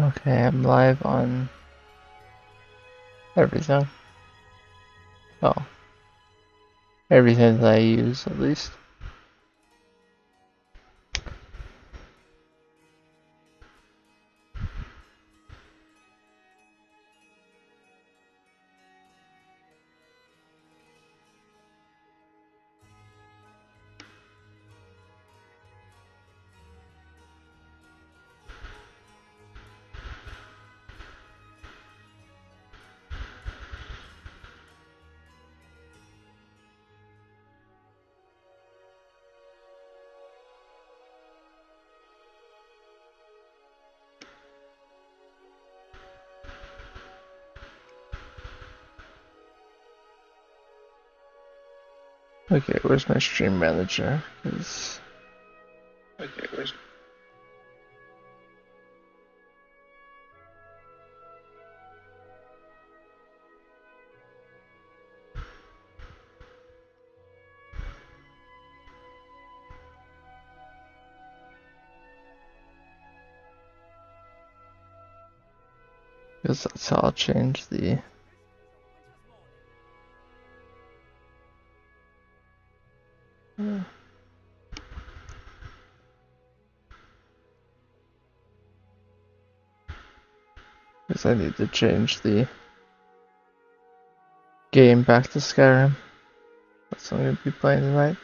Okay, I'm live on everything. Oh, everything that I use at least. Okay, where's my stream manager? Okay, where's Guess that's how I'll change the Guess I need to change the game back to Skyrim. That's what I'm gonna be playing tonight.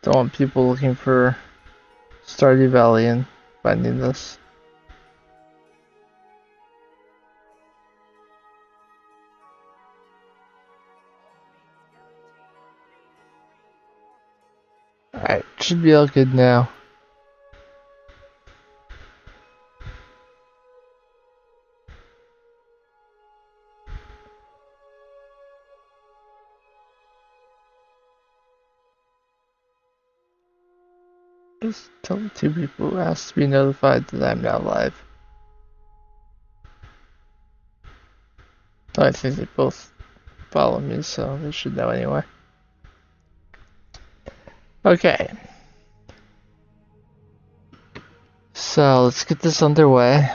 Don't want people looking for Stardew Valley and finding this. Alright, should be all good now. Just tell the two people who asked to be notified that I'm now live. I think they both follow me, so they should know anyway. Okay. So let's get this underway.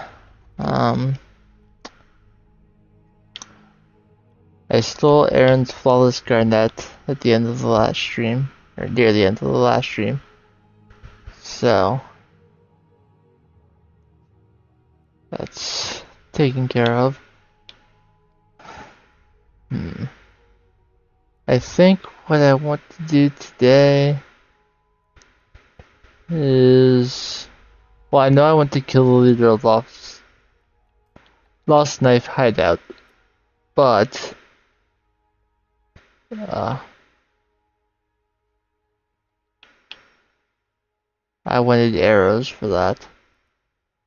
I stole Aaron's flawless garnet at the end of the last stream, or near the end of the last stream. So that's taken care of. I think what I want to do today is, well, I know I want to kill the leader of Lost Knife Hideout, but I wanted arrows for that.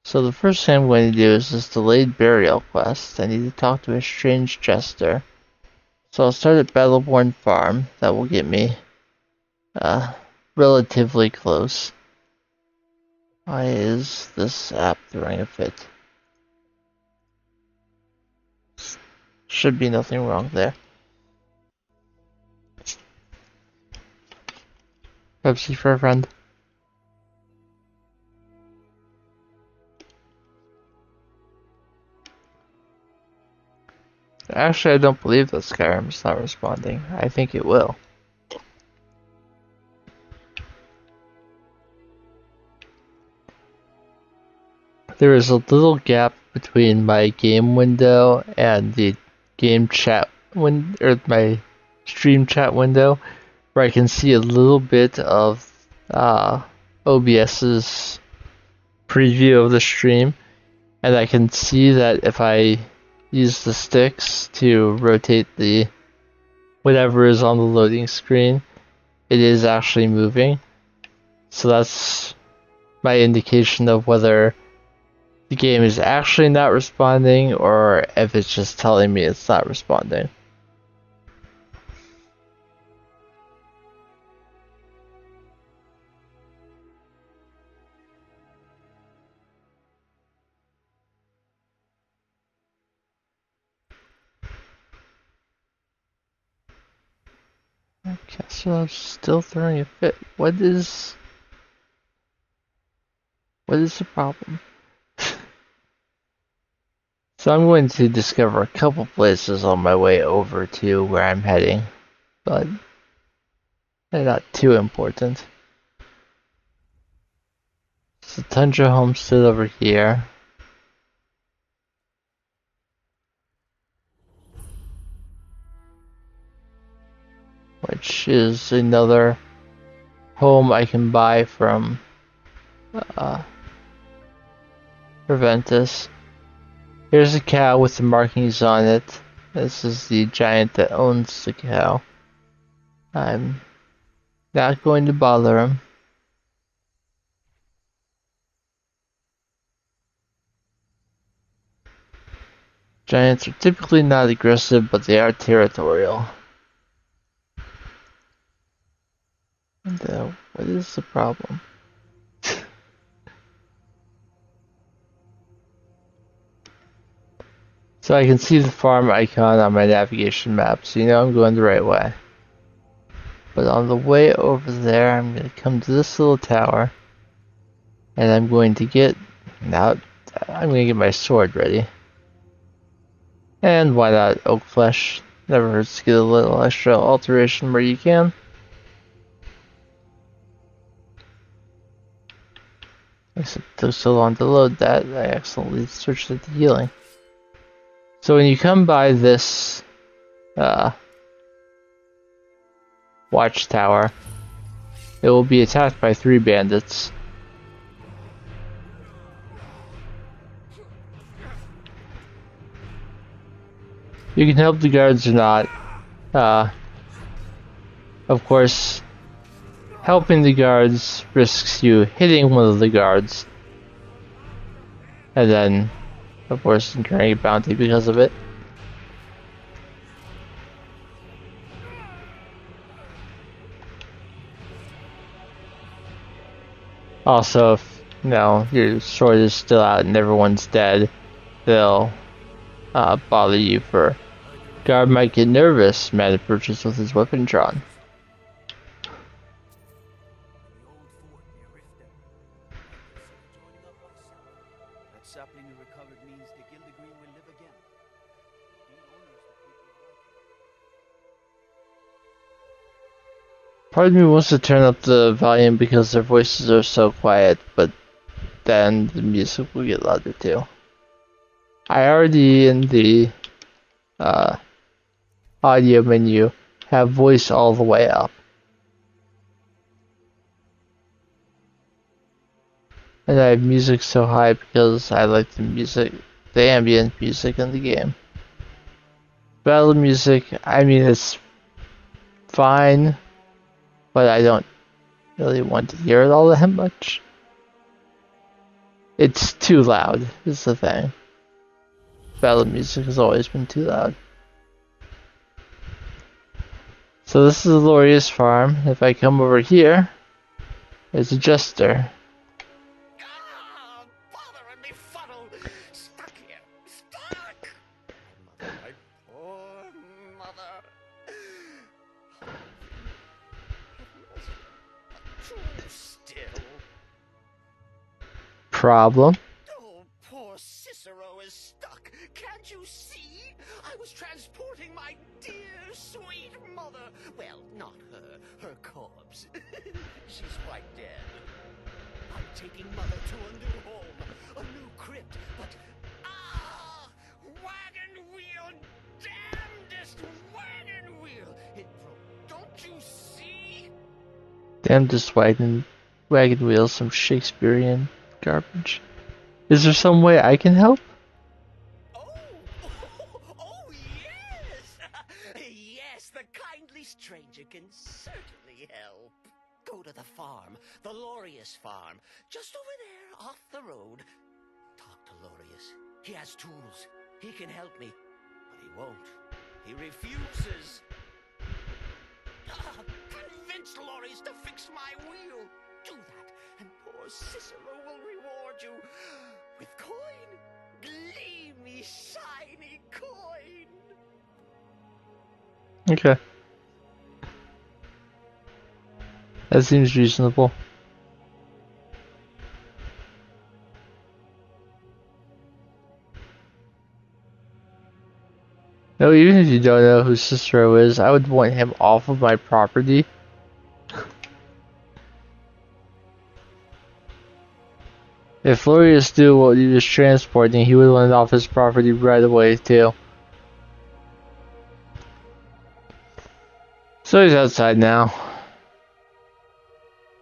So the first thing I'm going to do is this delayed burial quest. I need to talk to a strange jester. So I'll start at Battleborn Farm. That will get me relatively close. Why is this app throwing a fit? Should be nothing wrong there. Pepsi for a friend. Actually, I don't believe that Skyrim's not responding. I think it will. There is a little gap between my game window and the game chat window, or my stream chat window, where I can see a little bit of OBS's preview of the stream, and I can see that if I use the sticks to rotate the whatever is on the loading screen, it is actually moving. So that's my indication of whether the game is actually not responding or if it's just telling me it's not responding. Okay, So still throwing a fit. What is the problem? So I'm going to discover a couple places on my way over to where I'm heading, but they're not too important. It's the Tundra Homestead over here. Which is another home I can buy from Preventus. Here's a cow with the markings on it. This is the giant that owns the cow. I'm not going to bother him. Giants are typically not aggressive, but they are territorial. And, what is the problem? So I can see the farm icon on my navigation map, so you know I'm going the right way. But on the way over there, I'm going to come to this little tower, and I'm going to get my sword ready. And why not oak flesh? Never hurts to get a little extra alteration where you can. Except it took so long to load that, I accidentally switched it to healing. So when you come by this watchtower, it will be attacked by 3 bandits. You can help the guards or not. Of course, helping the guards risks you hitting one of the guards, and then, of course, incurring a bounty because of it. Also, if your sword is still out and everyone's dead, they'll bother you for. Guard might get nervous, man approaches with his weapon drawn. Part of me wants to turn up the volume because their voices are so quiet, but then the music will get louder too. I already in the audio menu have voice all the way up. And I have music so high because I like the ambient music in the game. Battle music, I mean, it's fine, but I don't really want to hear it all that much. It's too loud, is the thing. Battle music has always been too loud. So this is Loria's farm. If I come over here, there's a jester. Bother me fuddle! Stuck here! Stuck! My poor mother. Too still. Problem? Oh, poor Cicero is stuck. Can't you see? I was transporting my dear, sweet mother. Well, not her. Her corpse. She's quite dead. I'm taking mother to a new home, a new crypt, but wagon wheel, damnedest wagon wheel! It broke. Don't you see? Damnedest wagon wheel, some Shakespearean garbage. Is there some way I can help? Oh yes! Yes, the kindly stranger can certainly help. Go to the farm, the Lorius farm, just over there off the road. Talk to Lorius. He has tools. He can help me, but he won't. He refuses. Convince Lorius to fix my wheel. Do that, and poor Cicero will reward you with coin. Gleamy, shiny coin. Okay. That seems reasonable. No, even if you don't know who Cicero is, I would want him off of my property. If Lorius knew what he was transporting, he would want it off his property right away, too. So he's outside now.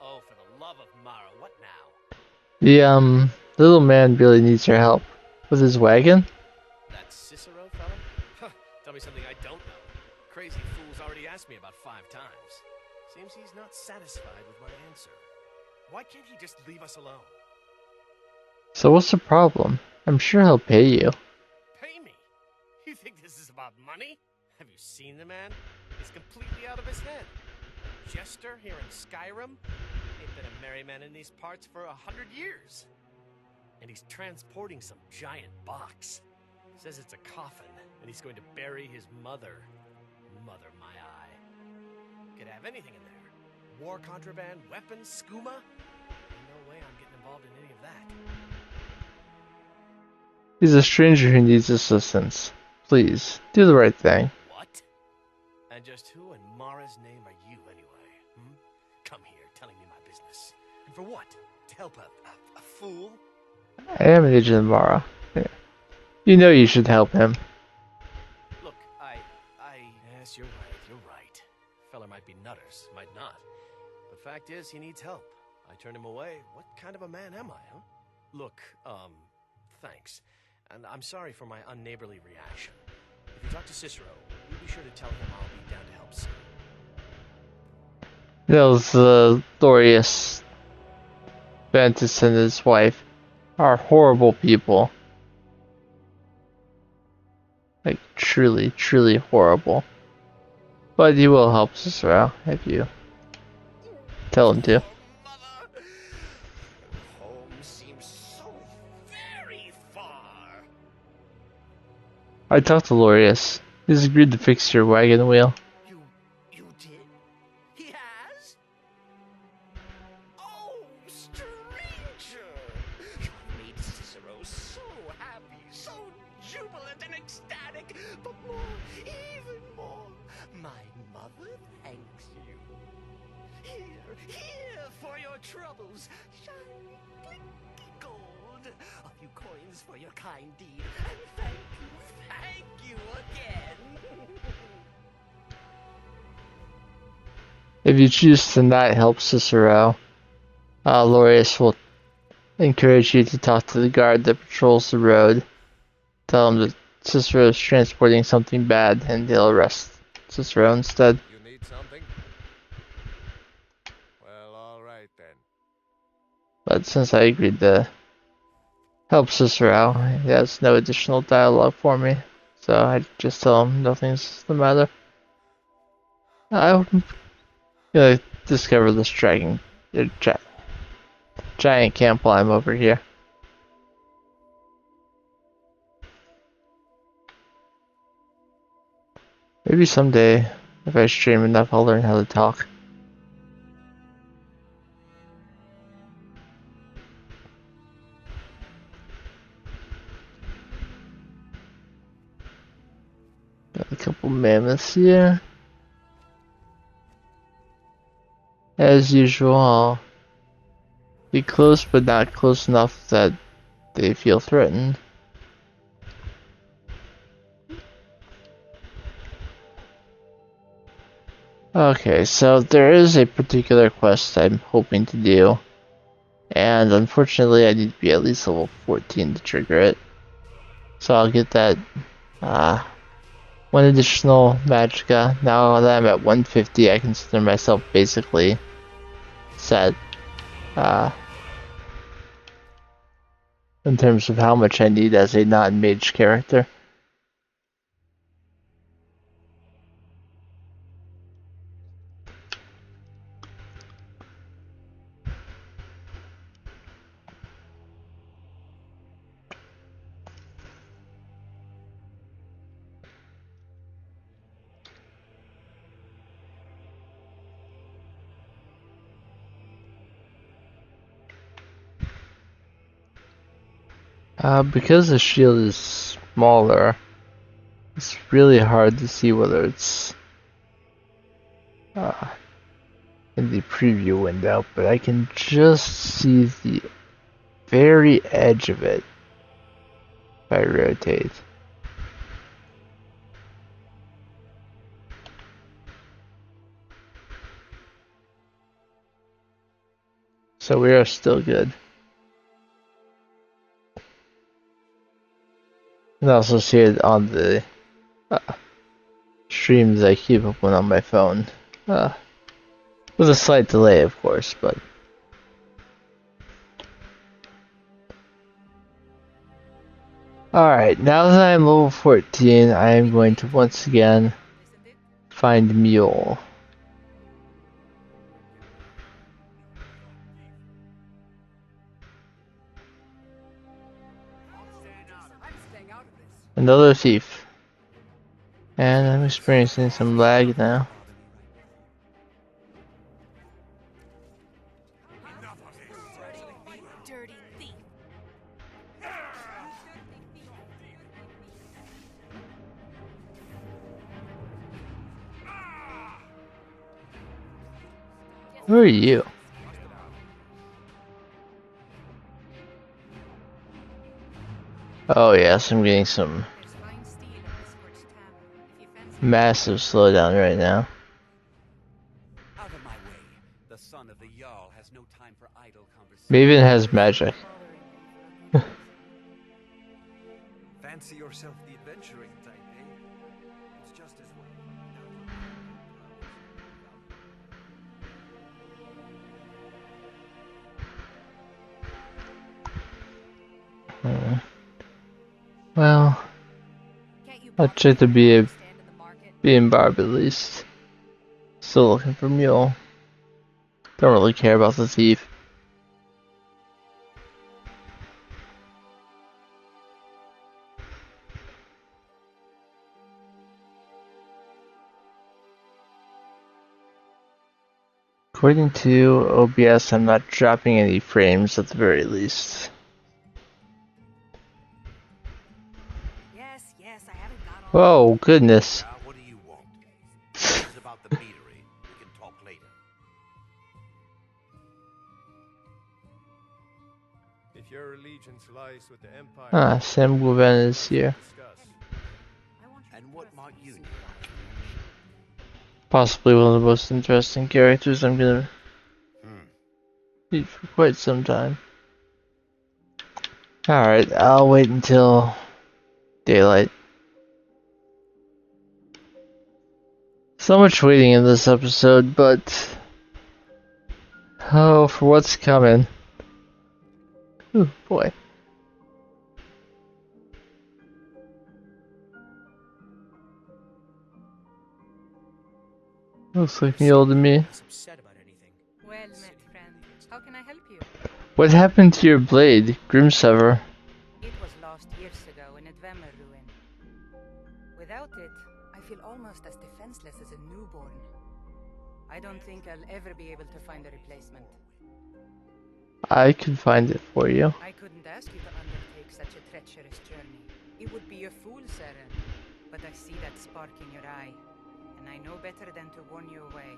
Oh, for the love of Mara, what now? The little man really needs your help. With his wagon? That Cicero fella? Huh, tell me something I don't know. Crazy fool's already asked me about 5 times. Seems he's not satisfied with my answer. Why can't he just leave us alone? So what's the problem? I'm sure he'll pay you. Pay me? You think this is about money? Have you seen the man? He's completely out of his head. Jester here in Skyrim? Ain't been a merry man in these parts for 100 years. And he's transporting some giant box. Says it's a coffin, and he's going to bury his mother. Mother, my eye. Could have anything in there. War contraband, weapons, skooma. No way I'm getting involved in any of that. He's a stranger who needs assistance. Please, do the right thing. What? And just who in Mara's name are you, anyway? Hmm? Come here, telling me my business. And for what? To help a fool? I am an agent of Mara. Yeah. You know you should help him. Look, Yes, you're right. Fella might be nutters, might not. But fact is, he needs help. I turned him away. What kind of a man am I, huh? Look, thanks. And I'm sorry for my unneighborly reaction. If you talk to Cicero, you be sure to tell him I'll be down to help soon. Those Lorius Ventus and his wife are horrible people. Like, truly, truly horrible. But he will help Cicero if you tell him to. Mother! Home seems so very far. I talked to Lorius. He's agreed to fix your wagon wheel. You did? He has? Oh, stranger! You made Cicero so happy, so jubilant and ecstatic, but more, even more, my mother thanks you. Here for your troubles, shiny, blinky gold. A few coins for your kind deed, and thank you again. If you choose to not help Cicero, Lorius will encourage you to talk to the guard that patrols the road. Tell him that Cicero is transporting something bad, and they'll arrest Cicero instead. You need something? Well, all right then. But since I agreed to help Cicero, he has no additional dialogue for me. So I just tell him nothing's the matter. I'm gonna discover this giant camp while I'm over here. Maybe someday, if I stream enough, I'll learn how to talk. Got a couple mammoths here. As usual, I'll be close, but not close enough that they feel threatened. Okay, so there is a particular quest I'm hoping to do, and unfortunately I need to be at least level 14 to trigger it. So I'll get that one additional magicka. Now that I'm at 150, I consider myself basically set in terms of how much I need as a non-mage character. Because the shield is smaller, it's really hard to see whether it's in the preview window, but I can just see the very edge of it if I rotate. So we are still good. And I also see it on the streams I keep open on my phone. With a slight delay, of course, but... Alright, now that I'm level 14, I am going to once again find Mule. Another thief. And I'm experiencing some lag now. Who are you? Oh yes, I'm getting some massive slowdown right now. Out of my way. The son of the Jarl has no time for idle conversation. Maven has magic. Fancy yourself the adventuring type, eh? It's just as well. Well, I'll try to be in Barb at least. Still looking for Mule. Don't really care about the thief. According to OBS, I'm not dropping any frames at the very least. Oh, goodness. What do you want? This is about the meadery. We can talk later. If your allegiance lies with the Empire... Sam Guven is here. And what might you need? Possibly one of the most interesting characters I'm gonna meet for quite some time. Alright, I'll wait until daylight. So much waiting in this episode, but oh, for what's coming. Ooh, boy. Looks like Mule to me. Well met, friend. How can I help you? What happened to your blade, Grimsever? It was lost years ago in a Dwemer ruin. Without it, I feel almost as defenseless as a newborn. I don't think I'll ever be able to find a replacement. I can find it for you. I couldn't ask you to undertake such a treacherous journey. It would be a fool's errand. But I see that spark in your eye, and I know better than to warn you away.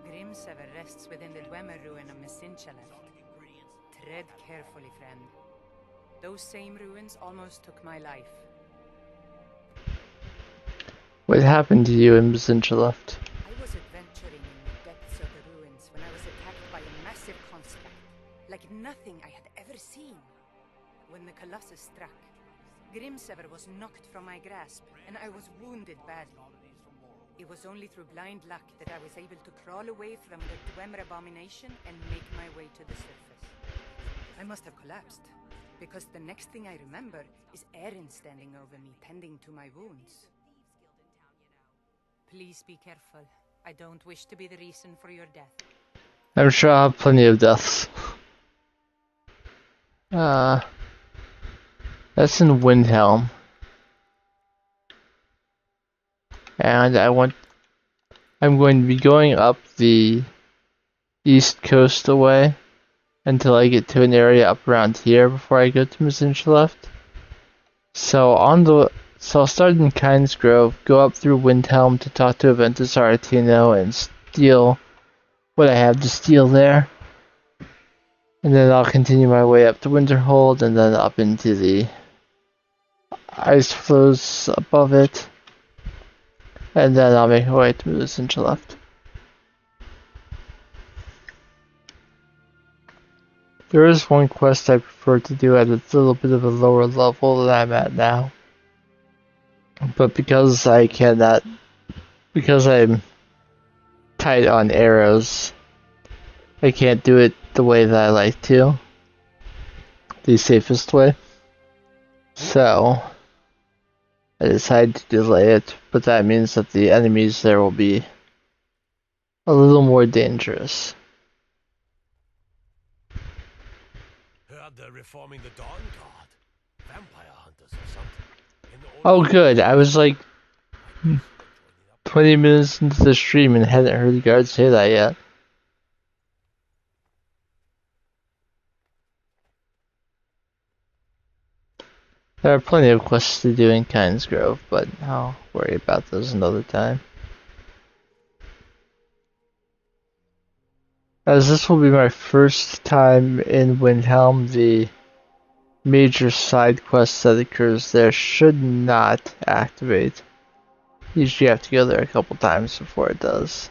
Grimsever rests within the Dwemer ruin of Mesinchelef. Tread carefully, friend. Those same ruins almost took my life. What happened to you in Mesinchelef? I was adventuring in the depths of the ruins when I was attacked by a massive construct, like nothing I had ever seen. When the Colossus struck, Grimsever was knocked from my grasp, and I was wounded badly. It was only through blind luck that I was able to crawl away from the Dwemer abomination and make my way to the surface. I must have collapsed, because the next thing I remember is Erin standing over me, tending to my wounds. Please be careful. I don't wish to be the reason for your death. I'm sure I'll have plenty of deaths. That's in Windhelm. And I'm going to be going up the east coast away until I get to an area up around here before I go to Mesinchelef. So I'll start in Kynes Grove, go up through Windhelm to talk to Aventus Aretino and steal what I have to steal there. And then I'll continue my way up to Winterhold and then up into the ice flows above it. And then I'll make my way to the central left. There is one quest I prefer to do at a little bit of a lower level than I'm at now. But because I'm tight on arrows, I can't do it the way that I like to. The safest way. So I decided to delay it, but that means that the enemies there will be a little more dangerous. Heard they're reforming the Dawn Guard. Vampire hunters or something. In the old Oh good, I was like 20 minutes into the stream and hadn't heard the guards say that yet. There are plenty of quests to do in Kynes Grove, but I'll worry about those another time. As this will be my first time in Windhelm, the major side quest that occurs there should not activate. Usually you have to go there a couple times before it does.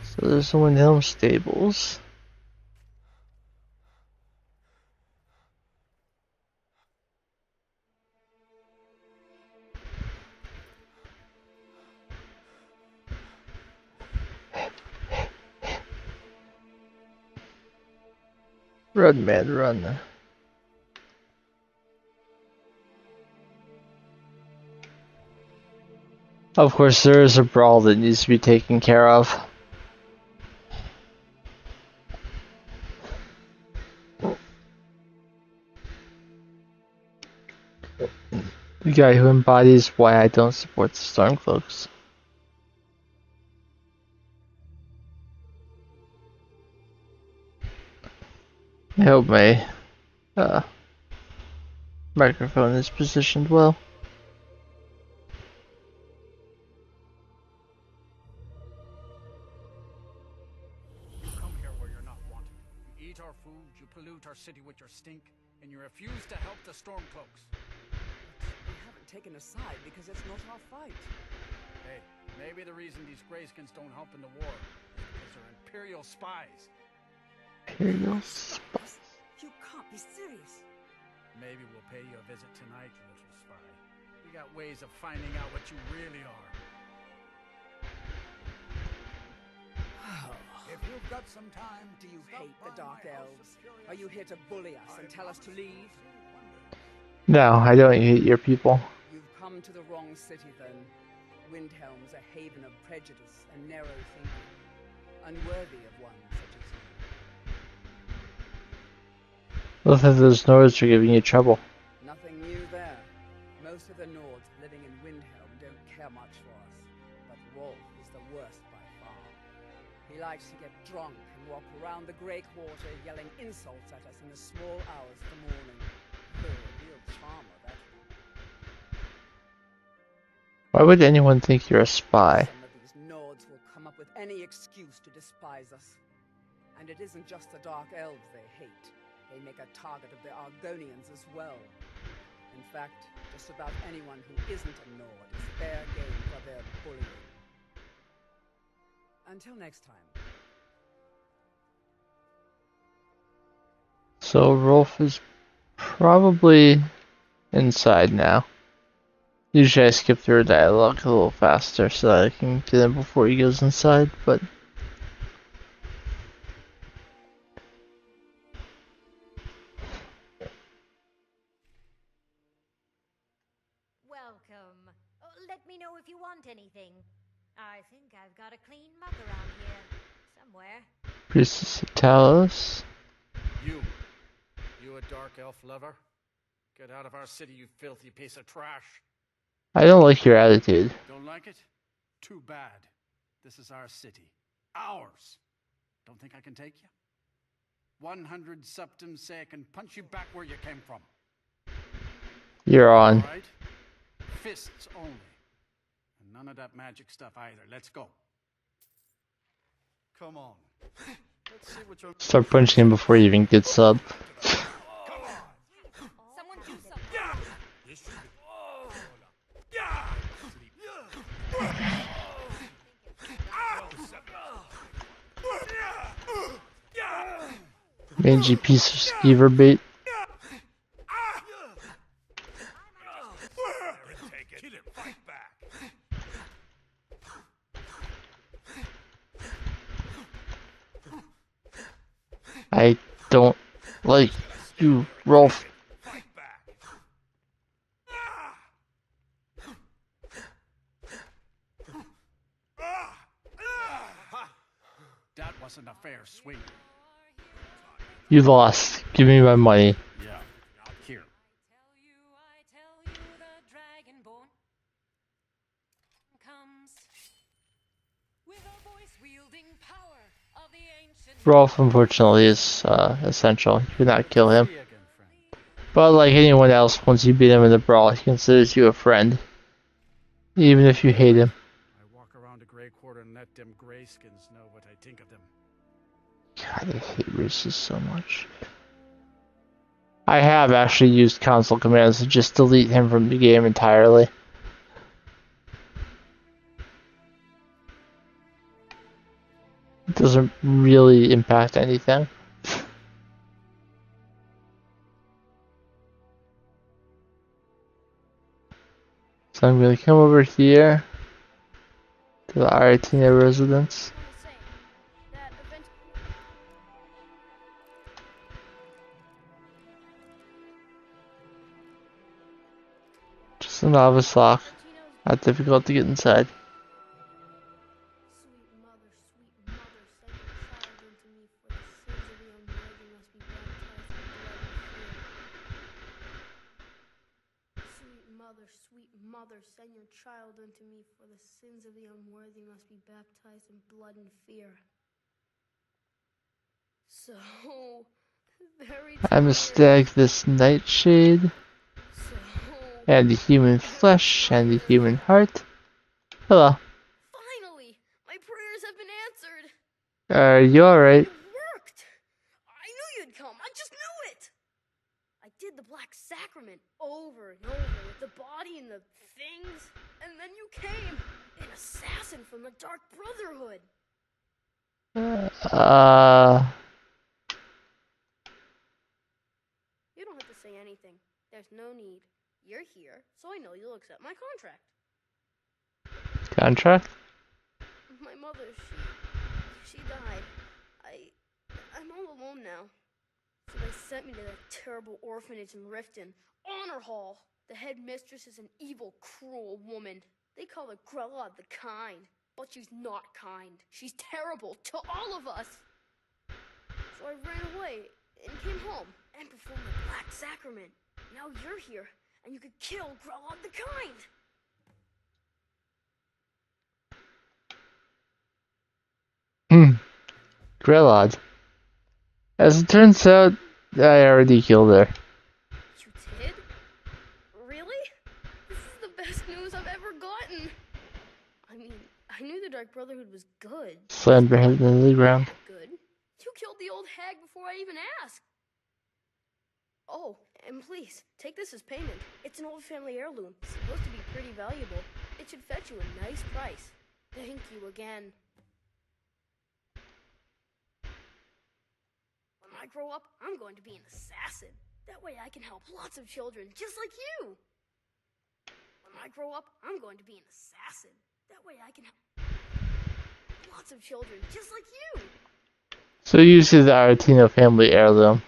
So there's the Windhelm stables. Run, man, run. Of course, there is a brawl that needs to be taken care of. The guy who embodies why I don't support the Stormcloaks. I hope my microphone is positioned well. You come here where you're not wanted. You eat our food, you pollute our city with your stink, and you refuse to help the Stormcloaks. We haven't taken a side because it's not our fight. Hey, maybe the reason these Greyskins don't help in the war is because they're Imperial spies. Imperial spies. You can't be serious. Maybe we'll pay you a visit tonight, little spy. We got ways of finding out what you really are. If you've got some time, Do you hate the Dark Elves? Are you here to bully us and tell us to leave? No, I don't hate your people. You've come to the wrong city then. Windhelm's a haven of prejudice and narrow thinking. Unworthy of one such as you. Both of those Nords are giving you trouble. Nothing new there. Most of the Nords living in Windhelm don't care much for us. But Rolf is the worst by far. He likes to get drunk and walk around the Grey Quarter yelling insults at us in the small hours of the morning. Oh, a real charmer, that one. Why would anyone think you're a spy? Some of these Nords will come up with any excuse to despise us. And it isn't just the Dark Elves they hate. They make a target of the Argonians as well. In fact, just about anyone who isn't a Nord is fair game for their bullying. Until next time. So Rolf is probably inside now. Usually I skip through dialogue a little faster so that I can get him before he goes inside, but Welcome. Let me know if you want anything. I think I've got a clean mug around here. Somewhere. Priestess of Talos. You a dark elf lover? Get out of our city, you filthy piece of trash. I don't like your attitude. Don't like it? Too bad. This is our city. Ours. Don't think I can take you? 100 septums say I can punch you back where you came from. You're on. All right? Fists only. And none of that magic stuff either. Let's go. Come on. Let's see what you're... Start punching him before he even gets up. Someone do something. Mangy piece of skeever bait. I don't like you, Rolf. That wasn't a fair swing. You lost. Give me my money. Yeah. Here. I tell you, the Dragonborn comes with a voice-wielding power of the ancient. Rolf, unfortunately, is essential. You cannot kill him. See you again, friend. But like anyone else, once you beat him in the brawl, he considers you a friend. Even if you hate him. I walk around the Grey Quarter and let them Greyskins know what I think of them. God, I hate races so much. I have actually used console commands to just delete him from the game entirely. It doesn't really impact anything. So I'm going to come over here to the Aratina residence. Just a novice lock. Not difficult to get inside. Sweet mother, send your child unto me, for the sins of the unworthy must be baptized in blood and fear. So very I must stag this nightshade, and the human flesh, and the human heart. Hello. Finally, my prayers have been answered. Are you alright? It worked. I knew you'd come. I just knew it. I did the Black Sacrament over and over with the body and the things, and then you came, an assassin from the Dark Brotherhood. You don't have to say anything. There's no need. You're here, so I know you'll accept my contract. Contract? My mother, she died. I'm all alone now. So they sent me to that terrible orphanage in Riften, Honor Hall. The headmistress is an evil, cruel woman. They call her Grella the Kind, but she's not kind. She's terrible to all of us. So I ran away and came home and performed the Black Sacrament. Now you're here, and you could kill Grella the Kind. Grelod. As it turns out, I already killed her. You did? Really? This is the best news I've ever gotten. I mean, I knew the Dark Brotherhood was good. Slammed her head into the ground. Good. You killed the old hag before I even asked. Oh, and please, take this as payment. It's an old family heirloom. It's supposed to be pretty valuable. It should fetch you a nice price. Thank you again. When I grow up, I'm going to be an assassin. That way I can help lots of children just like you. When I grow up, I'm going to be an assassin. That way I can help lots of children just like you. So you see the Aretino family heirloom.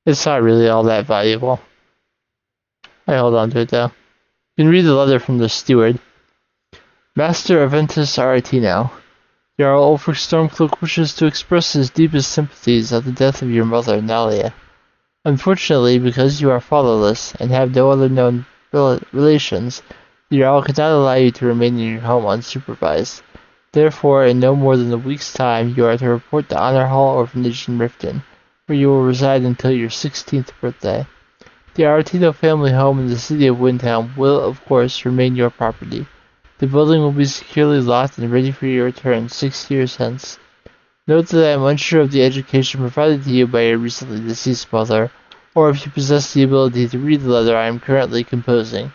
It's not really all that valuable. I hold on to it though. You can read the letter from the steward. Master Aventus Aretino, Jarl Ulfric Stormcloak wishes to express his deepest sympathies at the death of your mother, Nalia. Unfortunately, because you are fatherless and have no other known relations, the Jarl cannot allow you to remain in your home unsupervised. Therefore, in no more than a week's time, you are to report to Honor Hall Orphanage in Riften, where you will reside until your 16th birthday. The Aretino family home in the city of Windhelm will, of course, remain your property. The building will be securely locked and ready for your return 6 years hence. Note that I am unsure of the education provided to you by your recently deceased mother, or if you possess the ability to read the letter I am currently composing.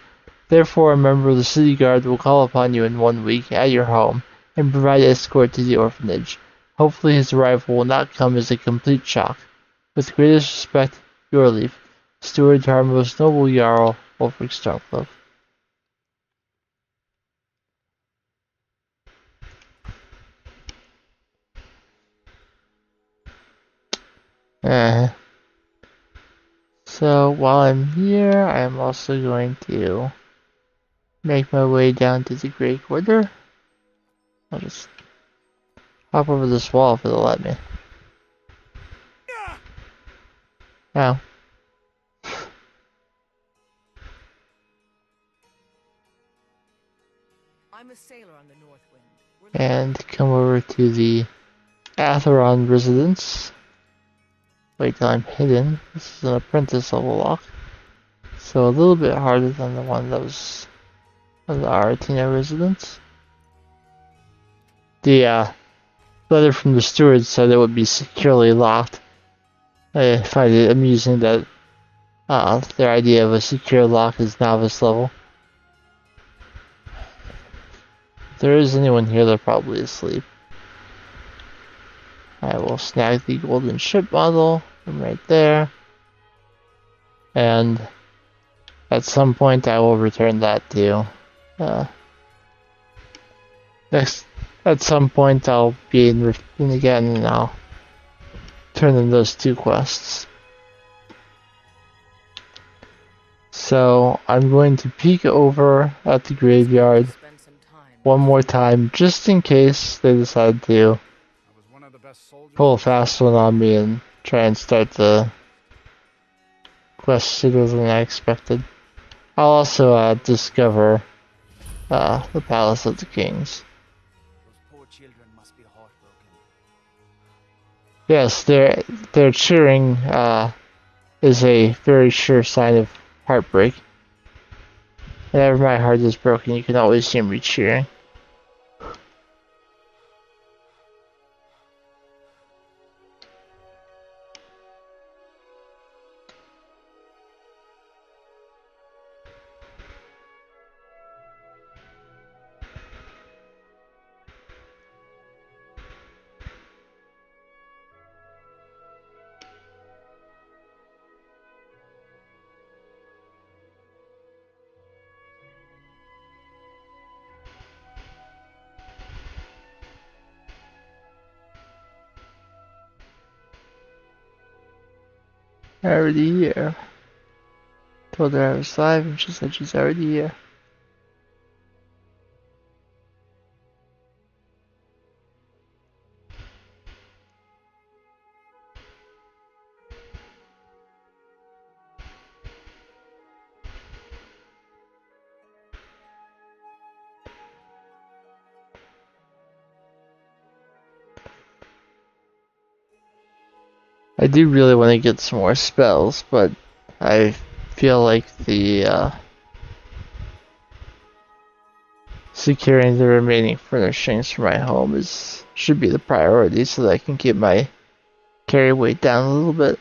Therefore, a member of the city guard will call upon you in 1 week at your home and provide escort to the orphanage. Hopefully his arrival will not come as a complete shock. With greatest respect, your leaf. Steward to our most noble Jarl, Ulfric Stormcloak. So while I'm here, I am also going to make my way down to the Grey Quarter. I'll just hop over this wall if it'll let me. Ow. I'm a sailor on the North Wind. And come over to the Atheron residence. Wait till I'm hidden. This is an apprentice level lock. So a little bit harder than the one that was on the Aretino residence. The letter from the steward said it would be securely locked. I find it amusing that their idea of a secure lock is novice level. If there is anyone here, they're probably asleep. I will snag the golden ship model from right there. And at some point I will return that to at some point I'll be in Riften again and I'll turn in those 2 quests. So I'm going to peek over at the graveyard one more time just in case they decide to pull a fast one on me and try and start the quest sooner than I expected. I'll also discover the Palace of the Kings. Those poor children must be heartbroken. Yes, their cheering is a very sure sign of heartbreak. Whenever my heart is broken, you can always hear me cheering. Already here. Told her I was live and she said she's already here. I do really want to get some more spells, but I feel like the securing the remaining furnishings for my home should be the priority so that I can keep my carry weight down a little bit.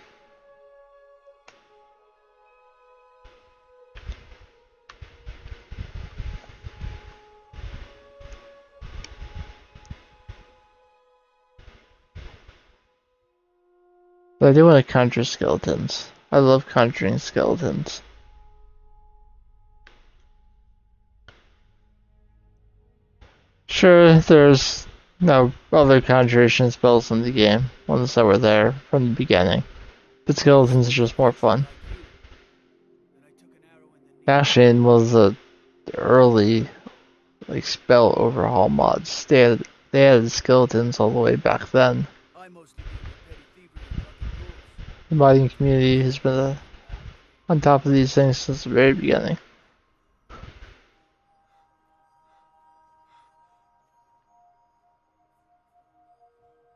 But I do want to conjure skeletons. I love conjuring skeletons. Sure, there's no other conjuration spells in the game, ones that were there from the beginning. But skeletons are just more fun. Bastion was the early spell overhaul mods. They added skeletons all the way back then. The modding community has been on top of these things since the very beginning.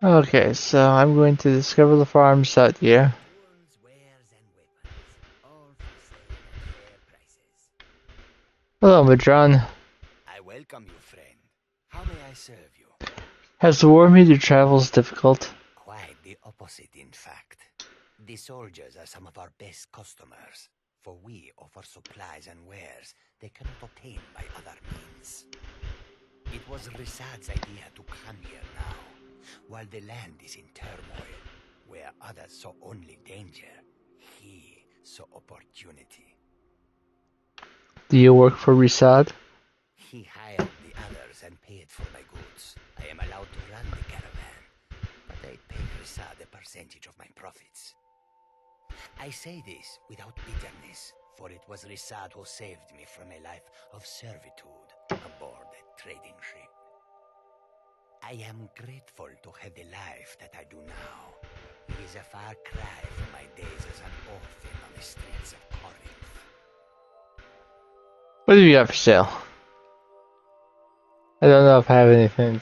Okay, so I'm going to discover the farms out here. Tools, wares, and weapons, all for sale at fair prices. Hello, Madron. I welcome you, friend. How may I serve you? Has the war made your travels difficult? Quite the opposite, in fact. The soldiers are some of our best customers, for we offer supplies and wares they cannot obtain by other means. It was Risad's idea to come here now, while the land is in turmoil, where others saw only danger, he saw opportunity. Do you work for Risad? He hired the others and paid for my goods. I am allowed to run the caravan, but I pay Risad a percentage of my profits. I say this without bitterness, for it was Risad who saved me from a life of servitude aboard a trading ship. I am grateful to have the life that I do now. It is a far cry from my days as an orphan on the streets of Corinth. What do you got for sale? I don't know if I have anything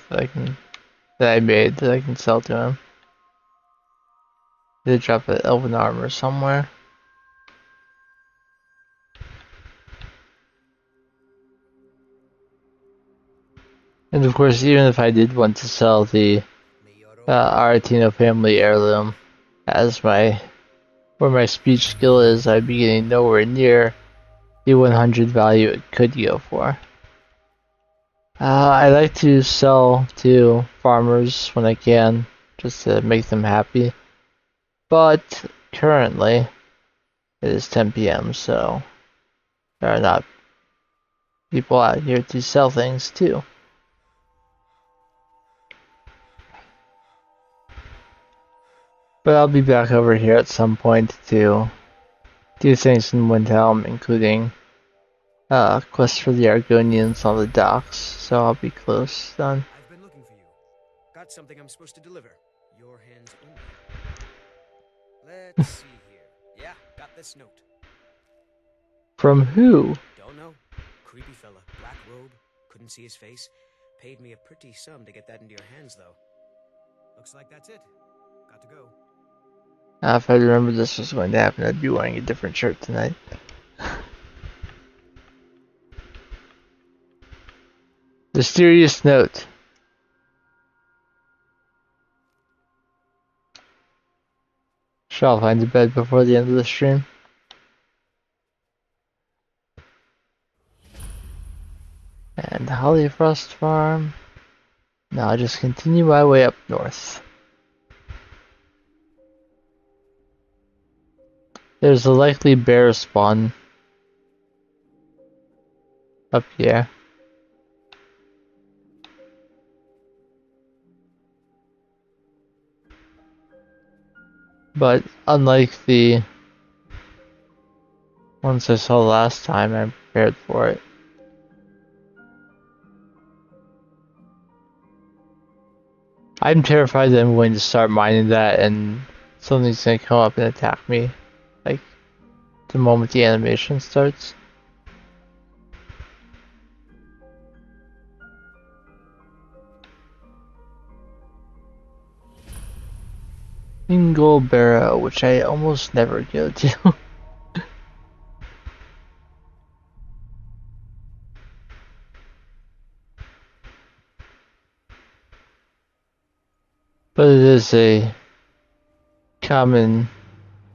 that I made that I can sell to him. Did drop an elven armor somewhere? And of course, even if I did want to sell the Aretino family heirloom as where my speech skill is, I'd be getting nowhere near the 100 value it could go for. I like to sell to farmers when I can, just to make them happy. But currently, it is 10 p.m., so there are not people out here to sell things to. But I'll be back over here at some point to do things in Windhelm, including quests for the Argonians on the docks, so I'll be close then. I've been looking for you. Got something I'm supposed to deliver. Your hands only. Let's see here. Yeah, got this note. From who? Don't know. Creepy fella. Black robe. Couldn't see his face. Paid me a pretty sum to get that into your hands, though. Looks like that's it. Got to go. If I remember this was going to happen, I'd be wearing a different shirt tonight. Mysterious note. Shall I find a bed before the end of the stream? And Hollyfrost Farm. Now I'll just continue my way up north. There's a likely bear spawn up here. But unlike the ones I saw last time, I'm prepared for it. I'm terrified that I'm going to start mining that and something's going to come up and attack me, like, the moment the animation starts. Ingle Barrow, which I almost never go to. But it is a common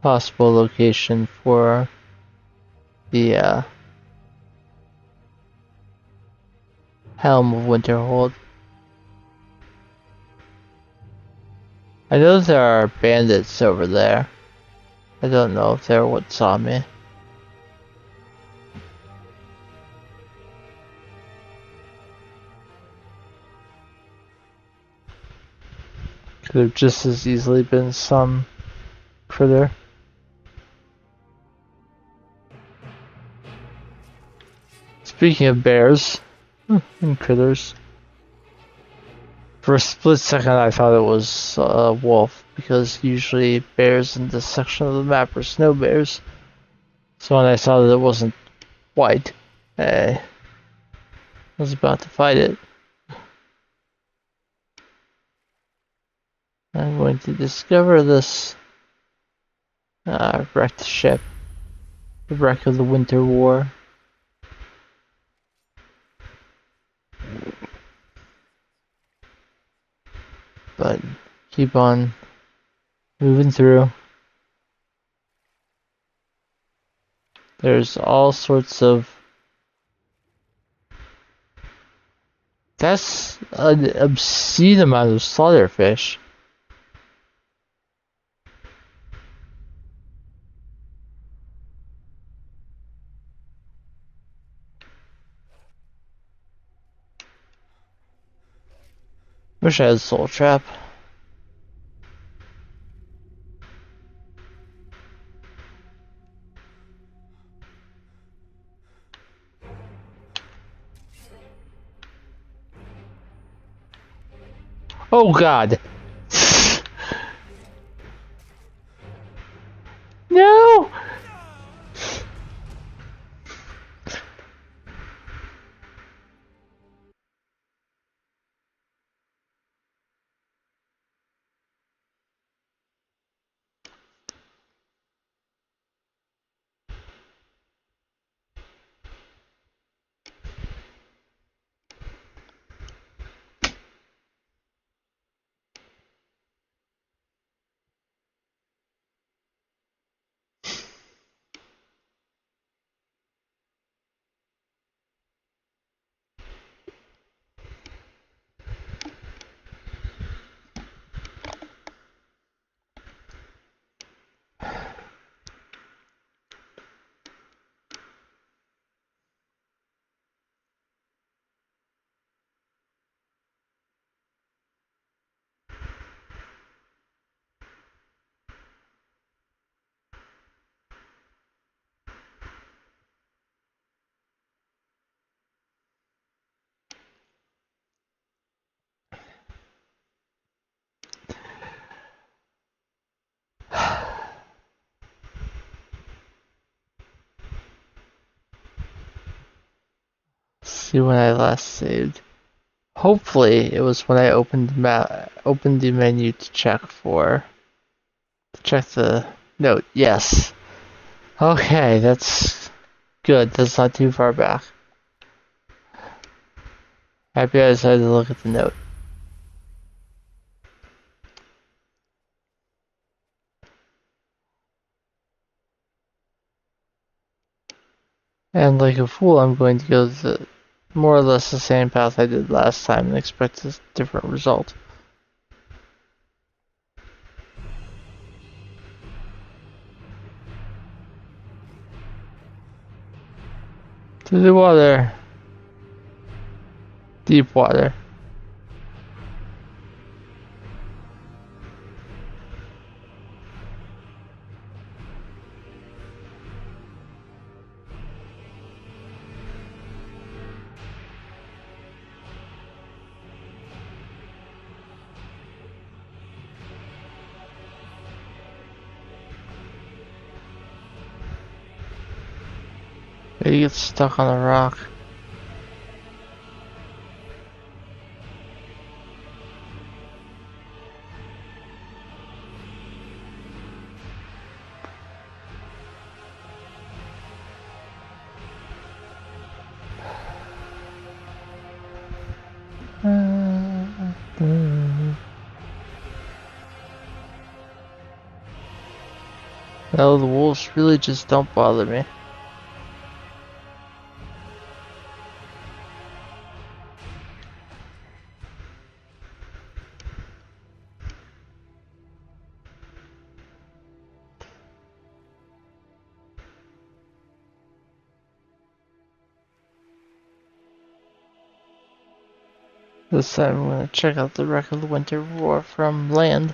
possible location for the Helm of Winterhold. I know there are bandits over there. I don't know if they're what saw me. Could have just as easily been some critter. Speaking of bears and critters, for a split second I thought it was a wolf, because usually bears in this section of the map are snow bears. So when I saw that it wasn't white, I was about to fight it. I'm going to discover this wrecked ship, the wreck of the Winter War. But keep on moving through. There's all sorts of... That's an obscene amount of slaughterfish. Wish I had a soul trap. Oh god! No! See when I last saved. Hopefully it was when I opened the menu to check the note. Yes. Okay, that's good. That's not too far back. Happy I decided to look at the note. And like a fool, I'm going to go more or less the same path I did last time and expect a different result. To the water. Deep water. He gets stuck on a rock. No, the wolves really just don't bother me. This time I'm going to check out the wreck of the Winter War from land.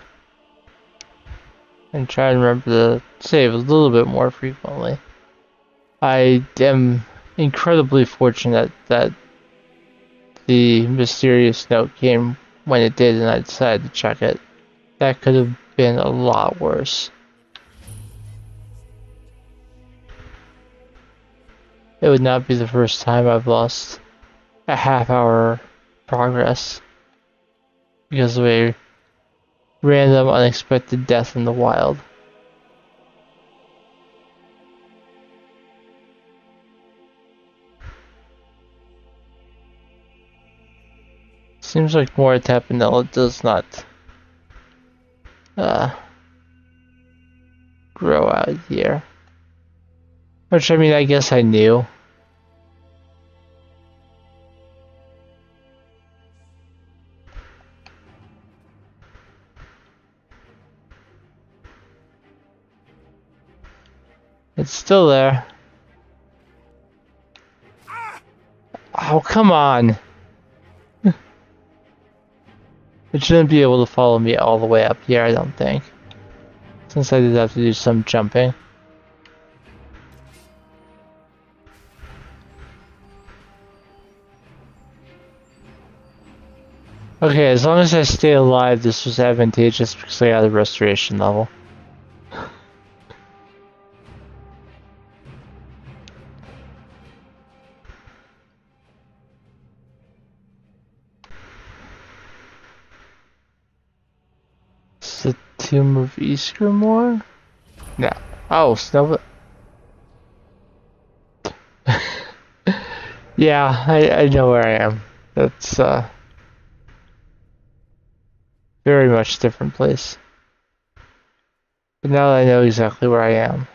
And try and remember to save a little bit more frequently. I am incredibly fortunate that the mysterious note came when it did and I decided to check it. That could have been a lot worse. It would not be the first time I've lost a half-hour progress because of a random unexpected death in the wild. Seems like more Tapanella does not grow out here. Which, I mean, I guess I knew. It's still there. Oh, come on! It shouldn't be able to follow me all the way up here, I don't think. Since I did have to do some jumping. Okay, as long as I stay alive, this was advantageous because I got a restoration level. It's the Tomb of Skryim? No. Oh, Snow. Yeah, I know where I am. That's very much different place. But now that I know exactly where I am,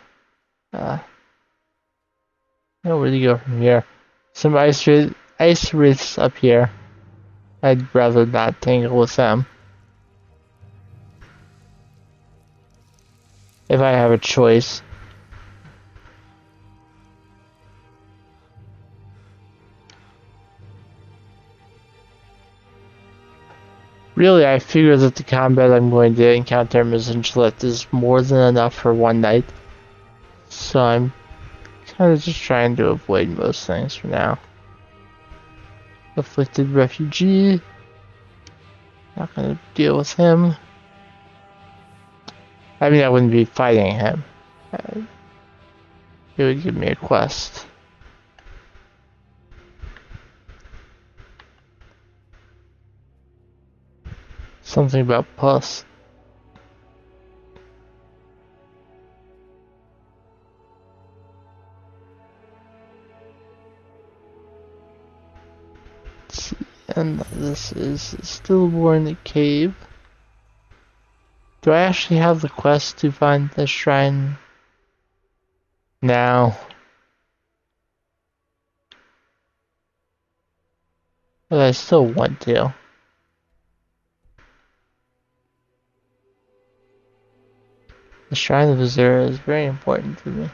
now where do you go from here? Some ice wreaths up here. I'd rather not tangle with them. If I have a choice. Really, I figure that the combat I'm going to encounter in Gillette is more than enough for one night. So I'm kind of just trying to avoid most things for now. Afflicted refugee. Not gonna deal with him. I mean, I wouldn't be fighting him. He would give me a quest. Something about pus. Let's see, and this is Stillborn Cave. Do I actually have the quest to find the shrine now? But I still want to. The Shrine of Azura is very important to me.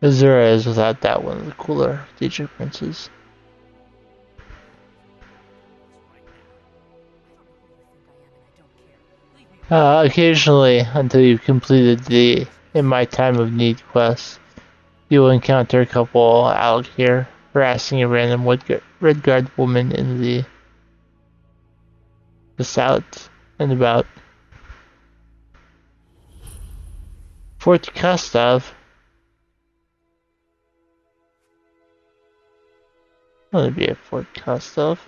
Azura is without doubt one of the cooler DJ princes. Occasionally, until you've completed the In My Time of Need quest, you will encounter a couple out here harassing a random Redguard woman in the south and about. Fort Kostov. Well, it'd be at Fort Kostov.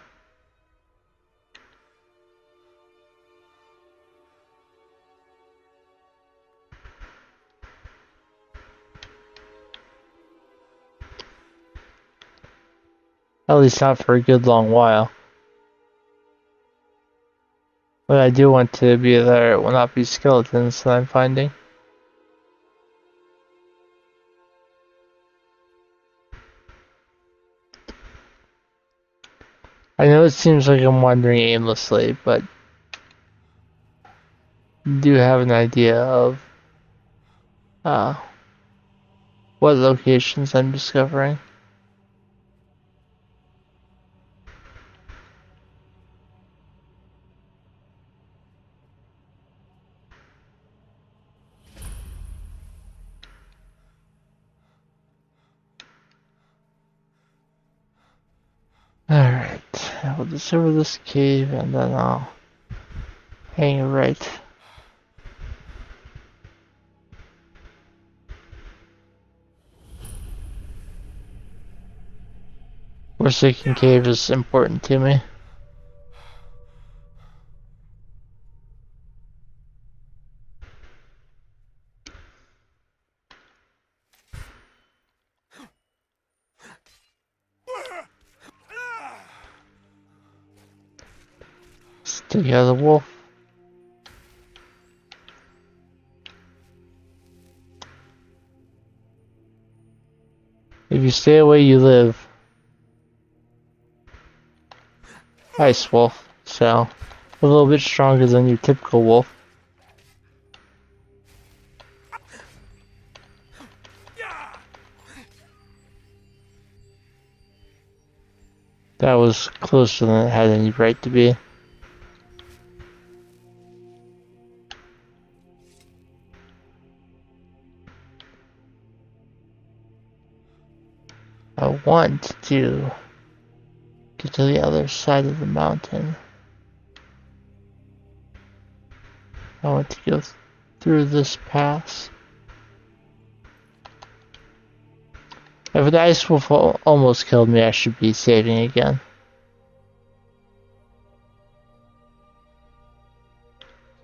At least not for a good long while. But I do want to be there, it will not be skeletons that I'm finding. I know it seems like I'm wandering aimlessly, but I do have an idea of what locations I'm discovering. Alright, I'll discover this cave and then I'll hang a right. Forsaken Cave is important to me. Stick out the wolf. If you stay away, you live. Ice wolf, so a little bit stronger than your typical wolf. That was closer than it had any right to be. I want to get to the other side of the mountain. I want to go through this pass. If the ice wolf almost killed me, I should be saving again.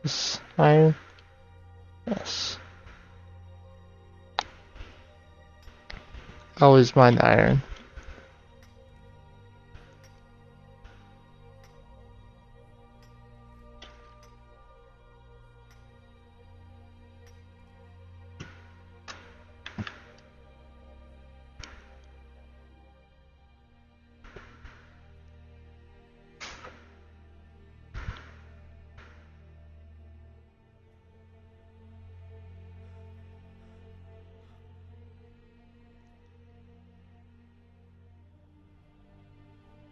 This iron? Yes. Always mind iron.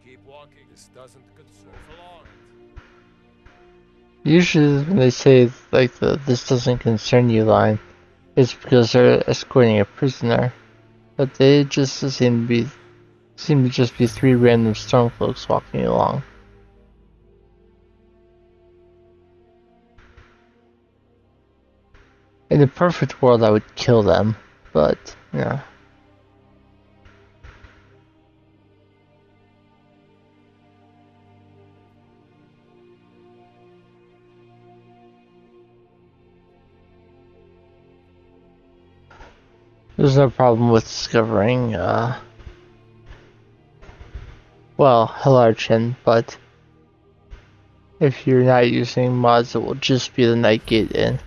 Keep walking. This doesn't concern along. Usually when they say like the "this doesn't concern you" line, it's because they're escorting a prisoner, but they just seem to just be three random stormcloaks walking along. In the perfect world, I would kill them, but you know. There's no problem with discovering, well, Hellarchin, but if you're not using mods, it will just be the Night Gate Inn.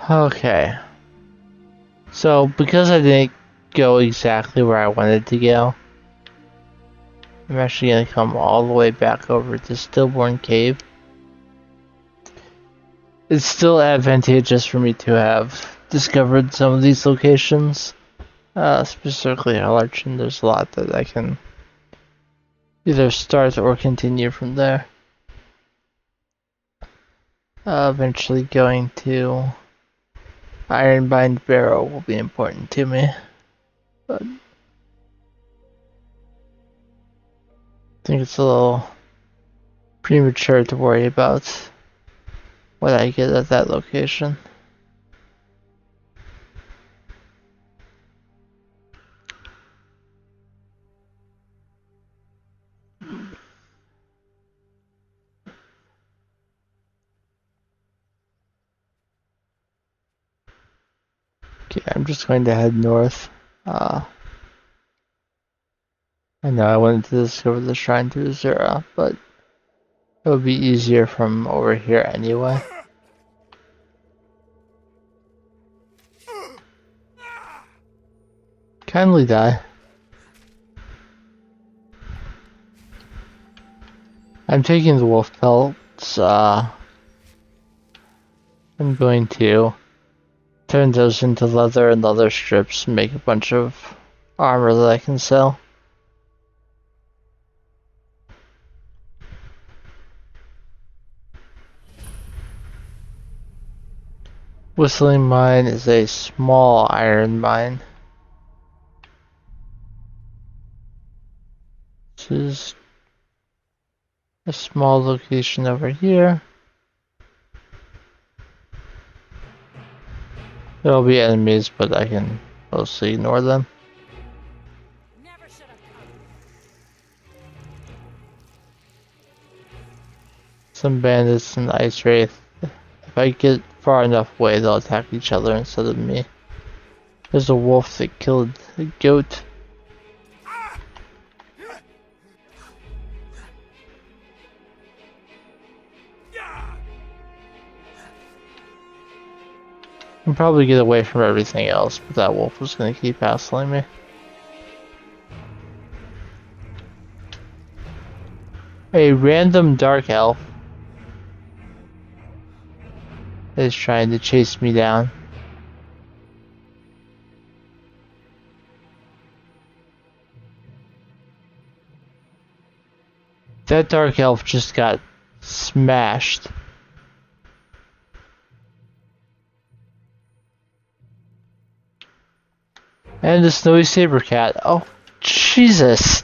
Okay. So, because I didn't go exactly where I wanted to go, I'm actually going to come all the way back over to Stillborn Cave. It's still advantageous for me to have discovered some of these locations, specifically Hellarchin. There's a lot that I can either start or continue from there. Eventually going to Ironbind Barrow will be important to me, but I think it's a little premature to worry about what I get at that location. Okay, I'm just going to head north. I know I wanted to discover the Shrine to Azura, but it would be easier from over here anyway. Kindly die. I'm taking the wolf pelts. I'm going to turn those into leather and leather strips and make a bunch of armor that I can sell. Whistling Mine is a small iron mine. This is a small location over here. There'll be enemies, but I can mostly ignore them. Some bandits and ice wraith. If I get far enough away, they'll attack each other instead of me. There's a wolf that killed a goat. I can probably get away from everything else, but that wolf was gonna keep hassling me. A random dark elf is trying to chase me down. That dark elf just got smashed. And the snowy saber cat. Oh, Jesus!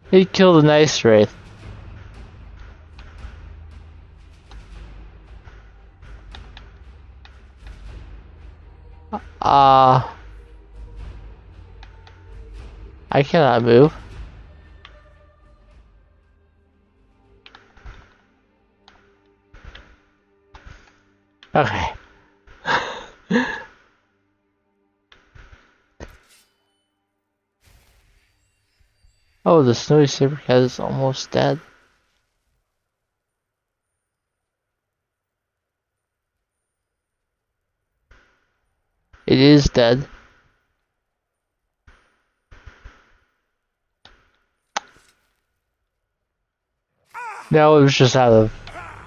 He killed an ice wraith. I cannot move. Okay. Oh, the snowy saber cat is almost dead. It is dead. No, it was just out of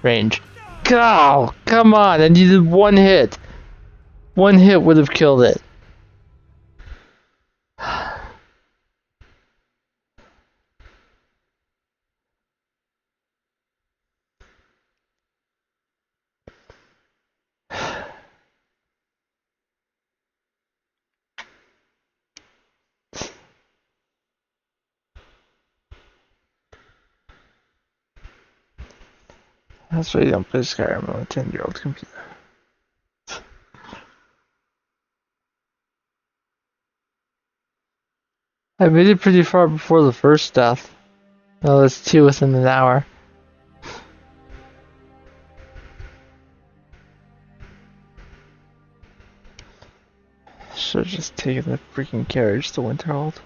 range. Go! Come on, I needed one hit. One hit would have killed it. That's why you don't play Skyrim on a 10-year-old computer. I made it pretty far before the first death. No, that's 2 within an hour. Should've just taken the freaking carriage to Winterhold.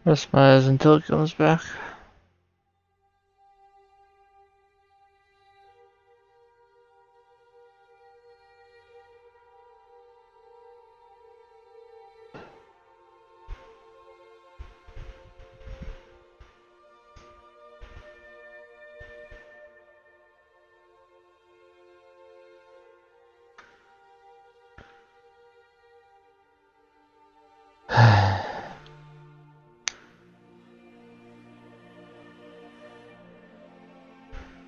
Rest my eyes until it comes back.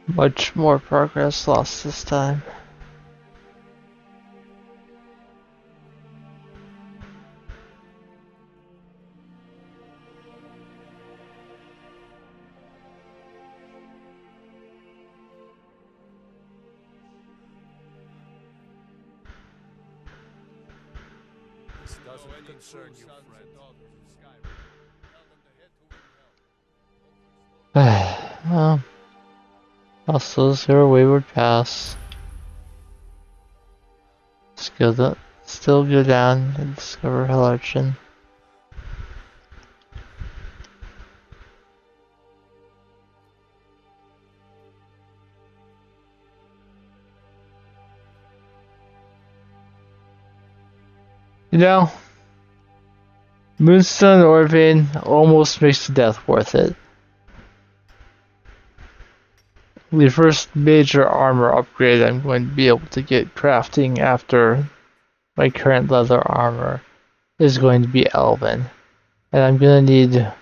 Much more progress lost this time. This doesn't concern you, friend. Well, also zero wayward pass. Still go down and discover Hell Archon. You know, Moonstone Orvane almost makes the death worth it. The first major armor upgrade I'm going to be able to get crafting after my current leather armor is going to be Elven. And I'm going to need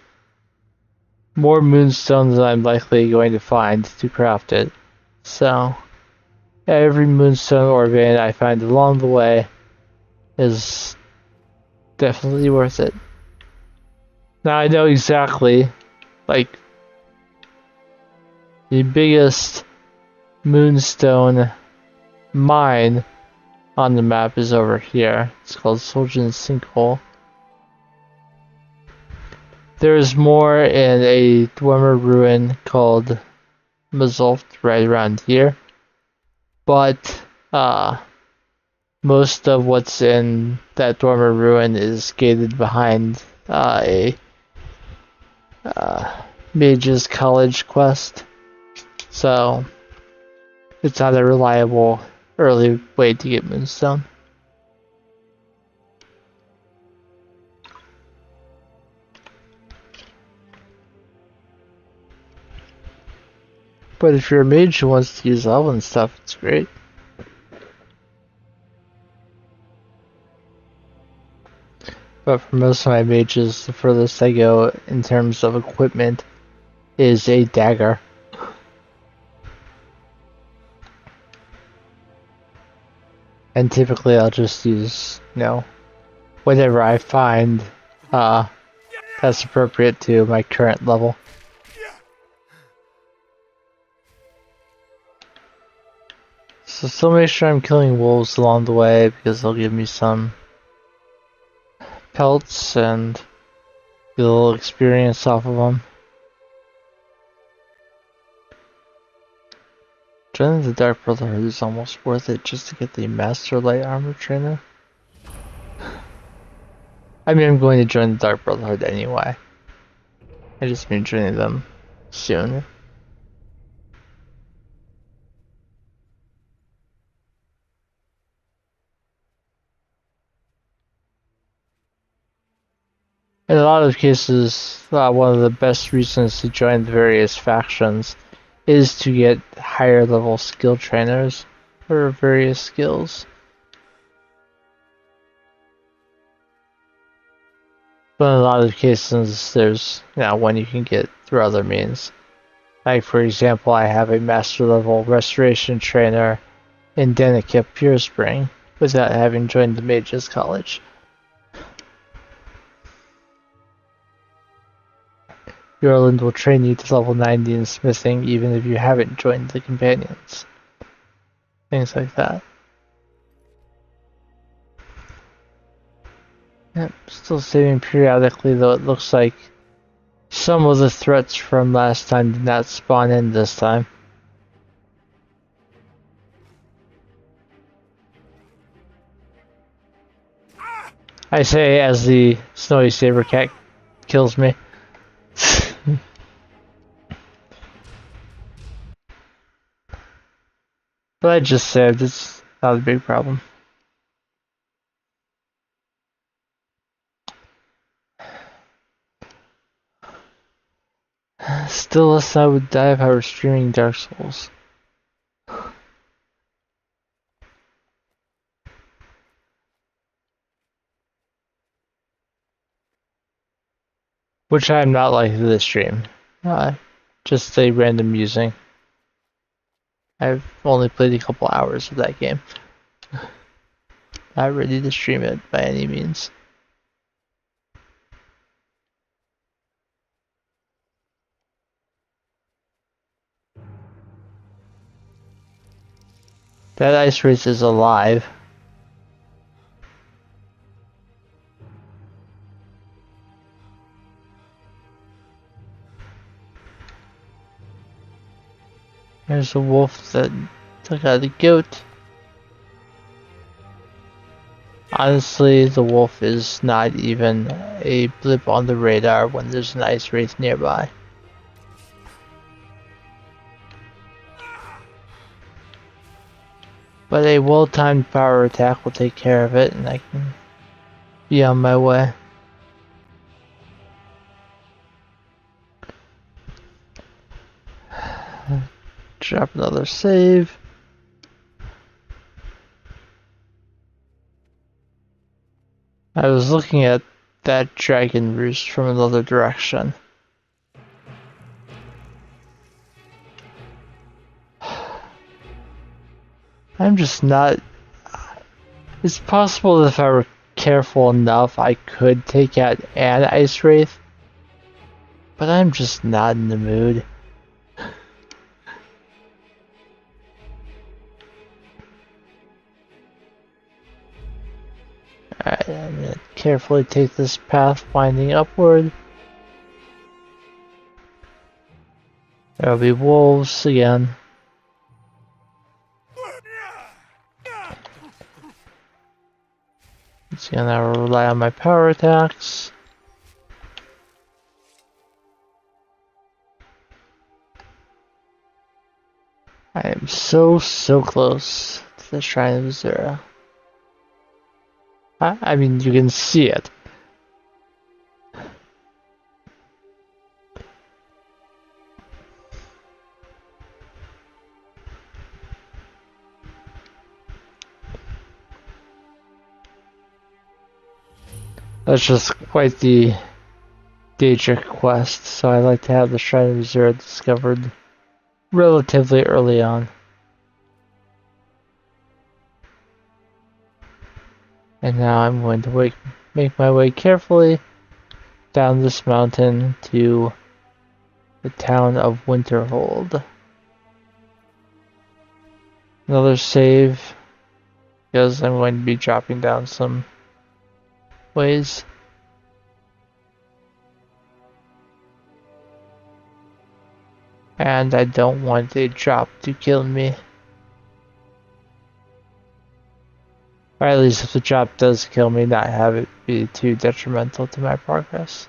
more moonstones than I'm likely going to find to craft it. So, every moonstone or vein I find along the way is definitely worth it. Now I know exactly, like, the biggest moonstone mine on the map is over here. It's called Soldier's Sinkhole. There's more in a Dwemer ruin called Mazult right around here. But most of what's in that Dwemer ruin is gated behind a Mage's College quest. So it's not a reliable early way to get Moonstone. But if you're a mage who wants to use level and stuff, it's great. But for most of my mages, the furthest I go in terms of equipment is a dagger. And typically I'll just use, whatever I find that's appropriate to my current level. So still make sure I'm killing wolves along the way because they'll give me some pelts and get a little experience off of them. Joining the Dark Brotherhood is almost worth it just to get the Master Light Armor Trainer. I mean, I'm going to join the Dark Brotherhood anyway. I just mean joining them soon. In a lot of cases, one of the best reasons to join the various factions is to get higher level skill trainers for various skills. But in a lot of cases, there's one you can get through other means. Like for example, I have a master level restoration trainer in Denica Pure Spring without having joined the Mage's College. Yorland will train you to level 90 in smithing even if you haven't joined the companions. Things like that. Yep, still saving periodically, though it looks like some of the threats from last time did not spawn in this time. I say as the snowy saber cat kills me. But I just saved, it's not a big problem. Still less I would die if I were streaming Dark Souls. Which I am not likely to stream. Just a random musing. I've only played a couple hours of that game. Not ready to stream it by any means. That ice race is alive. There's a wolf that took out a goat. Honestly, the wolf is not even a blip on the radar when there's an ice wraith nearby. But a well-timed power attack will take care of it, and I can be on my way. Drop another save. I was looking at that dragon roost from another direction. I'm just not It's possible that if I were careful enough, I could take out an Ice Wraith, but I'm just not in the mood. Alright, I'm gonna carefully take this path winding upward. There'll be wolves again. It's gonna rely on my power attacks. I am so close to the Shrine of Azura. I mean, you can see it. That's just quite the Daedric quest, so I like to have the Shrine of Azura discovered relatively early on. And now I'm going to make my way carefully down this mountain to the town of Winterhold. Another save, because I'm going to be dropping down some ways. And I don't want a drop to kill me. Or at least if the drop does kill me, not have it be too detrimental to my progress.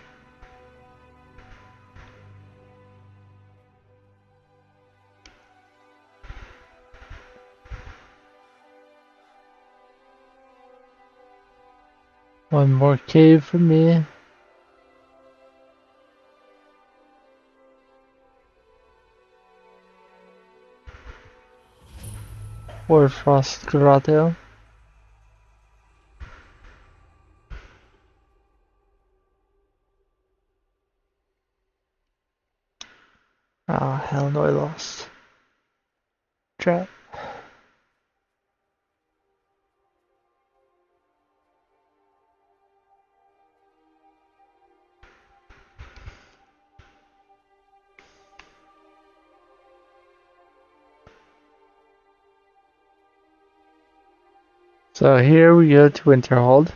One more cave for me. Frost Grotto. Oh, hell no, I lost. Trap. So here we go to Winterhold.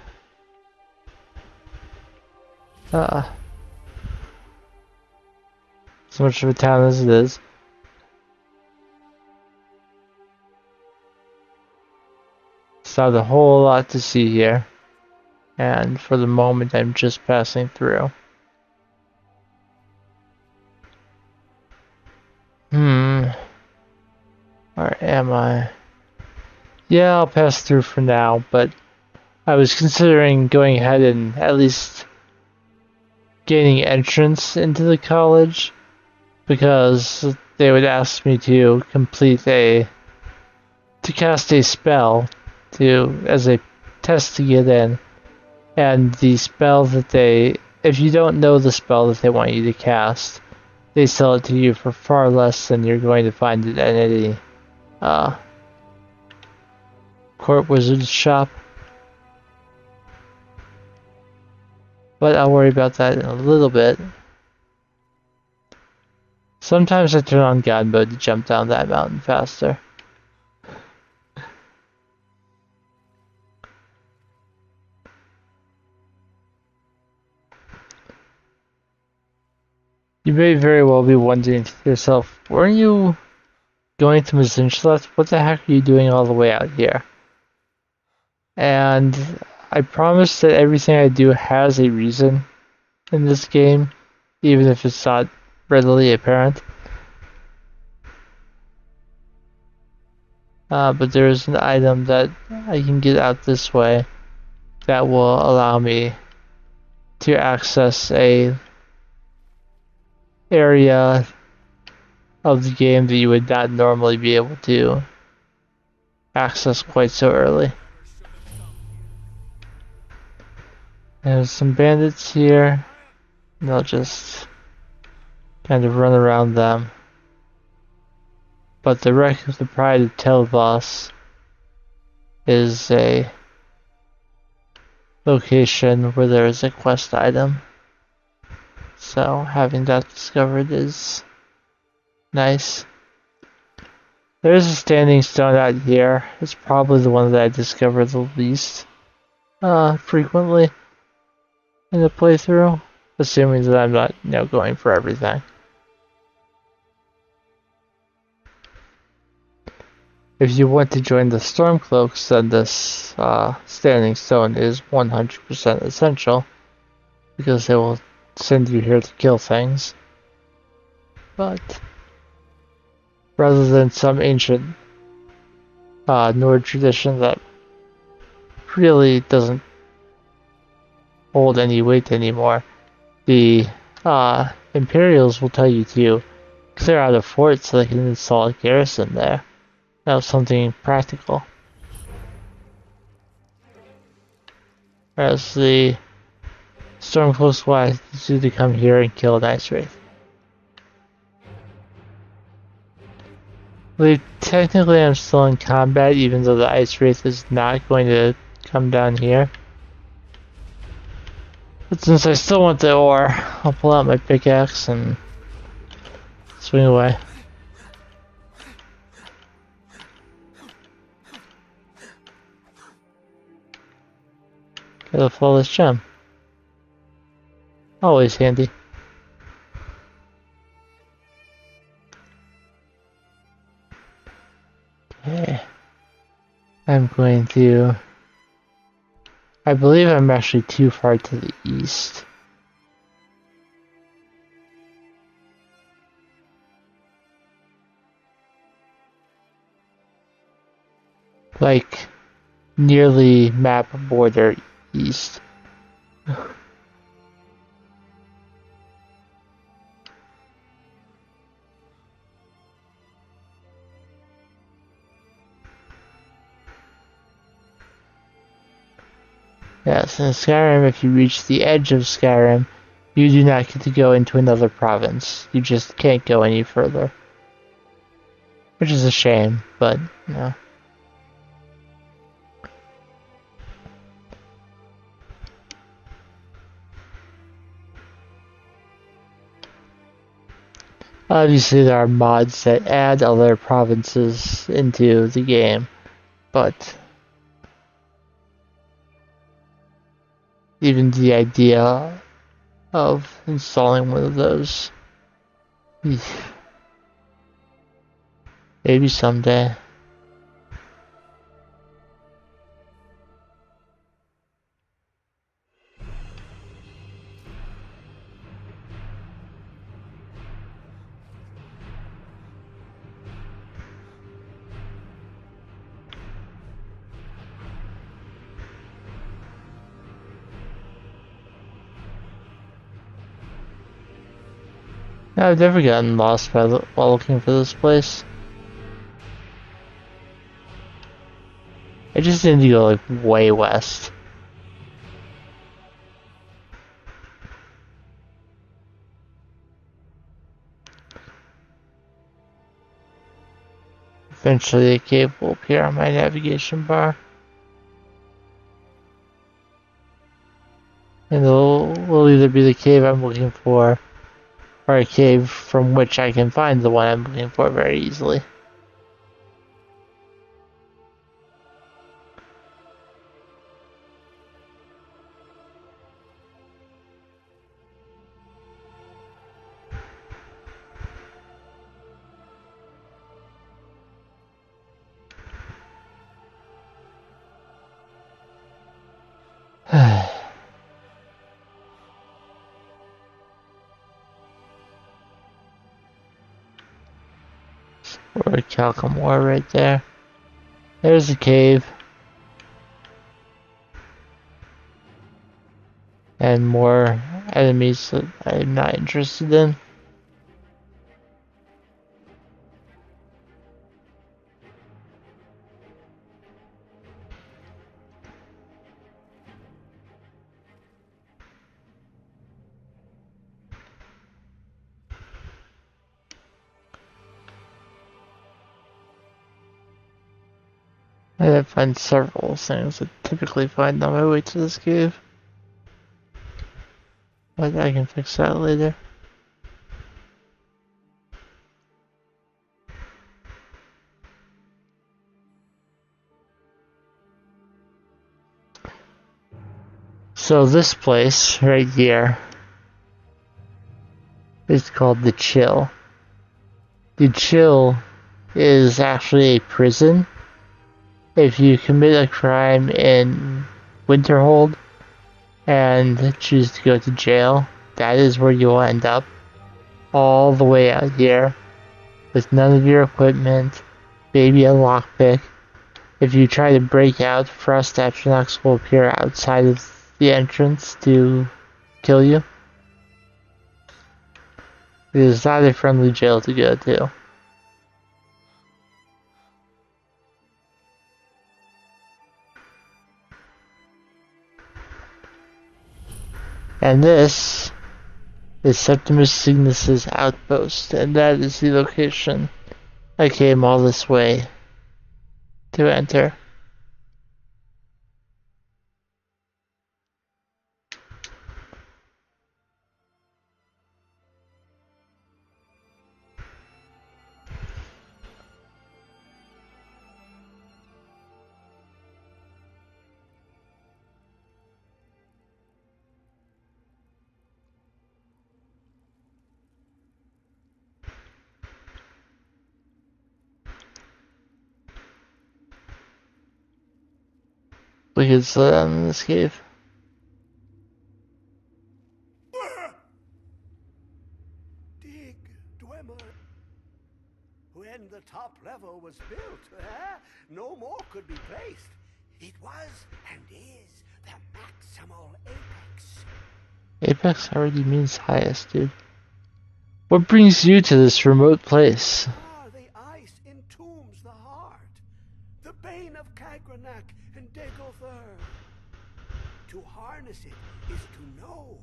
As much of a town as it is. It's not a whole lot to see here. And for the moment I'm just passing through. Where am I? Yeah, I'll pass through for now, but I was considering going ahead and at least gaining entrance into the college, because they would ask me to cast a spell as a test to get in, and the spell that if you don't know the spell that they want you to cast, they sell it to you for far less than you're going to find it at any court wizard shop. But I'll worry about that in a little bit. Sometimes I turn on God mode to jump down that mountain faster. You may very well be wondering to yourself, weren't you going to Mazinchlet? What the heck are you doing all the way out here? And I promise that everything I do has a reason in this game, even if it's not readily apparent. But there is an item that I can get out this way that will allow me to access a area of the game that you would not normally be able to access quite so early. There's some bandits here, and I'll just kind of run around them. But the Wreck of the Pride of Telvos is a location where there is a quest item. So having that discovered is nice. There is a standing stone out here. It's probably the one that I discover the least frequently in the playthrough, assuming that I'm not, going for everything. If you want to join the Stormcloaks, then this standing stone is 100% essential, because they will send you here to kill things. But rather than some ancient Nord tradition that really doesn't hold any weight anymore, the Imperials will tell you to clear out a fort so they can install a garrison there. That was something practical. Whereas the Stormcloaks want you to come here and kill an Ice Wraith. Technically I'm still in combat, even though the Ice Wraith is not going to come down here. But since I still want the ore, I'll pull out my pickaxe and swing away. Get a flawless gem. Always handy. Okay. I'm going to... I believe I'm actually too far to the east. Like, nearly map border east. Yes, in Skyrim, if you reach the edge of Skyrim, you do not get to go into another province. You just can't go any further. Which is a shame, but, no. Obviously, there are mods that add other provinces into the game, but even the idea of installing one of those, maybe someday. I've never gotten lost while looking for this place. I just need to go like way west. Eventually a cave will appear on my navigation bar. And it will either be the cave I'm looking for, or a cave from which I can find the one I'm looking for very easily. Or Calcamore right there. There's the cave. And more enemies that I'm not interested in. I did find several things I typically find on my way to this cave. But I can fix that later. So this place right here is called the Chill. The Chill is actually a prison. If you commit a crime in Winterhold and choose to go to jail, that is where you'll end up. All the way out here, with none of your equipment, maybe a lockpick. If you try to break out, frost astronauts will appear outside of the entrance to kill you. It is not a friendly jail to go to. And this is Septimus Cygnus's outpost, and that is the location I came all this way to enter. We can slow down in this cave. Dig, Dwemer. When the top level was built, no more could be placed. It was and is the maximal apex. Apex already means highest, dude. What brings you to this remote place? The ice entombs the heart, the bane of Kagranak and Degother. To harness it is to know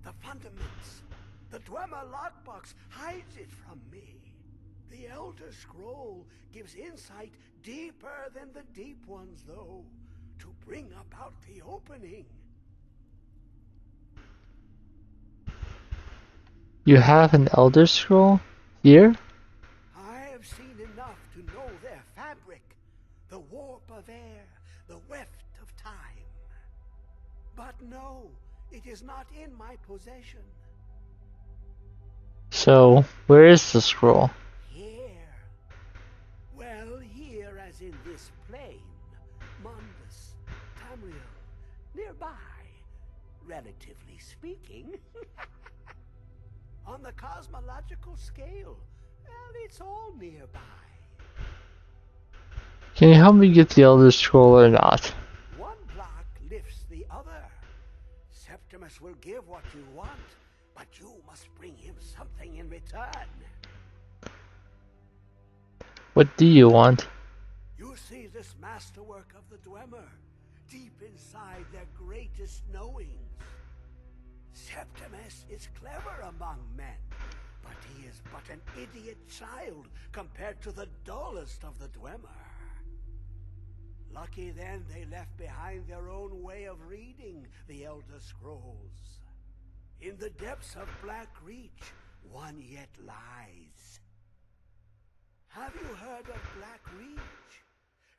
the fundaments. The Dwemer lockbox hides it from me. The Elder Scroll gives insight deeper than the deep ones, though, to bring about the opening. You have an Elder Scroll here? I have seen enough to know their fabric, the warp of air, the weft of time. But no, it is not in my possession. So, where is the scroll? Here. Well, here as in this plane. Mundus, Tamriel, nearby, relatively speaking. On the cosmological scale, well, it's all nearby. Can you help me get the Elder Scroll or not? One block lifts the other. Septimus will give what you want, but you must bring him something in return. What do you want? You see this masterwork of the Dwemer, deep inside their greatest knowings. Septimus is clever among men, but he is but an idiot child compared to the dullest of the Dwemer. Lucky then they left behind their own way of reading the Elder Scrolls. In the depths of Black Reach, one yet lies. Have you heard of Black Reach?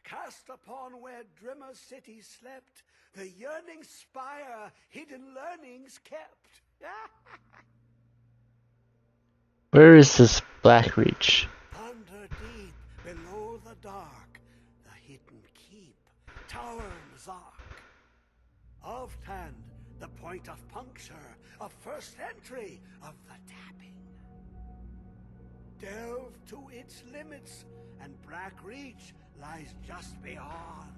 Cast upon where Drimmer City slept, the yearning spire hidden learnings kept. Where is this Black Reach? Under deep, below the dark, the hidden keep, Tower Zark. Of Tand, the point of puncture, of first entry, of the tapping. Delve to its limits, and Black Reach lies just beyond.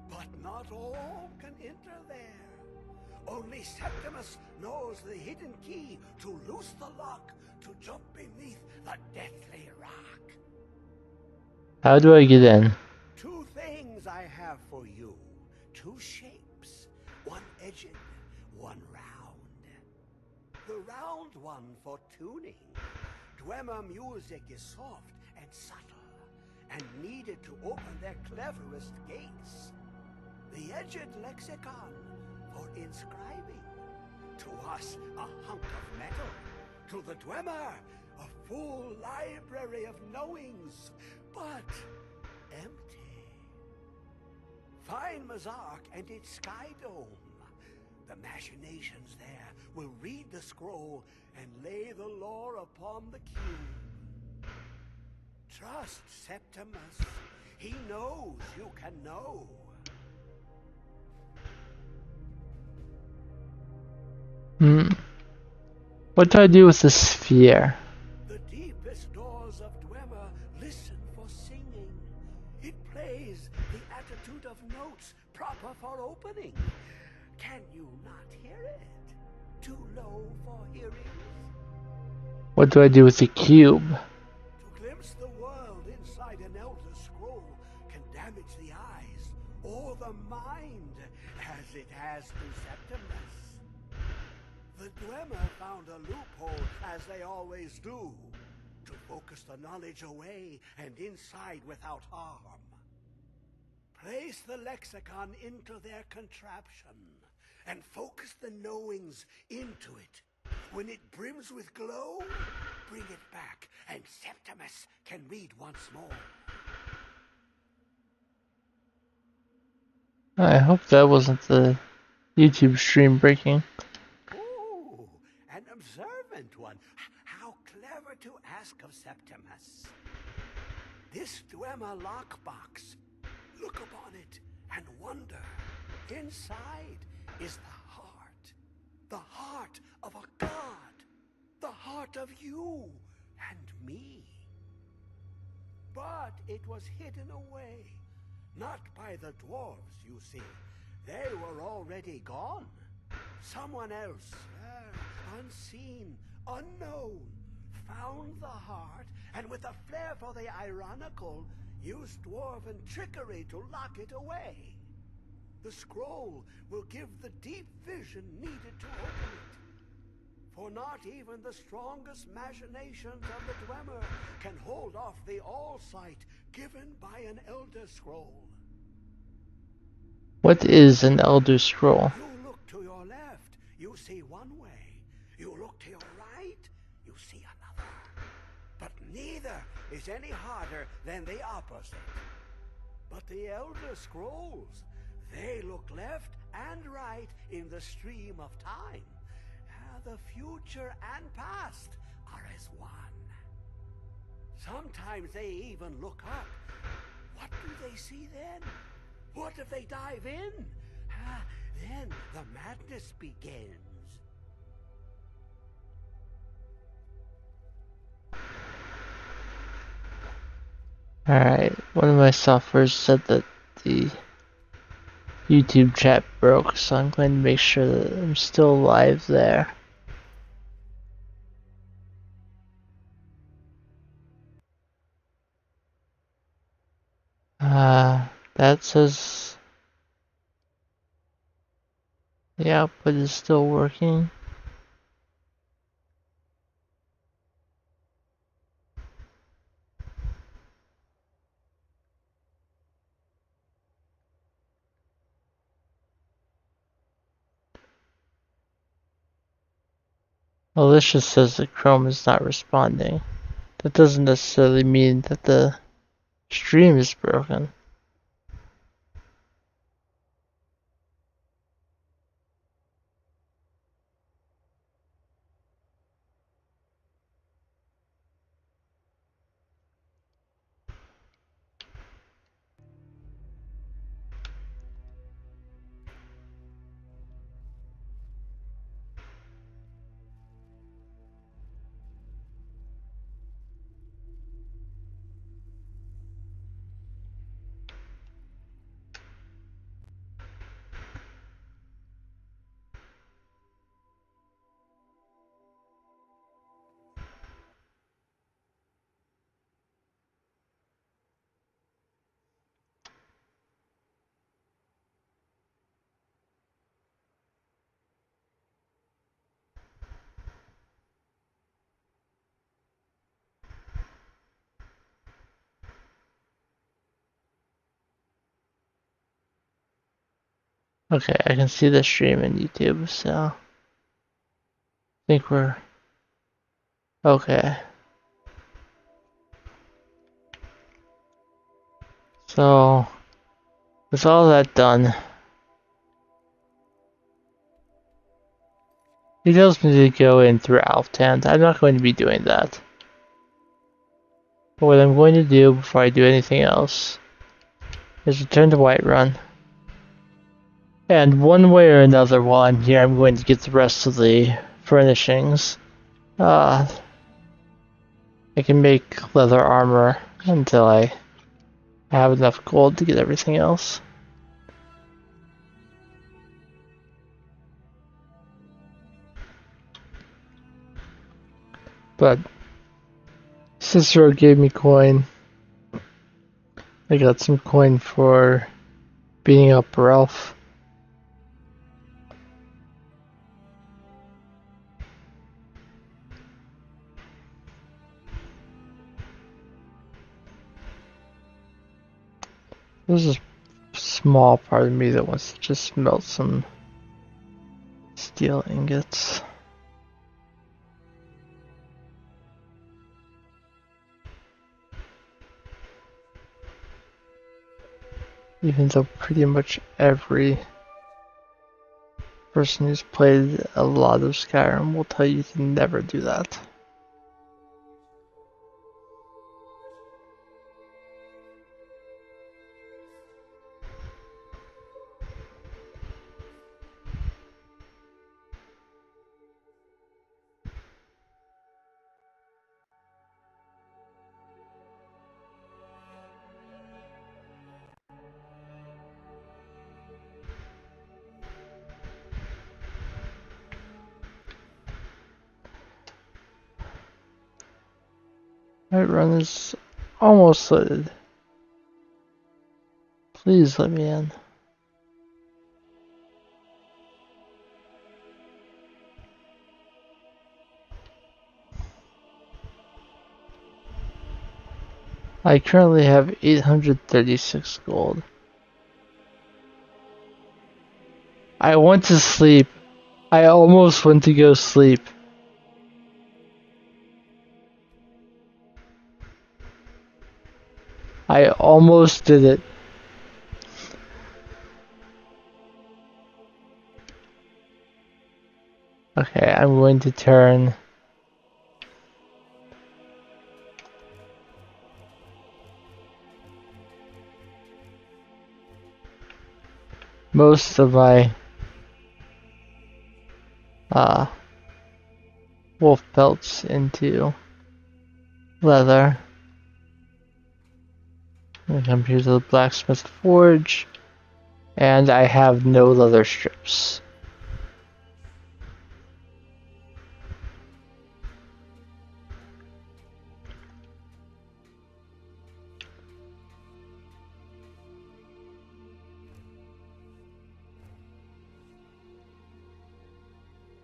But not all can enter there. Only Septimus knows the hidden key to loose the lock, to jump beneath the deathly rock. How do I get in? Two things I have for you. Two shapes. One edged, one round. The round one for tuning. Dwemer music is soft and subtle, and needed to open their cleverest gates. The edged lexicon for inscribing. To us, a hunk of metal. To the Dwemer, a full library of knowings, but empty. Find Mazark and its sky dome. The machinations there will read the scroll and lay the lore upon the cube. Trust Septimus. He knows you can know. What do I do with the sphere? The deepest doors of Dwemer listen for singing. It plays the attitude of notes proper for opening. Can you not hear it? Too low for hearing? What do I do with the cube? To glimpse the world inside an elder scroll can damage the eyes or the mind, as it has to Septimus. The Dwemer found a loophole, as they always do, to focus the knowledge away and inside without harm. Place the lexicon into their contraption, and focus the knowings into it. When it brims with glow, bring it back, and Septimus can read once more. I hope that wasn't the YouTube stream breaking. Ooh, an observant one. How clever to ask of Septimus. This Dwemer lockbox. Look upon it and wonder. Inside is the heart of a god, the heart of you and me. But it was hidden away, not by the dwarves, you see. They were already gone. Someone else, unseen, unknown, found the heart, and with a flair for the ironical, used dwarven trickery to lock it away. The scroll will give the deep vision needed to open it. For not even the strongest machinations of the Dwemer can hold off the all-sight given by an Elder Scroll. What is an Elder Scroll? You look to your left, you see one way. You look to your right, you see another. But neither is any harder than the opposite. But the Elder Scrolls, they look left and right in the stream of time. The future and past are as one. Sometimes they even look up. What do they see then? What if they dive in? Then the madness begins. Alright, one of my softwares said that the YouTube chat broke, so I'm going to make sure that I'm still live there. That says the output is still working. Well, this just says that Chrome is not responding. That doesn't necessarily mean that the stream is broken. Okay, I can see the stream in YouTube, so I think we're okay. So with all that done, he tells me to go in through Alftan. I'm not going to be doing that. But what I'm going to do before I do anything else is return to Whiterun. And one way or another while I'm here, I'm going to get the rest of the furnishings. I can make leather armor until I have enough gold to get everything else. But Cicero gave me coin. I got some coin for beating up Ralph. There's a small part of me that wants to just melt some steel ingots. Even though pretty much every person who's played a lot of Skyrim will tell you to never do that. Whiterun is almost loaded. Please let me in. I currently have 836 gold. I want to sleep. I almost went to go sleep. I almost did it. Okay, I'm going to turn most of my wolf pelts into leather. I come here to the blacksmith forge, and I have no leather strips.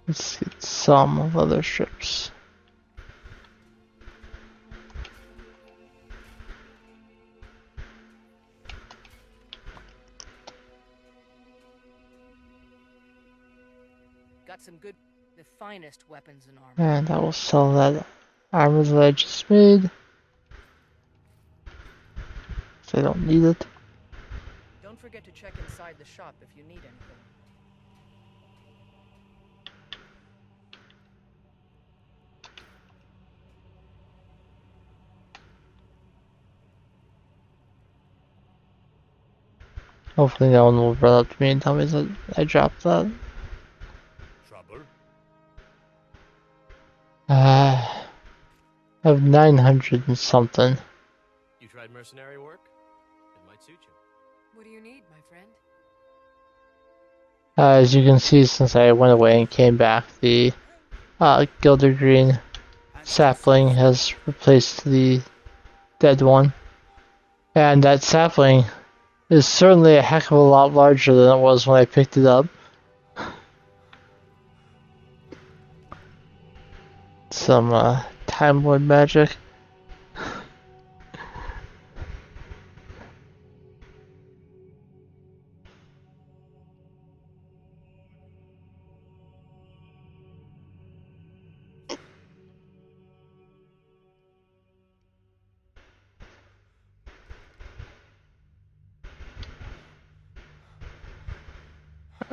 Let's get some leather strips. Got some good, the finest weapons and armor. And I will sell that armor that I just made. So I don't need it. Don't forget to check inside the shop if you need anything. Hopefully no one will run up to me and tell me that I dropped that. Trouble? I have 900 and something. You tried mercenary work? It might suit you. What do you need, my friend? As you can see, since I went away and came back, the Gilder Green sapling has replaced the dead one. And that sapling is certainly a heck of a lot larger than it was when I picked it up. Some Time Lord magic.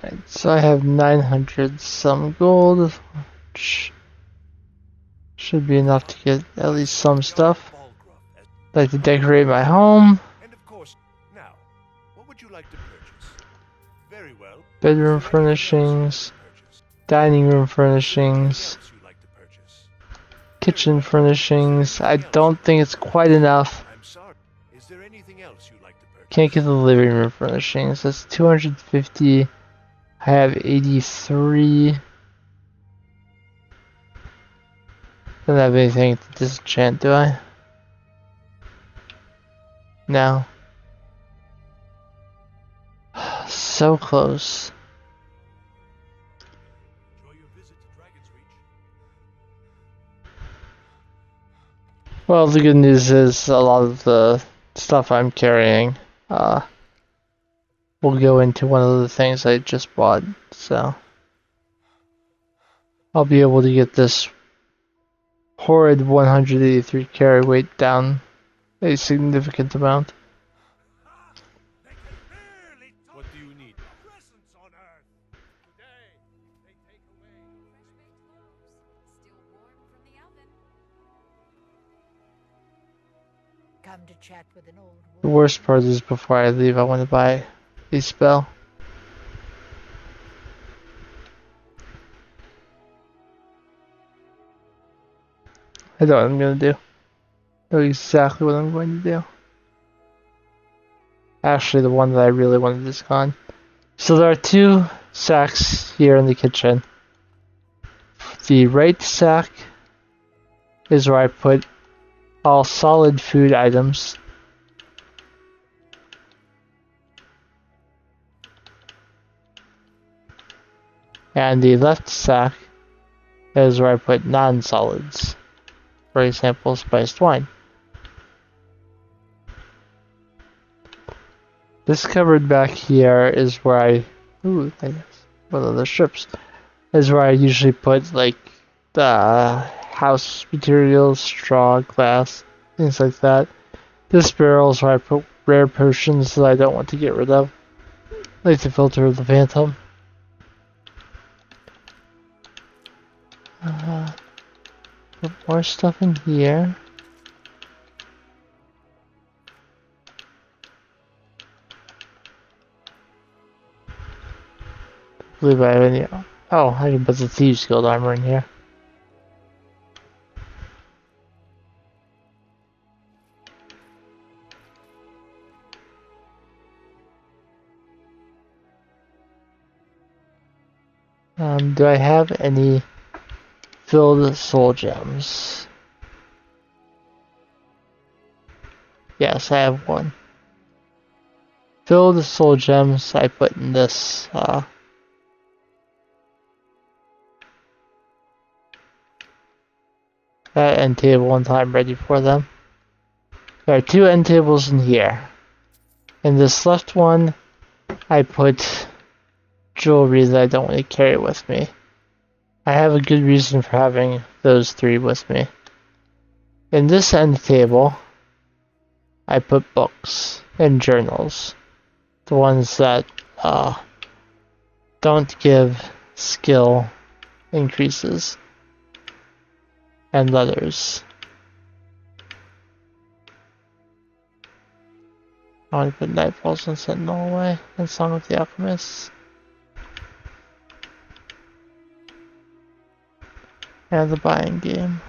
Alright, so I have 900 some gold, which should be enough to get at least some stuff. I'd like to decorate my home. And of course, now, what would you like to purchase? Very well. Bedroom furnishings, dining room furnishings, kitchen furnishings. I don't think it's quite enough. I'm sorry. Is there anything else you'd like to purchase? Can't get the living room furnishings. That's 250. I have 83. Don't have anything to disenchant, do I? No. So close. Enjoy your visit to Dragon's Reach. Well, the good news is a lot of the stuff I'm carrying will go into one of the things I just bought, so I'll be able to get this horrid 183 carry weight down a significant amount. What do you need? Presents on Earth. Today, they take away Still warm from the oven. Come to chat with an old The worst part is before I leave, I want to buy a spell. I know what I'm going to do. I know exactly what I'm going to do. Actually, the one that I really wanted is gone. So there are two sacks here in the kitchen. The right sack is where I put all solid food items. And the left sack is where I put non-solids. For example, spiced wine. This cupboard back here is where I... Ooh, nice. One of the strips. Is where I usually put, like, the house materials, straw, glass, things like that. This barrel is where I put rare potions that I don't want to get rid of. Like the filter of the Phantom. Put more stuff in here. I believe I have any. Oh, I can put the Thieves Guild armor in here. Do I have any filled soul gems? Yes, I have one. Filled soul gems I put in this that end table until I'm ready for them. There are two end tables in here. In this left one, I put jewelry that I don't want to carry with me. I have a good reason for having those three with me. In this end table, I put books and journals. The ones that don't give skill increases. And letters. I want to put Nightfalls and Sentinel away, and Song of the Alchemists. And the buying game.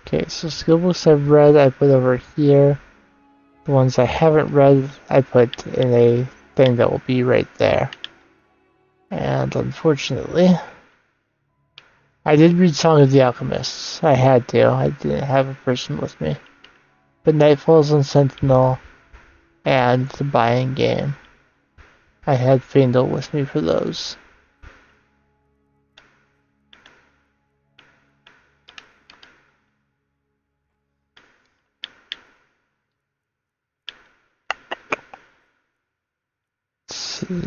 Okay, so skill books I've read, I put over here. The ones I haven't read, I put in a thing that will be right there. And unfortunately, I did read Song of the Alchemists. I had to. I didn't have a person with me. But Nightfalls and Sentinel and the buying game, I had Faendal with me for those. See.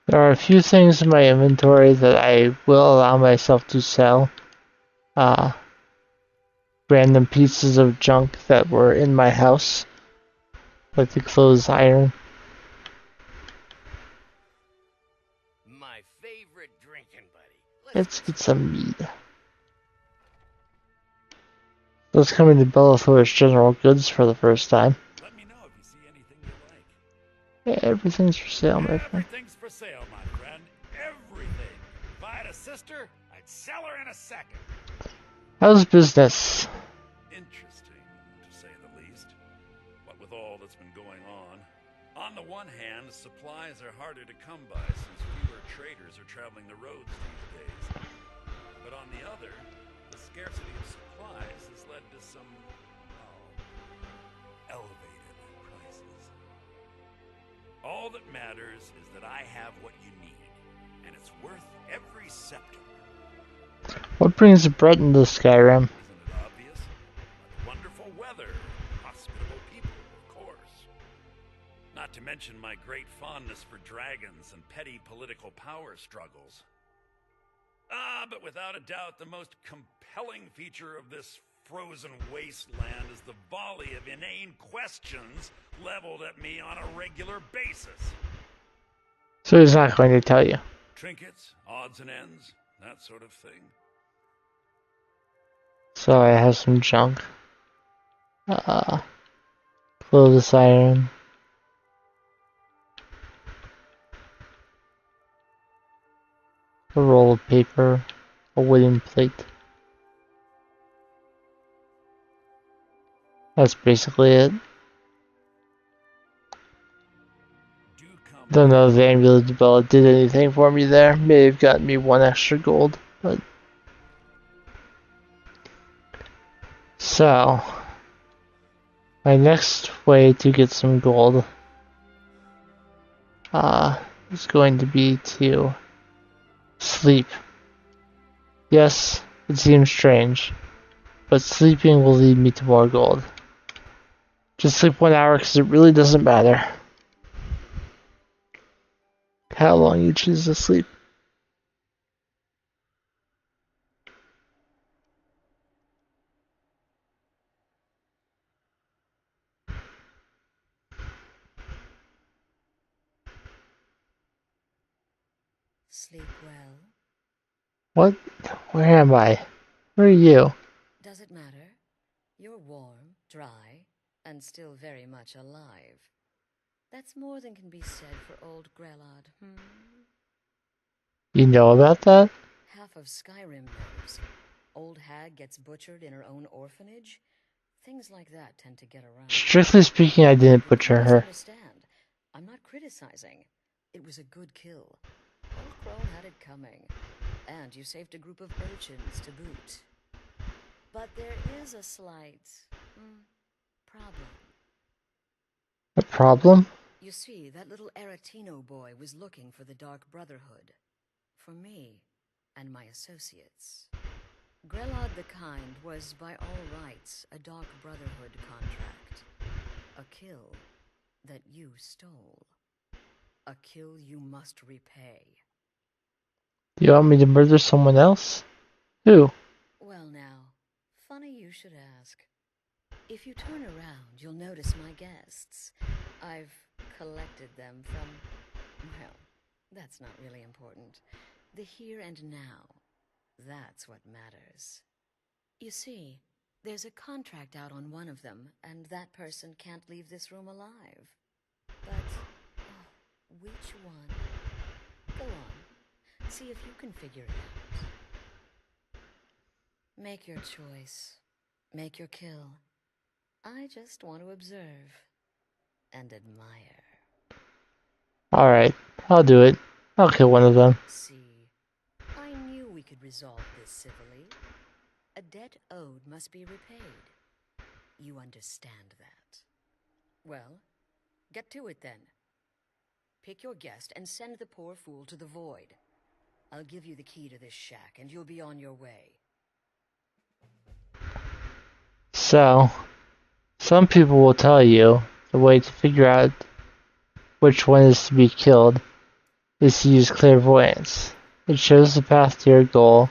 There are a few things in my inventory that I will allow myself to sell. Random pieces of junk that were in my house, like the clothes iron. My favorite drinking buddy. Let's get some meat. Let's come into Bellathor's General Goods for the first time. Let me know if you see anything you like. Yeah, everything's for sale, my friend. Everything's for sale, my friend. Everything. If I had a sister, I'd sell her in a second. How's business? Interesting, to say the least. What with all that's been going on the one hand, supplies are harder to come by since fewer traders are traveling the roads these days. But on the other, the scarcity of supplies has led to some, elevated prices. All that matters is that I have what you need, and it's worth every septum. What brings Brett into Skyrim? Isn't it obvious? Wonderful weather, hospitable people, of course. Not to mention my great fondness for dragons and petty political power struggles. But without a doubt, the most compelling feature of this frozen wasteland is the volley of inane questions leveled at me on a regular basis. So he's not going to tell you. Trinkets, odds and ends, that sort of thing. So I have some junk. Clothes iron. A roll of paper. A wooden plate. That's basically it. Don't know if the Amulet Bella did anything for me there. May have gotten me 1 extra gold, but... So... my next way to get some gold... is going to be to... sleep. Yes, it seems strange, but sleeping will lead me to more gold. Just sleep 1 hour because it really doesn't matter how long you choose to sleep. Sleep well. What? Where am I? Where are you? Does it matter? You're warm, dry, and still very much alive. That's more than can be said for old Grelod, You know about that? Half of Skyrim knows. Old hag gets butchered in her own orphanage. Things like that tend to get around. Strictly speaking, I didn't butcher her. Understand. I'm not criticizing. It was a good kill. Old Crone had it coming. And you saved a group of urchins to boot. But there is a slight... problem. A problem? You see, that little Aretino boy was looking for the Dark Brotherhood. For me and my associates. Grelod the Kind was, by all rights, a Dark Brotherhood contract. A kill that you stole. A kill you must repay. You want me to murder someone else? Who? Well now, funny you should ask. If you turn around, you'll notice my guests. I've collected them from... well, that's not really important. The here and now. That's what matters. You see, there's a contract out on one of them, and that person can't leave this room alive. But, which one? Go on, see if you can figure it out. Make your choice. Make your kill. I just want to observe and admire. Alright, I'll do it. I'll kill one of them. See, I knew we could resolve this civilly. A debt owed must be repaid. You understand that. Well, get to it then. Pick your guest and send the poor fool to the void. I'll give you the key to this shack and you'll be on your way. So, some people will tell you the way to figure out which one is to be killed is to use clairvoyance. It shows the path to your goal,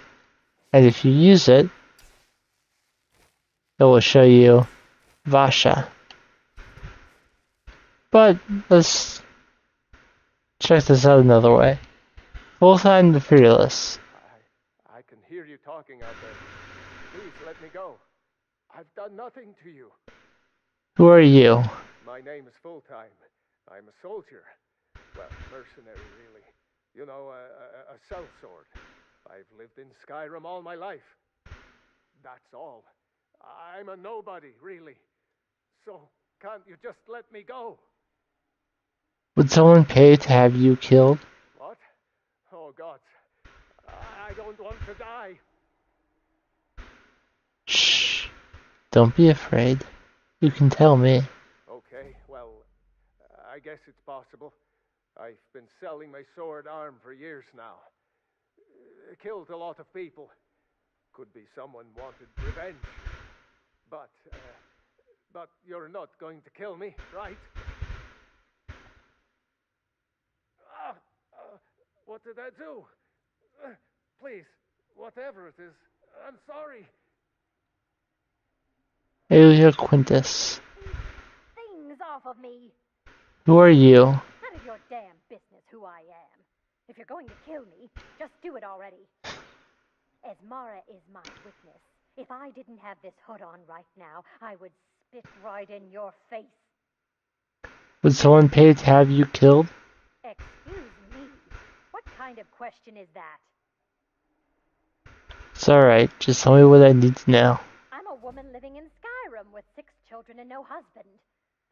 and if you use it, it will show you Vasha. But let's check this out another way. Full-time the Fearless. I can hear you talking out there. Please let me go. I've done nothing to you. Who are you? My name is Full-Time. I'm a soldier. Well, mercenary, really. You know, a sellsword. I've lived in Skyrim all my life. That's all. I'm a nobody, really. So, can't you just let me go? Would someone pay to have you killed? What? Oh, God. I don't want to die. Shh. Don't be afraid. You can tell me. Okay, well, I guess it's possible. I've been selling my sword arm for years now. Killed a lot of people. Could be someone wanted revenge. But you're not going to kill me, right? What did I do? Please, whatever it is, I'm sorry. Aelia Quintus. Things off of me. Who are you? None of your damn business who I am. If you're going to kill me, just do it already. Esmara is my witness. If I didn't have this hood on right now, I would spit right in your face. Would someone pay to have you killed? Excuse me. What kind of question is that? It's alright, just tell me what I need to know. I'm a woman living in Skyrim with 6 children and no husband.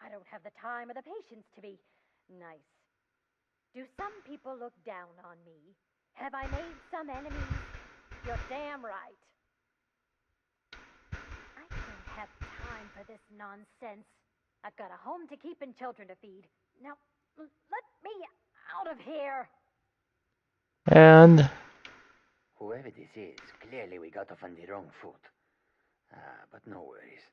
I don't have the time or the patience to be nice. Do some people look down on me? Have I made some enemies? You're damn right. I don't have time for this nonsense. I've got a home to keep and children to feed. Now, let me out of here. And whoever this is, clearly we got off on the wrong foot. But no worries.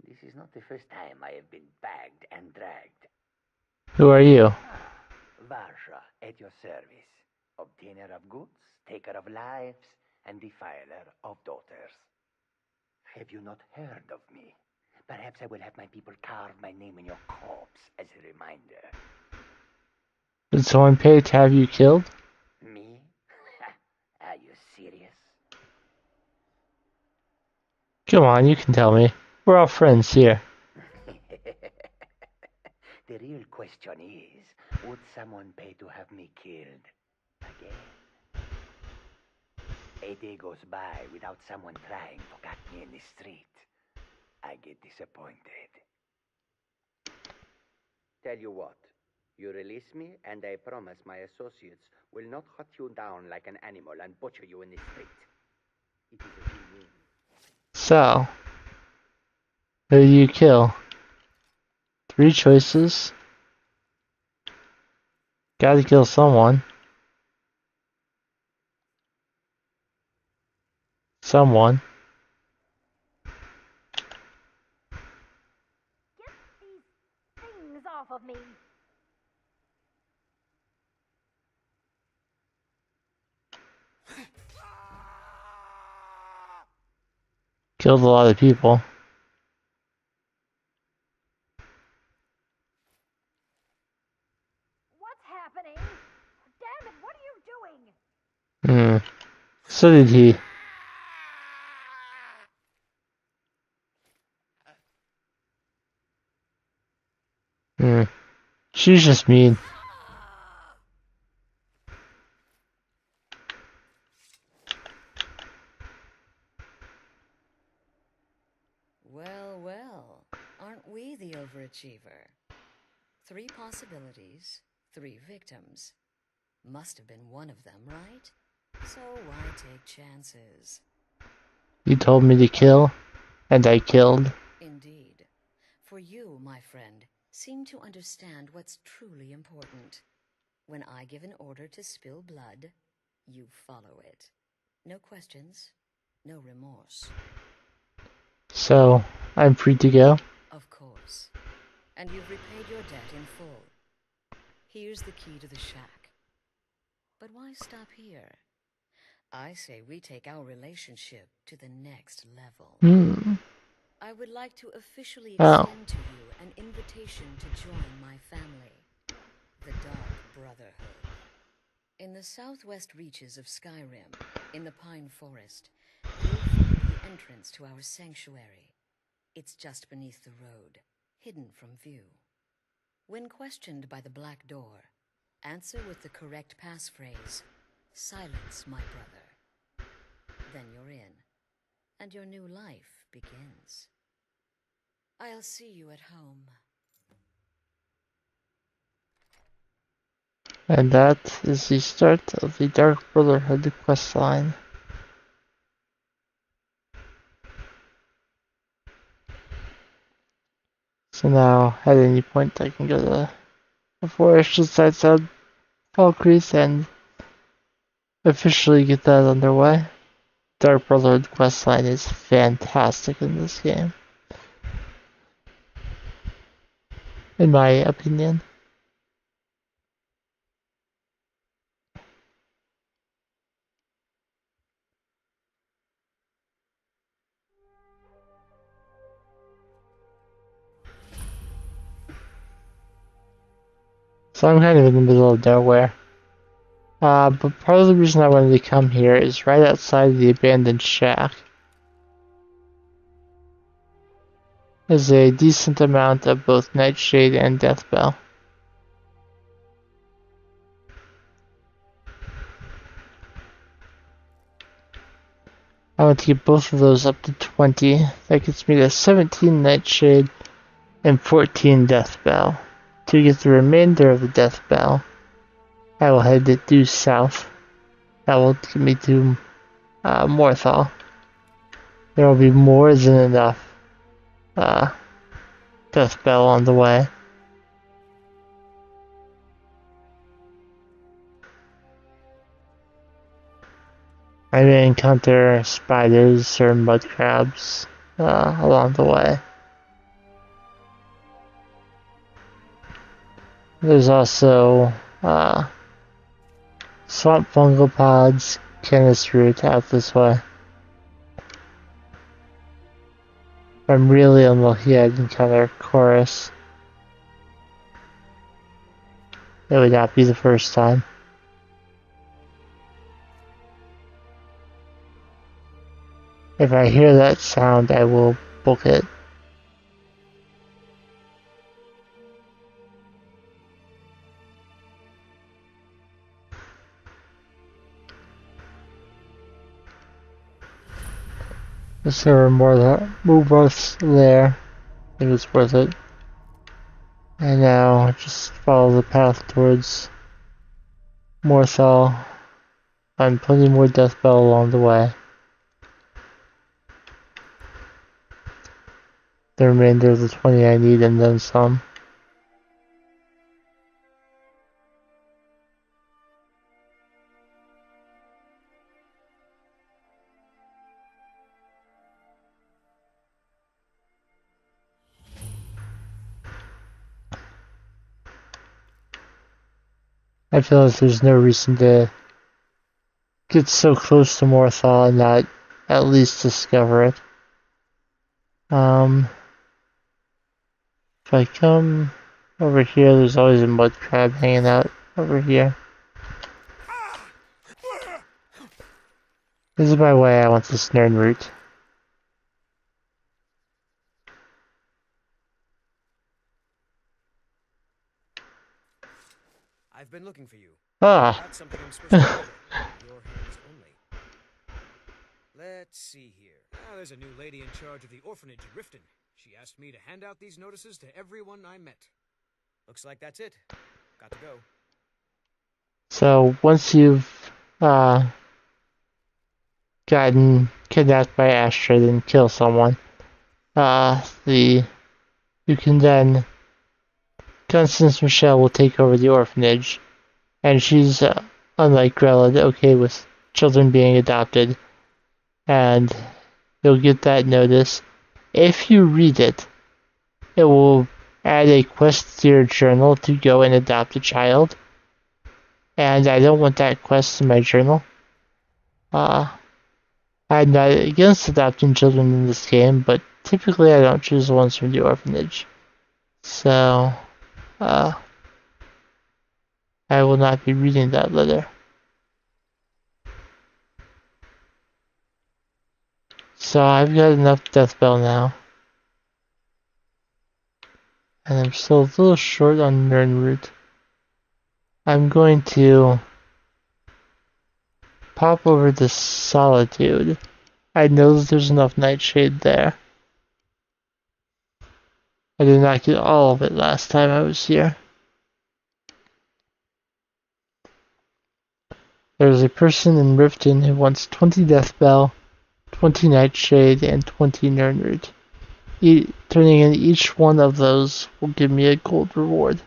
This is not the first time I have been bagged and dragged. who are you? Varsha, at your service. Obtainer of goods, taker of lives, and defiler of daughters. Have you not heard of me? Perhaps I will have my people carve my name in your corpse as a reminder. Would someone pay to have you killed? Me? Are you serious? Come on, you can tell me. We're all friends here. The real question is, would someone pay to have me killed again? A day goes by without someone trying to cut me in the street. I get disappointed. Tell you what, you release me and I promise my associates will not hunt you down like an animal and butcher you in the street. It is a win-win. So, who do you kill? 3 choices. Gotta kill someone. Someone. Get these things off of me. Killed a lot of people. What's happening? Damn it, what are you doing? So did he. She's just mean. Well, well, aren't we the overachiever? 3 possibilities, 3 victims. Must have been one of them, right? So why take chances? You told me to kill, and I killed. Indeed. For you, my friend, seem to understand what's truly important. When I give an order to spill blood, you follow it. No questions, no remorse. So, I'm free to go? Of course. And you've repaid your debt in full. Here's the key to the shack. But why stop here? I say we take our relationship to the next level. I would like to officially extend to you an invitation to join my family, the Dark Brotherhood. In the southwest reaches of Skyrim, in the Pine Forest, you'll find the entrance to our sanctuary. It's just beneath the road, hidden from view. When questioned by the Black Door, answer with the correct passphrase, "Silence, my brother." Then you're in, and your new life begins. I'll see you at home. And that is the start of the Dark Brotherhood questline. So now, at any point, I can go to the forest just outside Valkyries and officially get that underway. Dark Brotherhood questline is fantastic in this game, in my opinion. So I'm kind of in the middle of nowhere. But part of the reason I wanted to come here is right outside the abandoned shack. There's a decent amount of both Nightshade and Deathbell. I want to get both of those up to 20. That gets me to 17 Nightshade and 14 Deathbell. To get the remainder of the Deathbell, I will head due south. That will get me to Morthal. There will be more than enough Deathbell on the way. I may encounter spiders or mud crabs along the way. There's also swamp fungal pods, canis root out this way. If I'm really unlucky, I'd encounter chorus. It would not be the first time. If I hear that sound, I will book it. There were more births there. It was worth it. And now just follow the path towards Morthal. Find plenty more Deathbell along the way. The remainder of the 20 I need and then some. I feel like there's no reason to get so close to Morthal and not at least discover it. If I come over here, there's always a mud crab hanging out over here. This is my way. I want the snare root. I've been looking for you. Ah. That's something I'm supposed to do. Your hands only. Let's see here. Now there's a new lady in charge of the orphanage at Riften. She asked me to hand out these notices to everyone I met. Looks like that's it. Got to go. So once you've gotten kidnapped by Astrid and kill someone, you can then Constance Michelle will take over the orphanage, and she's unlike Grella, okay with children being adopted, and you'll get that notice. If you read it, it will add a quest to your journal to go and adopt a child. and I don't want that quest in my journal. I'm not against adopting children in this game, but typically I don't choose the ones from the orphanage. So, I will not be reading that letter. So I've got enough death bell now. And I'm still a little short on Nernroot. I'm going to pop over to Solitude. I know that there's enough Nightshade there. I did not get all of it last time I was here. There's a person in Riften who wants 20 Death Bell, 20 Nightshade, and 20 Nernroot. Turning in each one of those will give me a gold reward.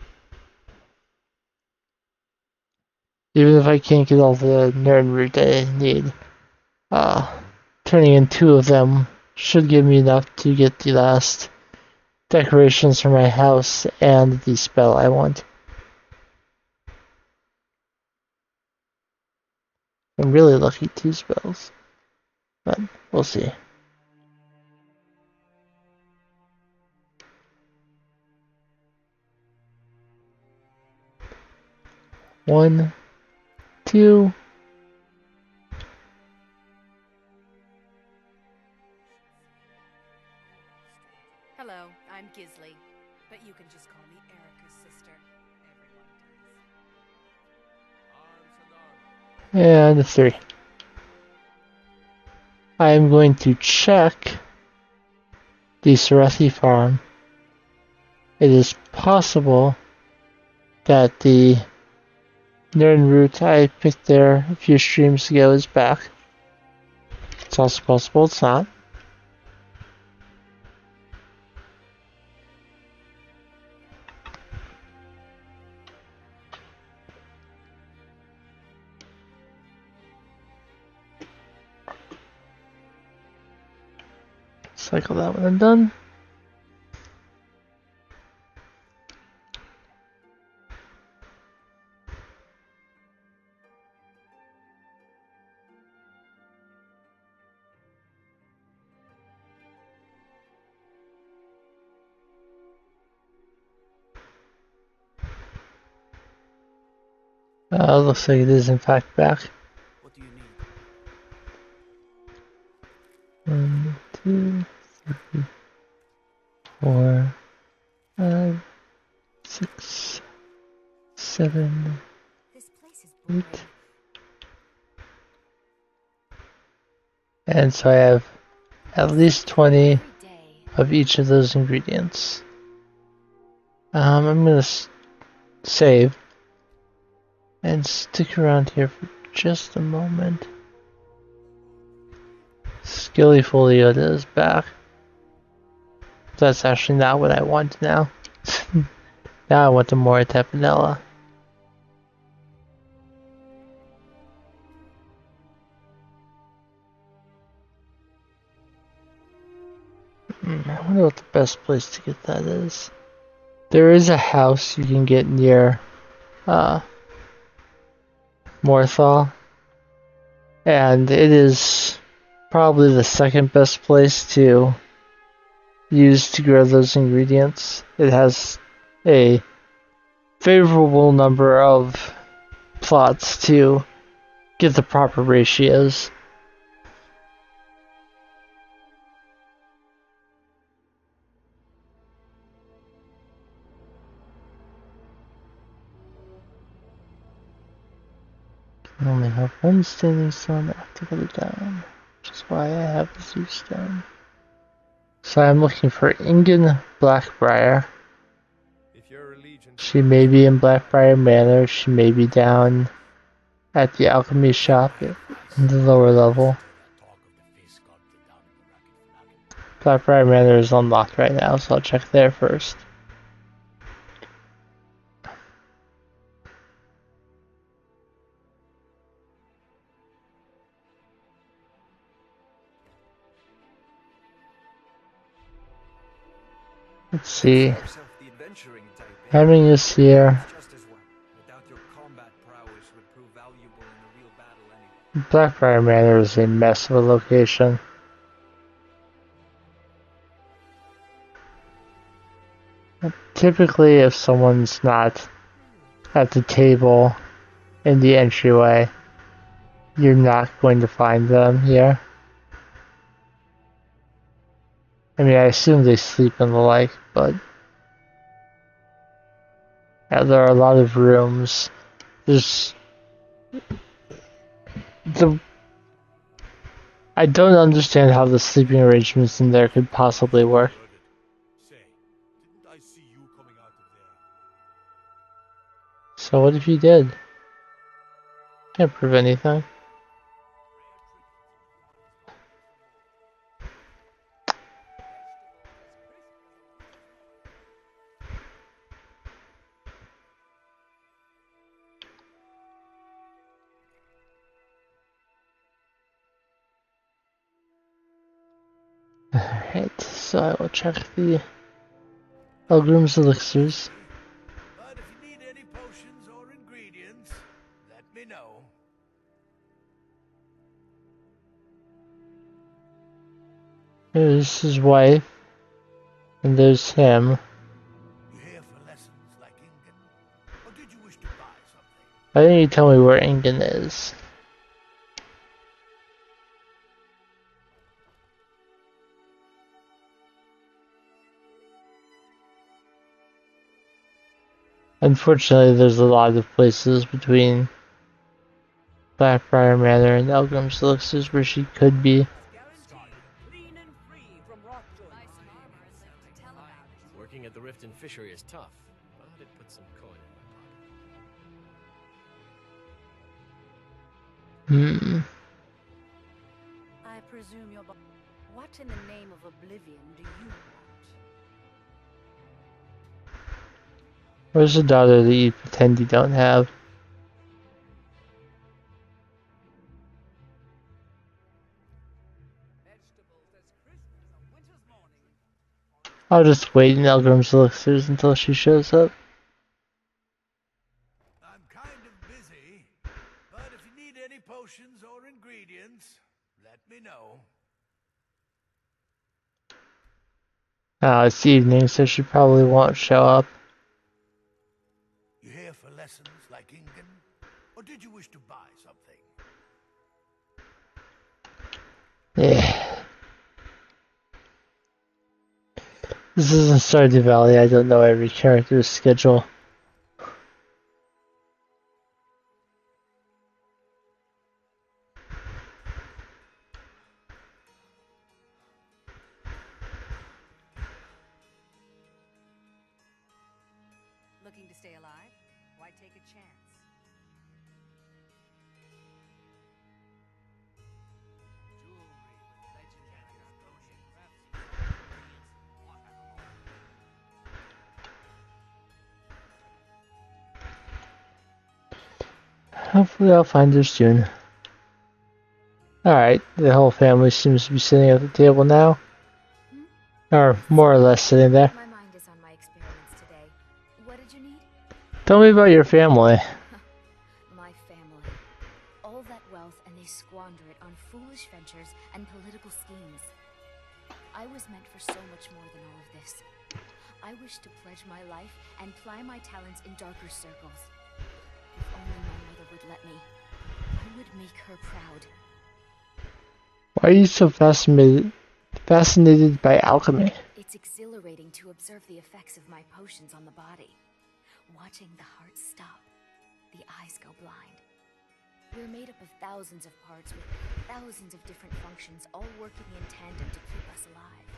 Even if I can't get all the Nernroot I need, turning in 2 of them should give me enough to get the last decorations for my house and the spell I want. I'm really lucky 2 spells, but we'll see. One, 2. Hello, I'm Gisley, but you can just call me Erica's sister. Everyone does. And 3. I am going to check the Serethi farm. It is possible that the Nernroot I picked there a few streams ago is back. It's also possible it's not. Cycle that when I'm done. Looks like it is in fact back. What do you need? 1, 2, 3, 4, 5, 6, 7, 8. And so I have at least 20 of each of those ingredients. I'm gonna save and stick around here for just a moment. Skilly Folioda is back. That's actually not what I want now. Now I want the more Tepanella. I wonder what the best place to get that is. There is a house you can get near Morthal, and it is probably the second best place to use to grow those ingredients. It has a favorable number of plots to get the proper ratios. I only have one standing stone. I have to put it down, which is why I have the Zeus stone. So I'm looking for Ingen Blackbriar. She may be in Blackbriar Manor. She may be down at the alchemy shop in the lower level. Blackbriar Manor is unlocked right now, so I'll check there first. Let's see. Hemming is here. Without your combat prowess would Blackfriar Manor is a mess of a location. Typically, if someone's not at the table in the entryway, you're not going to find them here. I mean, I assume they sleep and the like, but yeah, there are a lot of rooms. I don't understand how the sleeping arrangements in there could possibly work. So what if you did? Can't prove anything. Alright, so I will check the Pilgrim's Elixirs. But if you need any potions or ingredients, let me know. There's his wife, and there's him. You here for lessons like Ingen? Or did you wish to buy something? Why didn't you tell me where Ingen is? Unfortunately, there's a lot of places between Blackfriar Manor and Elgrim's Elixirs where she could be. Working at the Rift and Fishery is tough, but it puts some coin in my pocket. I presume you're... What in the name of oblivion do you want? Where's the daughter that you pretend you don't have? I'll just wait in Elgrim's Elixirs until she shows up. I'm kind of busy, but if you need any potions or ingredients, let me know. It's evening, so she probably won't show up. You here for lessons like Ingen? Or did you wish to buy something? Yeah. This isn't Stardew Valley, I don't know every character's schedule. Looking to stay alive? Why take a chance? Hopefully I'll find her soon. Alright, the whole family seems to be sitting at the table now. Or more or less sitting there. My mind is on my experiments today. What did you need? Tell me about your family. My family. All that wealth and they squander it on foolish ventures and political schemes. I was meant for so much more than all of this. I wish to pledge my life and ply my talents in darker circles. If only my mother would let me, I would make her proud. Why are you so fascinated by alchemy? It's exhilarating to observe the effects of my potions on the body. Watching the heart stop, the eyes go blind. We're made up of thousands of parts with thousands of different functions, all working in tandem to keep us alive.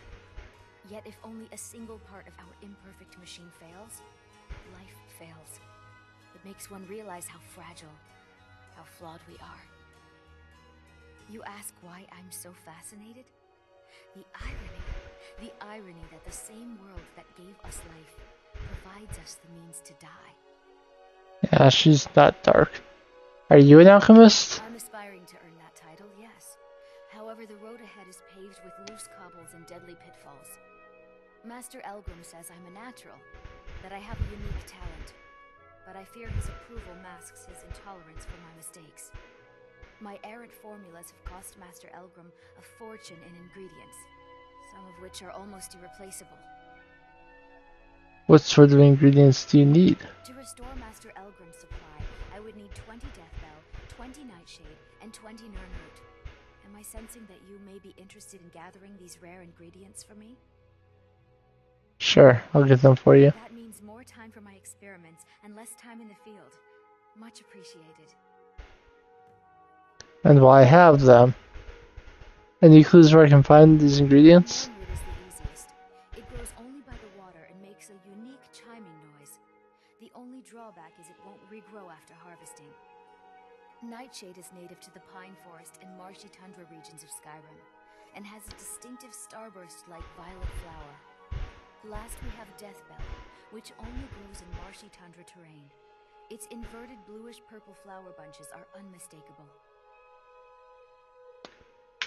Yet if only a single part of our imperfect machine fails, life fails. It makes one realize how fragile, how flawed we are. You ask why I'm so fascinated? The irony that the same world that gave us life provides us the means to die. Yeah, she's not dark. Are you an alchemist? I'm aspiring to earn that title, yes. However, the road ahead is paved with loose cobbles and deadly pitfalls. Master Elgrim says I'm a natural, that I have a unique talent. But I fear his approval masks his intolerance for my mistakes. My errant formulas have cost Master Elgrim a fortune in ingredients, some of which are almost irreplaceable. What sort of ingredients do you need? To restore Master Elgrim's supply, I would need 20 Deathbell, 20 Nightshade, and 20 Nirnroot. Am I sensing that you may be interested in gathering these rare ingredients for me? Sure, I'll get them for you. That means more time for my experiments and less time in the field. Much appreciated. And while I have them, any clues where I can find these ingredients? Nirnroot is the easiest. It grows only by the water and makes a unique chiming noise. The only drawback is it won't regrow after harvesting. Nightshade is native to the pine forest and marshy tundra regions of Skyrim, and has a distinctive starburst-like violet flower. Last we have Deathbell, which only grows in marshy tundra terrain. Its inverted bluish-purple flower bunches are unmistakable.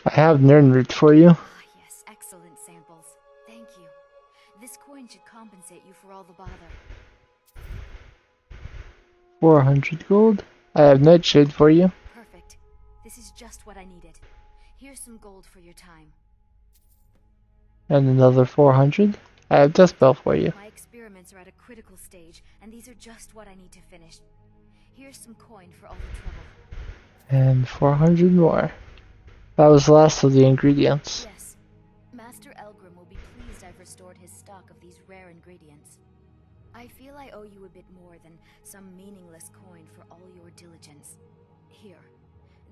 I have Nirnroot for you. Ah, yes, excellent samples. Thank you. This coin should compensate you for all the bother. 400 gold. I have Nightshade for you. Perfect. This is just what I needed. Here's some gold for your time. And another 400. I have Deathbell for you. My experiments are at a critical stage, and these are just what I need to finish. Here's some coin for all the trouble. And 400 more. That was the last of the ingredients. Yes. Master Elgrim will be pleased I've restored his stock of these rare ingredients. I feel I owe you a bit more than some meaningless coin for all your diligence. Here.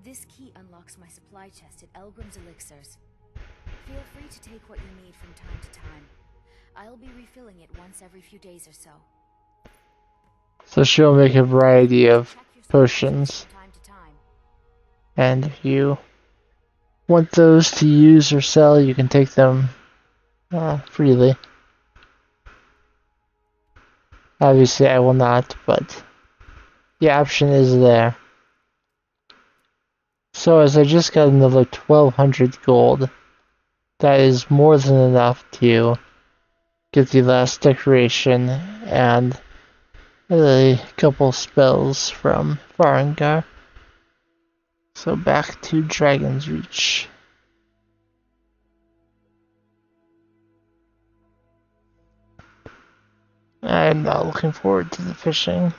This key unlocks my supply chest at Elgrim's Elixirs. Feel free to take what you need from time to time. I'll be refilling it once every few days or so. So she'll make a variety of potions. Time to time. And if you want those to use or sell, you can take them freely. Obviously I will not, but the option is there. So as I just got another 1200 gold, that is more than enough to get the last decoration and a couple spells from Farengar. So back to Dragon's Reach. I'm not looking forward to the fishing.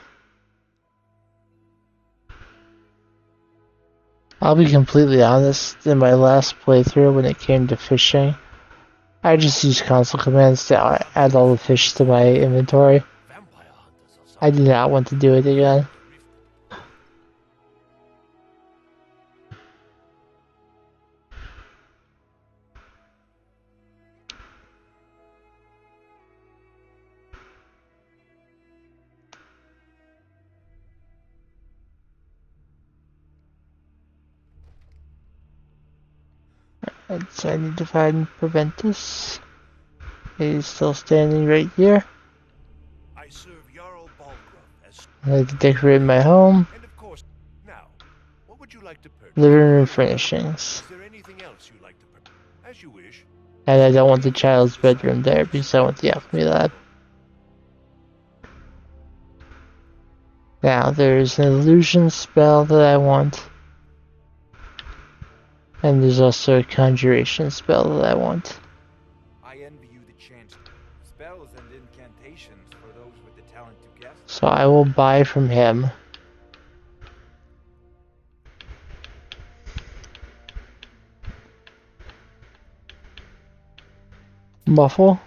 I'll be completely honest, in my last playthrough when it came to fishing, I just used console commands to add all the fish to my inventory. I did not want to do it again. So I need to find Preventus. He's still standing right here. I serve Jarl Balgruuf as I need to decorate my home. and of course now, what would you like to purchase? Living room furnishings. Is there anything else you'd like to purchase? As you wish. And I don't want the child's bedroom there because I want the alchemy lab. Now there's an illusion spell that I want. And there's also a conjuration spell that I want. I envy you the chance. Spells and incantations for those with the talent to guess. So I will buy from him. Muffle.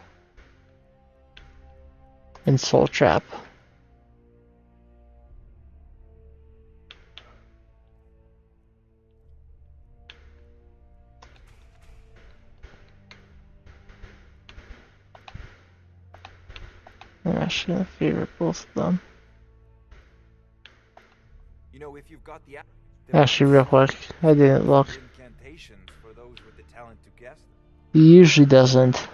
And Soul Trap. I'm actually gonna favorite both of them. You know, if you've got the Actually, real quick, I didn't look. incantations for those with the talent to guess. He usually doesn't.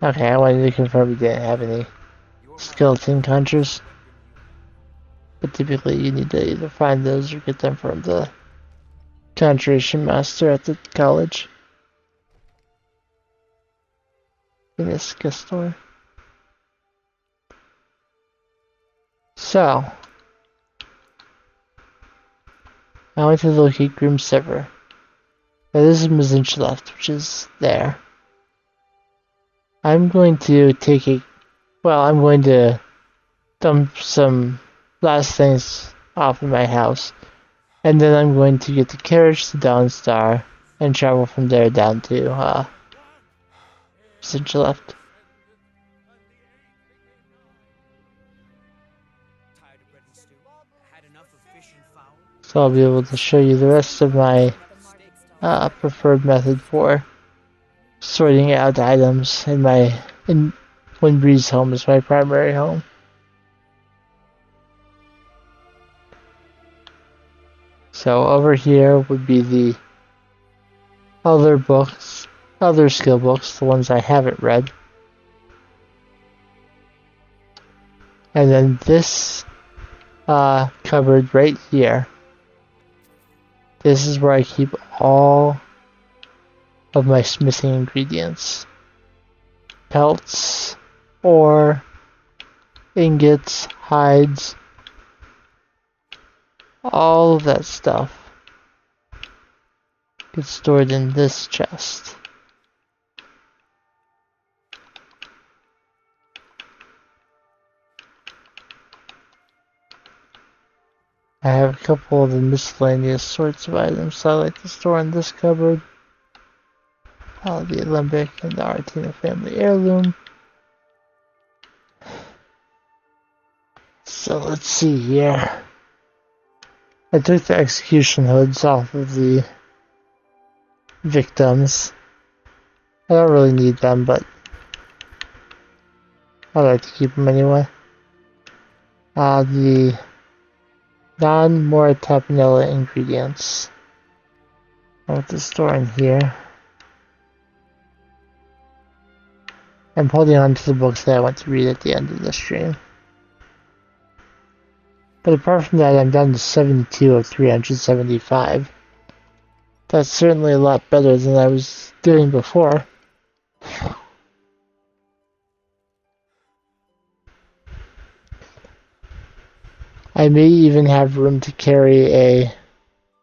Okay, I wanted to confirm he didn't have any skeleton conjures. But typically you need to either find those or get them from the conjuration master at the college. In this store. So, I want to locate Grim Sever. Now this is Mazinch left, which is there. I'm going to take a... Well, I'm going to dump some last things off in my house. And then I'm going to get the carriage to Dawnstar and travel from there down to, Mazinch left. So I'll be able to show you the rest of my preferred method for sorting out items in Windbreeze's home is my primary home. So over here would be the other books, other skill books, the ones I haven't read. And then this cupboard right here. This is where I keep all of my smithing ingredients. Pelts, ore, ingots, hides, all of that stuff gets stored in this chest. I have a couple of the miscellaneous sorts of items I like to store in this cupboard. The Alembic and the Artina family heirloom. So let's see here. I took the execution hoods off of the victims. I don't really need them, but I like to keep them anyway. The non-Moratapanella ingredients I want to store in here. I'm holding on to the books that I want to read at the end of the stream. But apart from that, I'm down to 72 of 375. That's certainly a lot better than I was doing before. I may even have room to carry a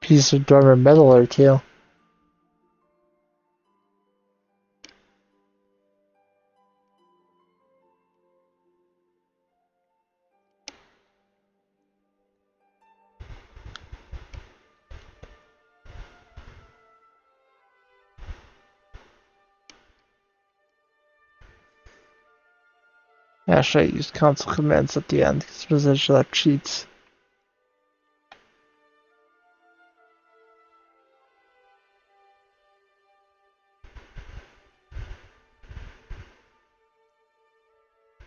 piece of dormant metal or two. Actually, I used console commands at the end because Mazinch left cheats.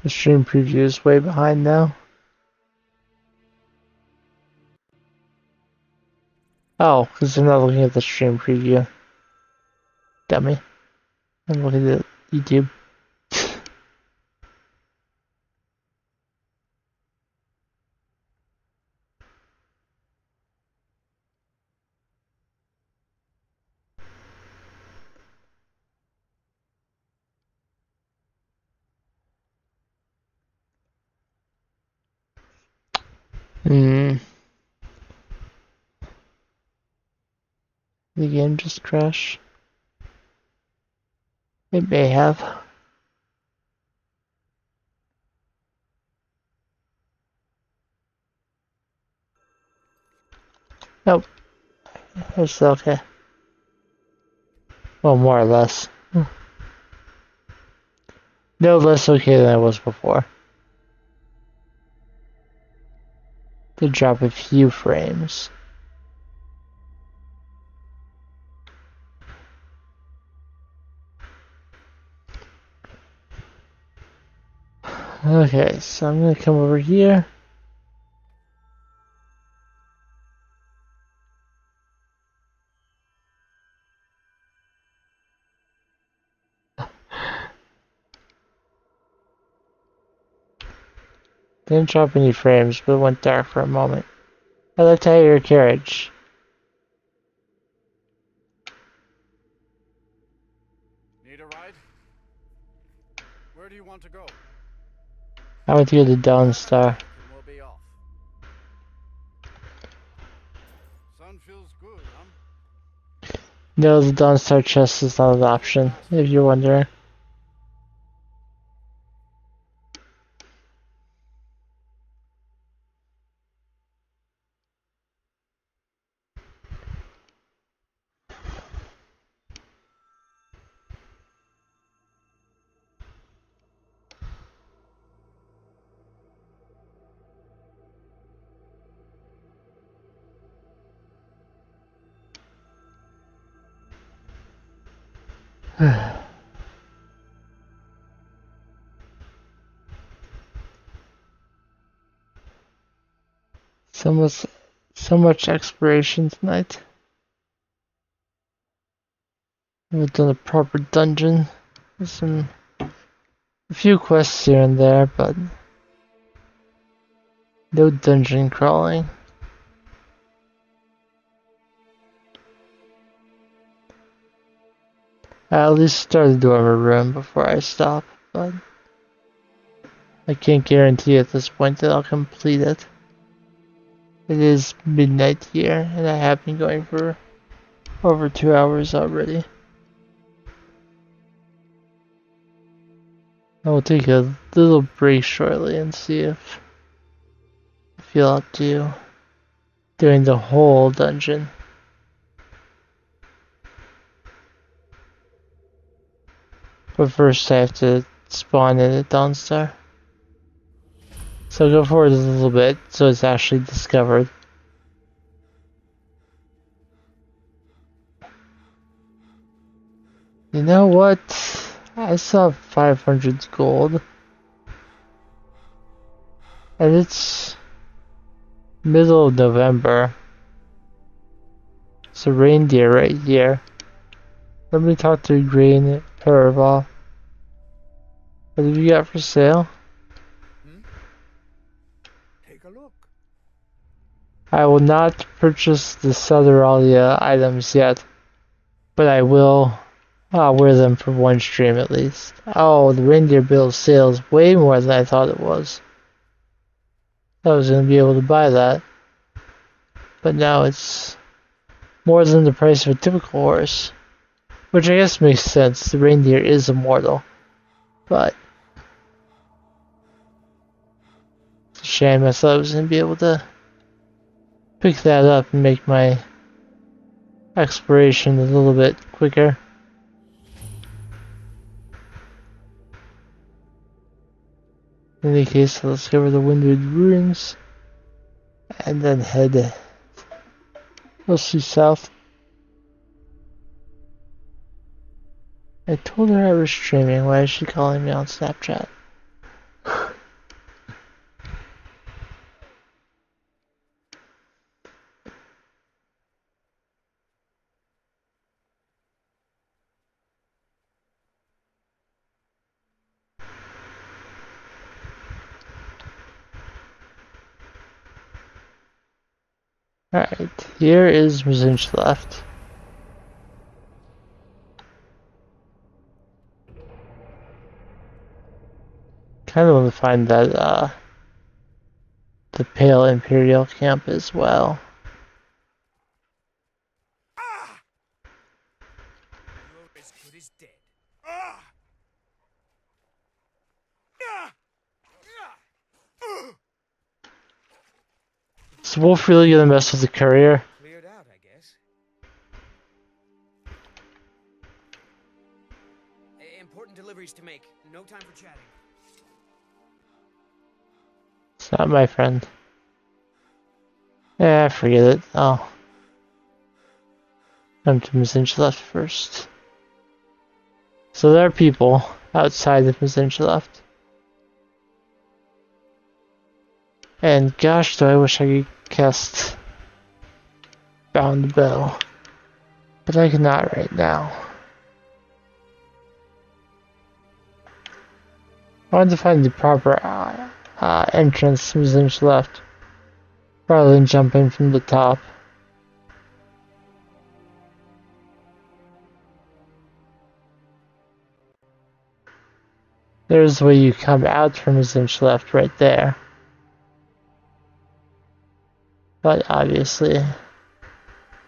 The stream preview is way behind now. Oh, because I'm not looking at the stream preview. Dummy. I'm looking at YouTube. The game just crashed. It may have. Nope. It's still okay. Well, more or less. No less okay than I was before. To drop a few frames. Okay, so I'm gonna come over here. Didn't drop any frames, but it went dark for a moment. I'd like to hire your carriage. Need a ride? Where do you want to go? I want to go to Dawnstar. We'll be off. Sun feels No, the Dawnstar chest is not an option, if you're wondering. So much exploration tonight. I haven't done a proper dungeon. There's a few quests here and there, but no dungeon crawling. I at least start the dormer room before I stop, but I can't guarantee at this point that I'll complete it. It is midnight here, and I have been going for over 2 hours already. I will take a little break shortly and see if I feel up to doing the whole dungeon. But first I have to spawn in at Dawnstar. So go forward a little bit so it's actually discovered. You know what? I saw 500 gold. And it's middle of November. It's a reindeer right here. Let me talk to Green Paraval. What have you got for sale? Take a look. I will not purchase the Souteralia items yet, but I will wear them for one stream at least. Oh, the reindeer bill sale is way more than I thought it was. I was going to be able to buy that, but now it's more than the price of a typical horse, which I guess makes sense. The reindeer is immortal, but it's a shame. I thought I was going to be able to pick that up and make my exploration a little bit quicker. In any case, let's cover the Windward Ruins and then head mostly south. I told her I was streaming. Why is she calling me on Snapchat? Alright, here is Mazinch left. Kind of want to find that, the Pale Imperial camp as well. You're as good as dead. Is Wolf really gonna mess with the courier? Cleared out, I guess. Important deliveries to make. No time for chatting. It's not my friend. Yeah, forget it. Oh. Come to Mazinch left first. So there are people outside of Mazinch left. And gosh, do I wish I could cast Bound Bell. But I cannot right now. I want to find the proper entrance to Mazinch left, rather than jump in from the top. There's where you come out from Mazinch left right there. But obviously,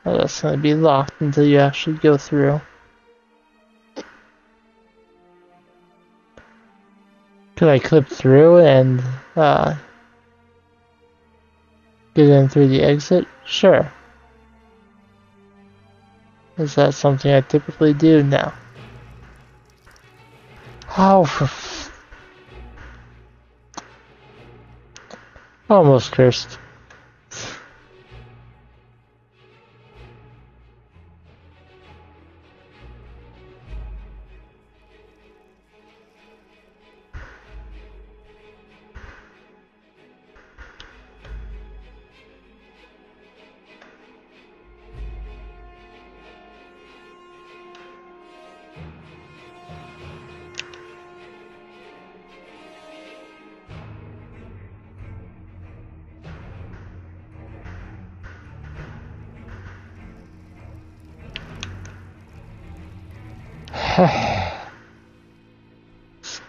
Oh, that's gonna be locked until you actually go through. Could I clip through and get in through the exit? Sure. Is that something I typically do now? Oh, almost cursed.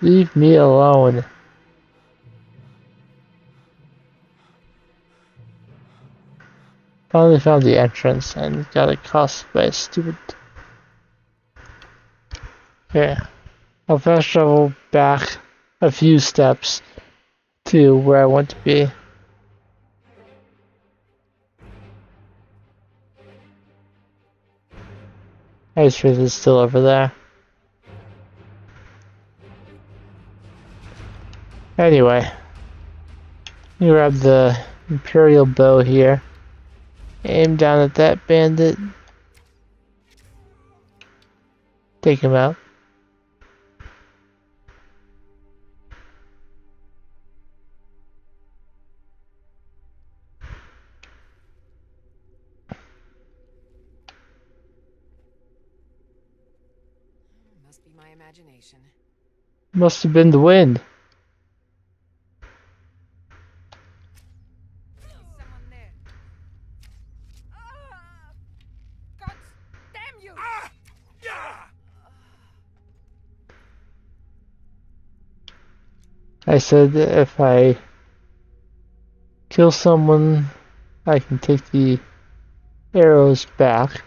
Leave me alone. Finally found the entrance and got accosted by a stupid... Okay. I'll fast travel back a few steps to where I want to be. Ice Wraith is still over there. Anyway, you grab the Imperial bow here. Aim down at that bandit. Take him out. Must be my imagination. Must have been the wind. Someone there. God damn you! I said that if I kill someone, I can take the arrows back.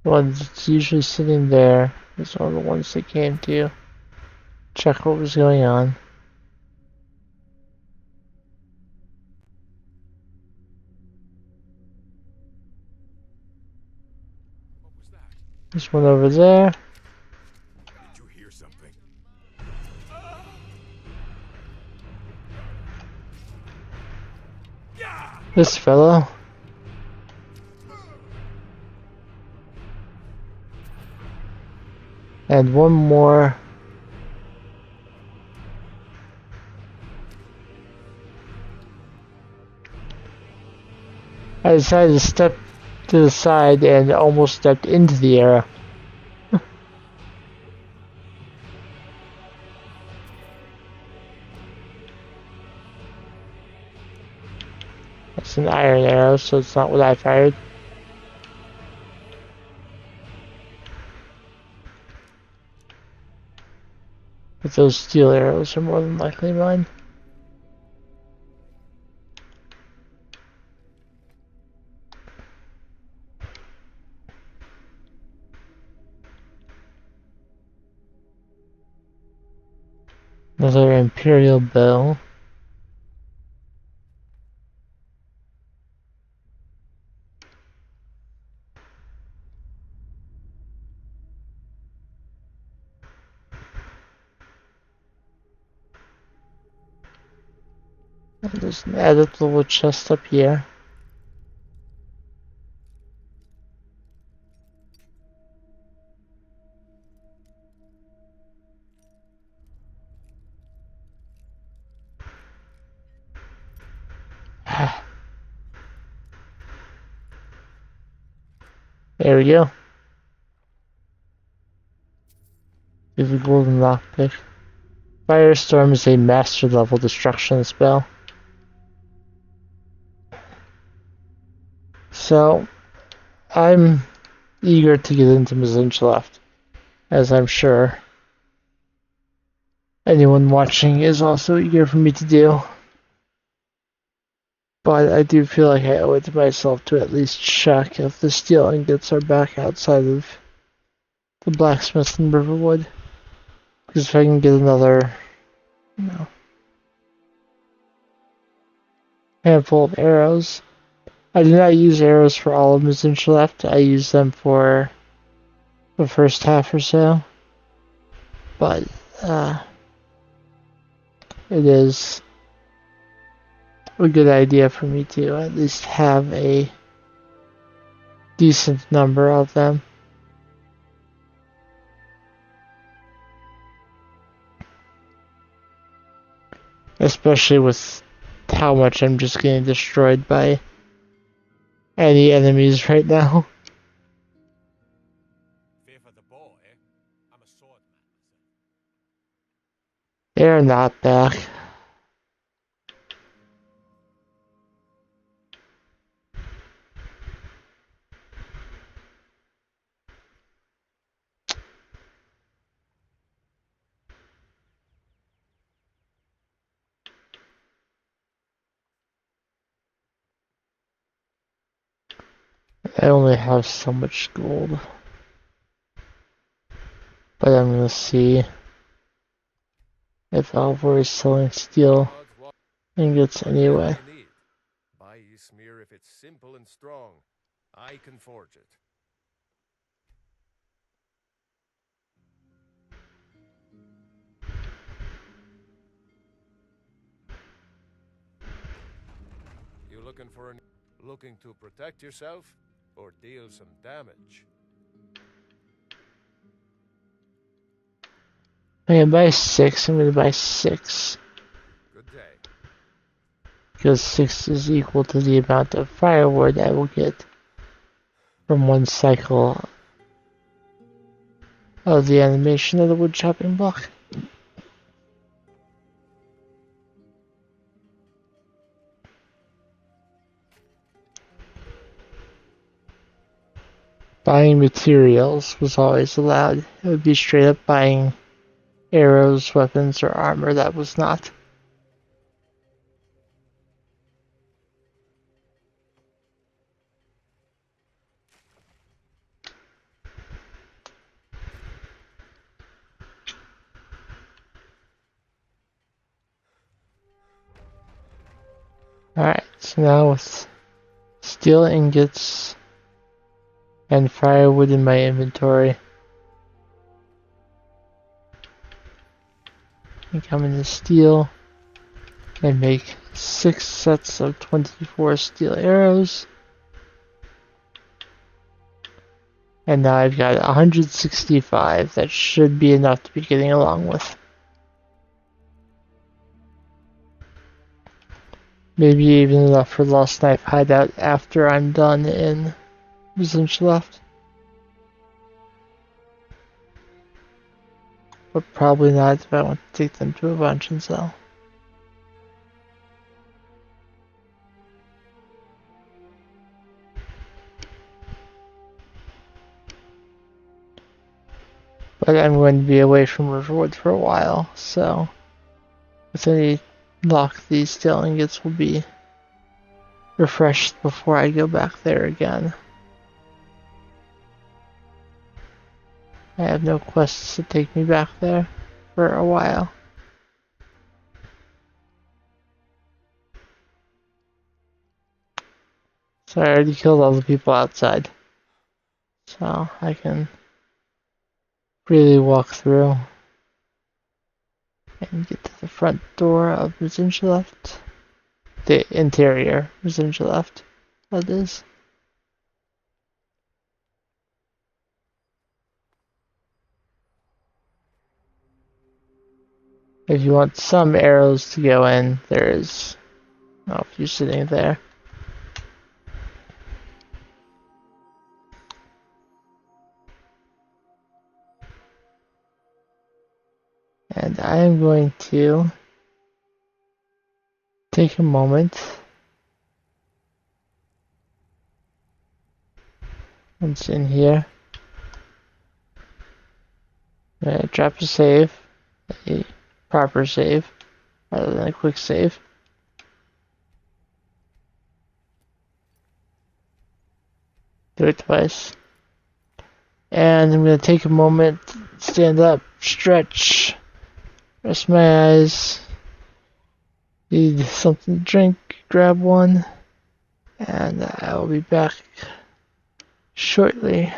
The one that's usually sitting there is one of the ones that came to check what was going on. There's one over there. Did you hear something? This fellow. And one more. I decided to step to the side and almost stepped into the arrow. That's an iron arrow, so it's not what I fired. But those steel arrows are more than likely mine. Another Imperial bow. And there's an added little chest up here. There we go. Here's a golden lockpick. Firestorm is a master level destruction spell. So, I'm eager to get into Left, as I'm sure anyone watching is also eager for me to do. But I do feel like I owe it to myself to at least check if the steel ingots are back outside of the blacksmith in Riverwood. Because if I can get another, handful of arrows. I do not use arrows for all of Left. I use them for the first half or so. But, it is a good idea for me to at least have a decent number of them. Especially with how much I'm just getting destroyed by any enemies right now. They're not back. I only have so much gold. But I'm gonna see if Alvor is selling steel ingots anyway. Buy Ysmir if it's simple and strong. I can forge it. You looking to protect yourself or deal some damage? I'm gonna buy 6. I'm gonna buy 6. Good day. Because 6 is equal to the amount of firewood I will get from one cycle of the animation of the wood chopping block. Buying materials was always allowed. It would be straight up buying arrows, weapons, or armor that was not. Alright, so now with steel ingots and firewood in my inventory, I come into steel and make 6 sets of 24 steel arrows. And now I've got 165. That should be enough to be getting along with. Maybe even enough for Lost Knife Hideout after I'm done in Left. But probably not if I want to take them to a bunch and sell. But I'm going to be away from Riverwood for a while, so with any luck, these steel ingots will be refreshed before I go back there again. I have no quests to take me back there for a while. So I already killed all the people outside. So I can freely walk through and get to the front door of Left. The interior Left, that is. If you want some arrows to go in, there is a few sitting there. And I am going to take a moment Once in here, drop a save, a proper save, rather than a quick save. Do it twice. And I'm going to take a moment, stand up, stretch, rest my eyes, need something to drink, grab one, and I will be back shortly.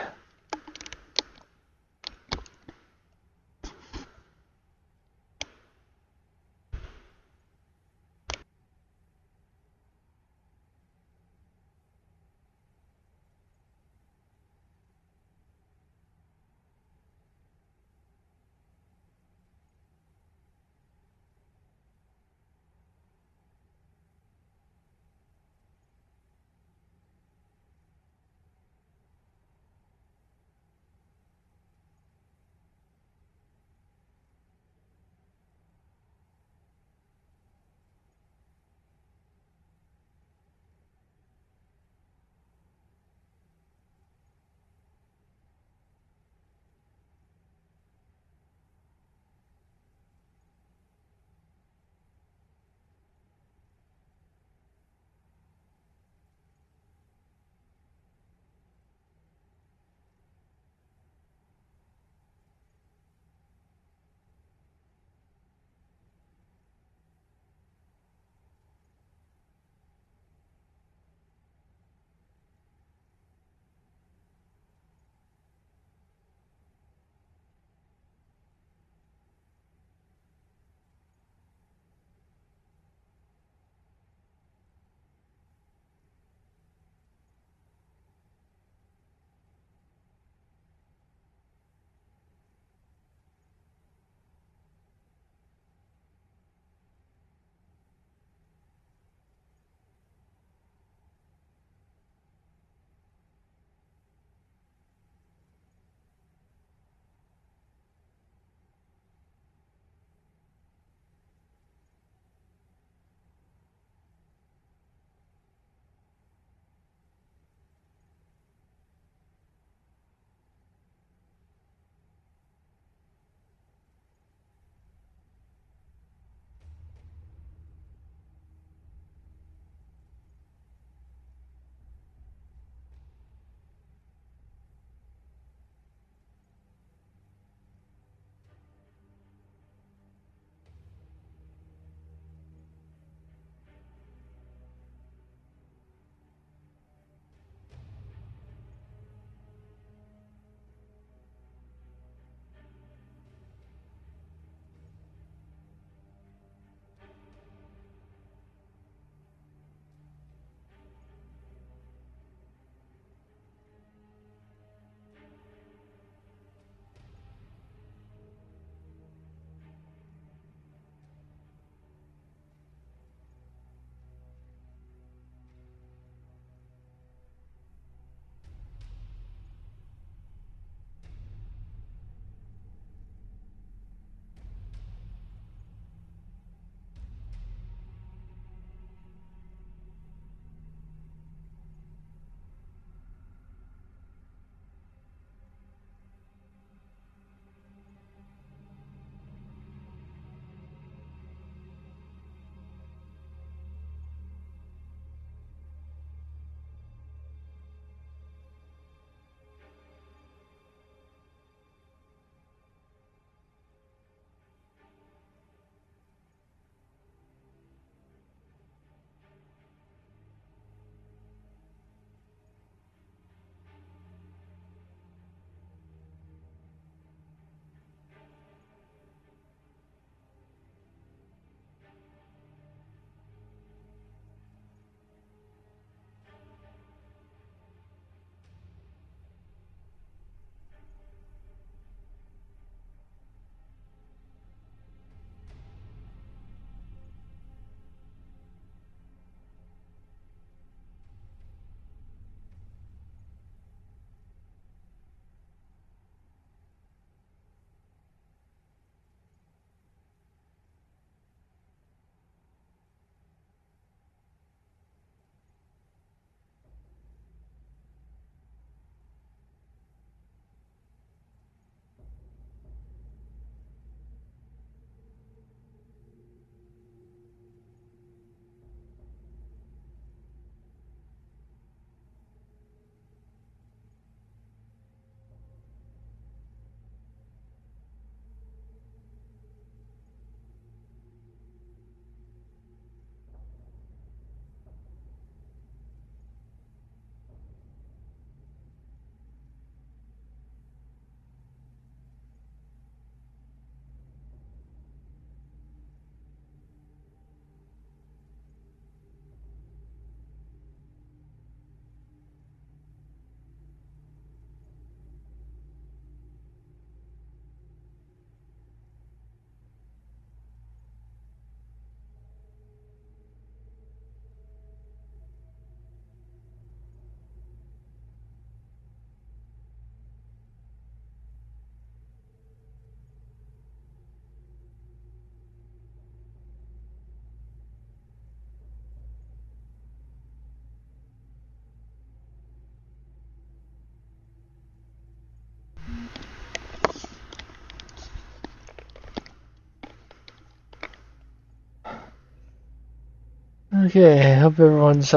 Okay, I hope everyone's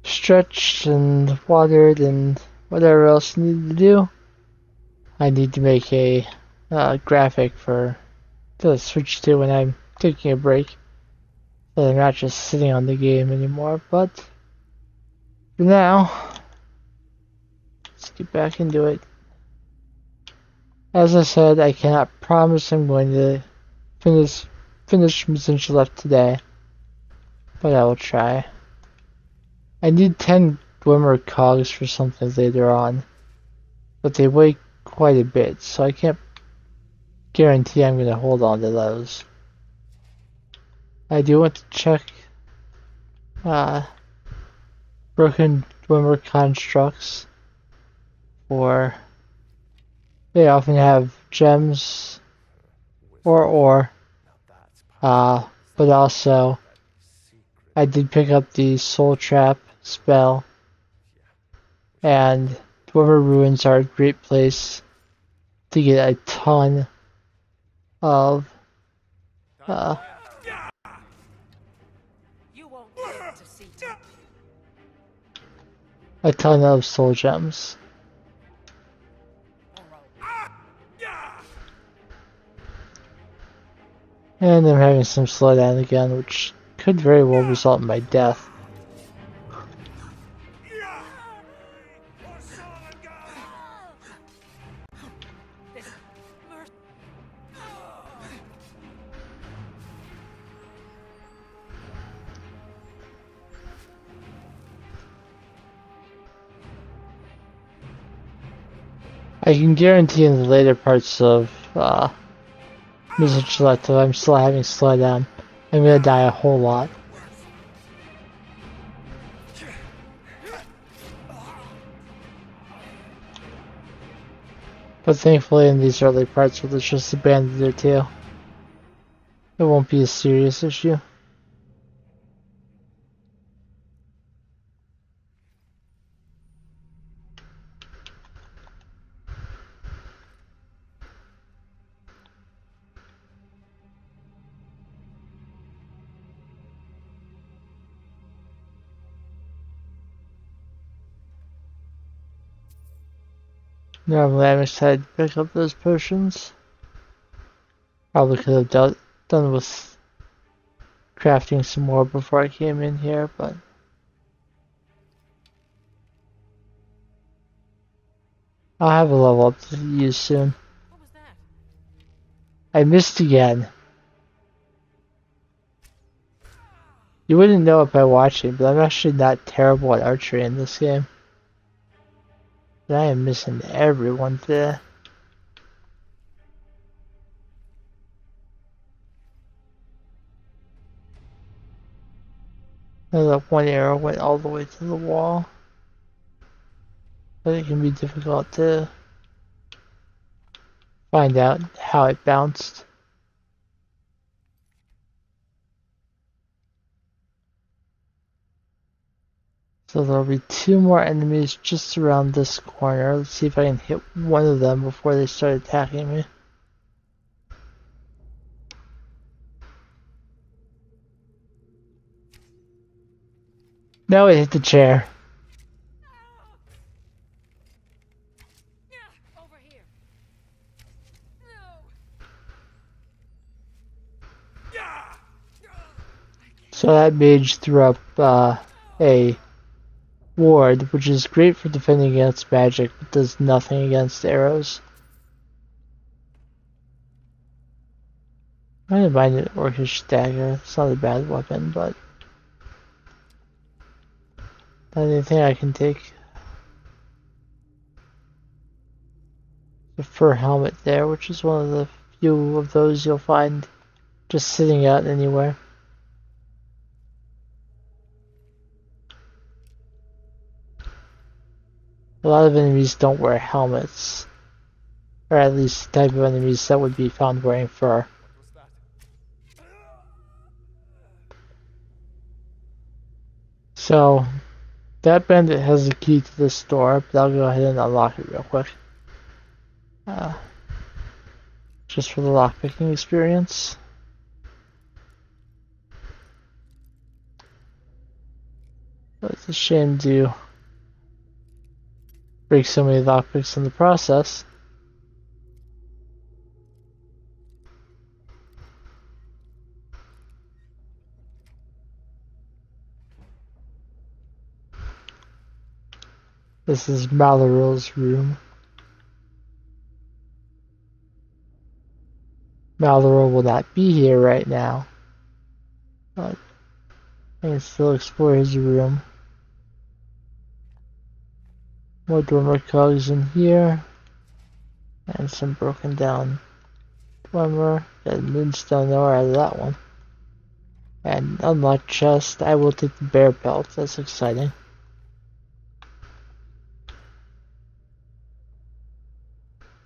stretched and watered and whatever else you need to do. I need to make a graphic to switch to when I'm taking a break, so I'm not just sitting on the game anymore. But for now, let's get back into it. As I said, I cannot promise I'm going to finish Mission Left today, but I will try. I need 10 Glimmer cogs for something later on, but they weigh quite a bit, so I can't guarantee I'm going to hold on to those. I do want to check broken Glimmer constructs for they often have gems or ore, but also I did pick up the Soul Trap spell, and Dwemer Ruins are a great place to get a ton of soul gems. And I'm having some slowdown again, which could very well result in my death. I can guarantee in the later parts of Mission Select, if I'm still having slowdown, I'm gonna die a whole lot. But thankfully in these early parts where there's just a bandit or two, it won't be a serious issue. Normally I'm excited to pick up those potions. Probably could have done with crafting some more before I came in here, but I'll have a level up to use soon. What was that? I missed again. You wouldn't know it by watching, but I'm actually not terrible at archery in this game. But I am missing everyone today. And that one arrow went all the way to the wall. But it can be difficult to find out how it bounced. So there'll be 2 more enemies just around this corner. Let's see if I can hit one of them before they start attacking me. No, it hit the chair. Over here. So that mage threw up a ward, which is great for defending against magic, but does nothing against arrows. I don't mind an orcish dagger. It's not a bad weapon, but not anything I can take. The fur helmet there, which is one of the few of those you'll find just sitting out anywhere. A lot of enemies don't wear helmets, or at least the type of enemies that would be found wearing fur. So, that bandit has the key to this door, but I'll go ahead and unlock it real quick. Just for the lockpicking experience. It's a shame to break so many lockpicks in the process. This is Malorel's room. Malorel will not be here right now, but I can still explore his room. More dormer cogs in here, and some broken down dormer. Got a moonstone ore out of that one. And unlocked chest. I will take the bear pelt. That's exciting.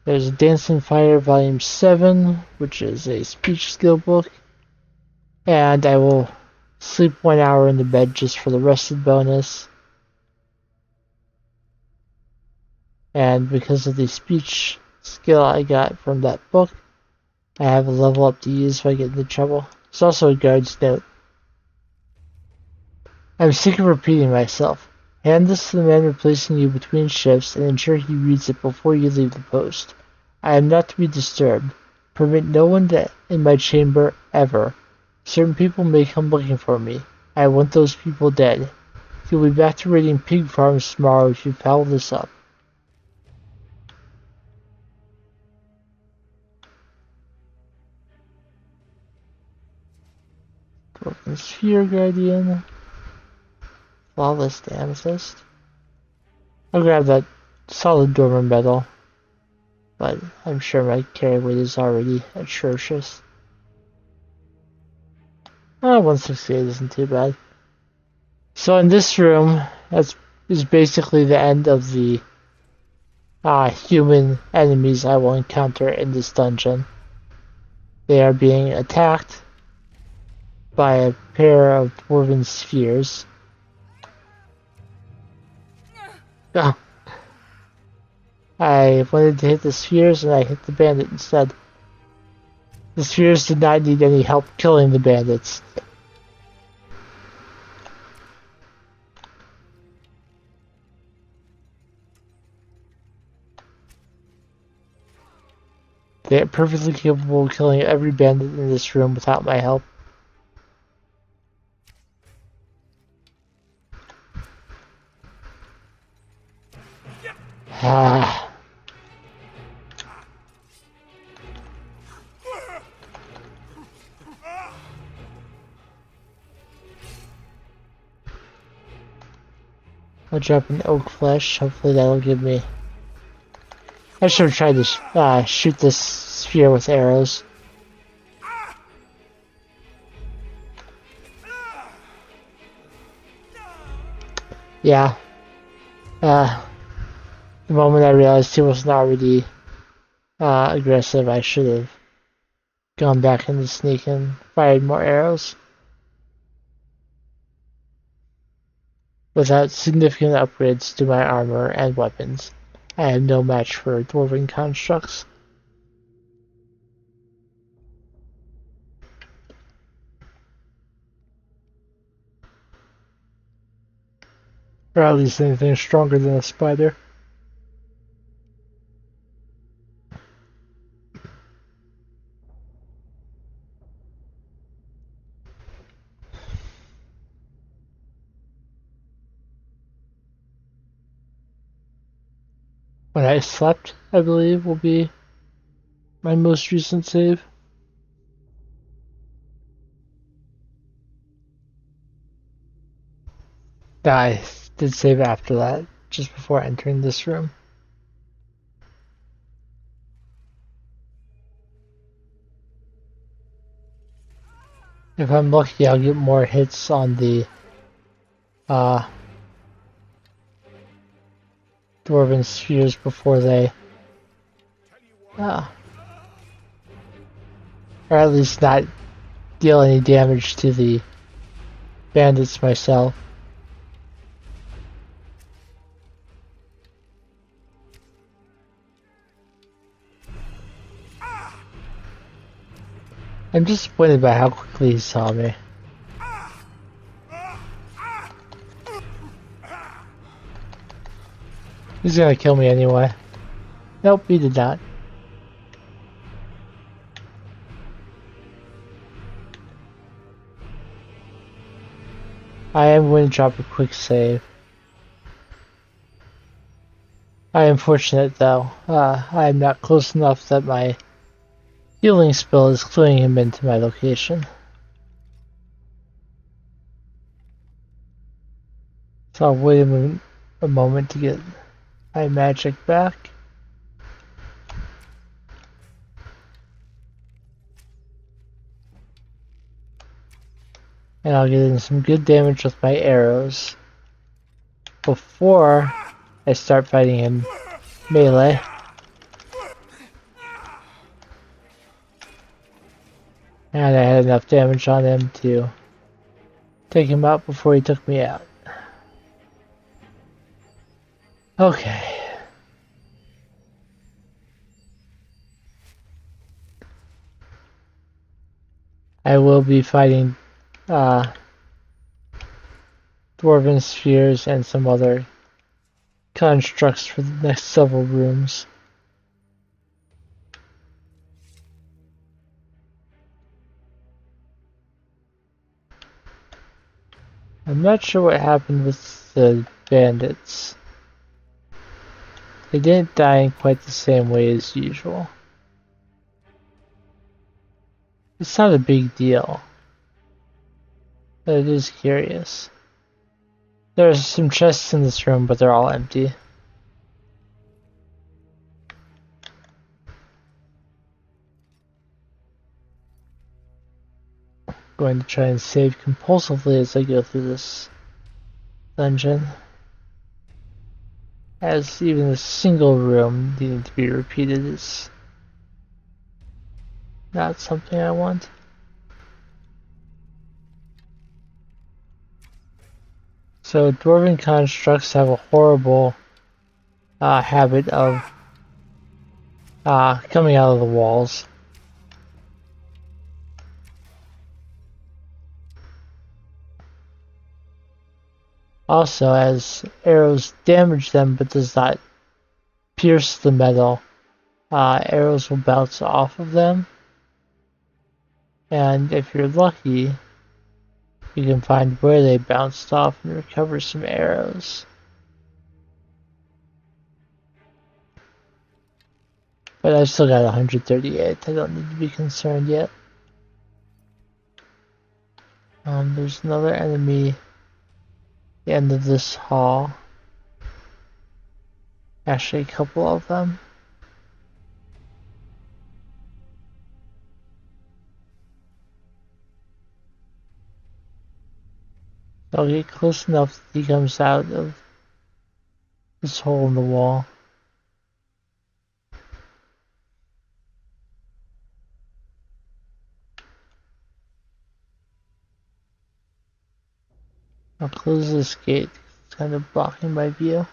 There's Dancing Fire Volume 7, which is a speech skill book. And I will sleep 1 hour in the bed just for the rested bonus. And because of the speech skill I got from that book, I have a level up to use if I get into trouble. There's also a guard's note. I'm sick of repeating myself. Hand this to the man replacing you between shifts and ensure he reads it before you leave the post. I am not to be disturbed. Permit no one in my chamber ever. Certain people may come looking for me. I want those people dead. You'll be back to raiding pig farms tomorrow if you foul this up. Broken Sphere Guardian. Flawless Amethyst. I'll grab that solid dormer metal, but I'm sure my carry weight is already atrocious. 168 isn't too bad. So in this room, that is basically the end of the human enemies I will encounter in this dungeon. They are being attacked by a pair of dwarven spheres. Oh. I wanted to hit the spheres and I hit the bandit instead. The spheres did not need any help killing the bandits. They are perfectly capable of killing every bandit in this room without my help. I'll drop an oak flesh. Hopefully that'll give me... I should have tried to shoot this sphere with arrows. Yeah. The moment I realized he wasn't already aggressive, I should have gone back into sneak and fired more arrows. Without significant upgrades to my armor and weapons, I am no match for dwarven constructs. Or at least anything stronger than a spider. When I slept, I believe, will be my most recent save. I did save after that, just before entering this room. If I'm lucky, I'll get more hits on the dwarven spheres before they or at least not deal any damage to the bandits myself. I'm disappointed by how quickly he saw me. He's gonna kill me anyway. Nope, he did not. I am going to drop a quick save. I am fortunate though. I am not close enough that my healing spell is cluing him into my location. So I'll wait a moment to get my magic back. And I'll get in some good damage with my arrows before I start fighting him melee. And I had enough damage on him to take him out before he took me out. Okay. I will be fighting dwarven spheres and some other constructs for the next several rooms. I'm not sure what happened with the bandits. They didn't die in quite the same way as usual. It's not a big deal, but it is curious. There are some chests in this room, but they're all empty. Going to try and save compulsively as I go through this dungeon, as even a single room needing to be repeated is not something I want. So dwarven constructs have a horrible habit of coming out of the walls. Also, as arrows damage them but does not pierce the metal, arrows will bounce off of them. And if you're lucky, you can find where they bounced off and recover some arrows. But I've still got 138. I don't need to be concerned yet. There's another enemy at the end of this hall. Actually, a couple of them. I'll get close enough that he comes out of this hole in the wall. I'll close this gate. It's kind of blocking my view.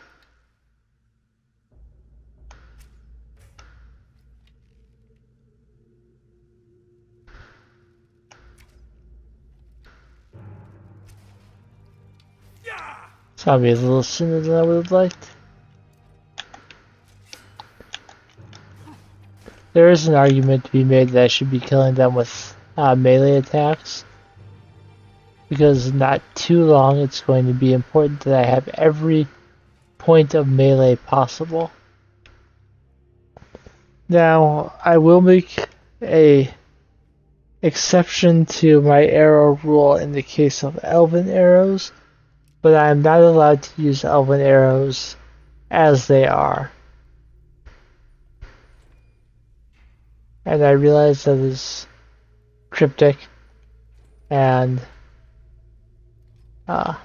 Saw me a little sooner than I would have liked. There is an argument to be made that I should be killing them with melee attacks, because not too long it's going to be important that I have every point of melee possible. Now, I will make a exception to my arrow rule in the case of elven arrows, but I am not allowed to use elven arrows as they are. And I realize that is cryptic, and I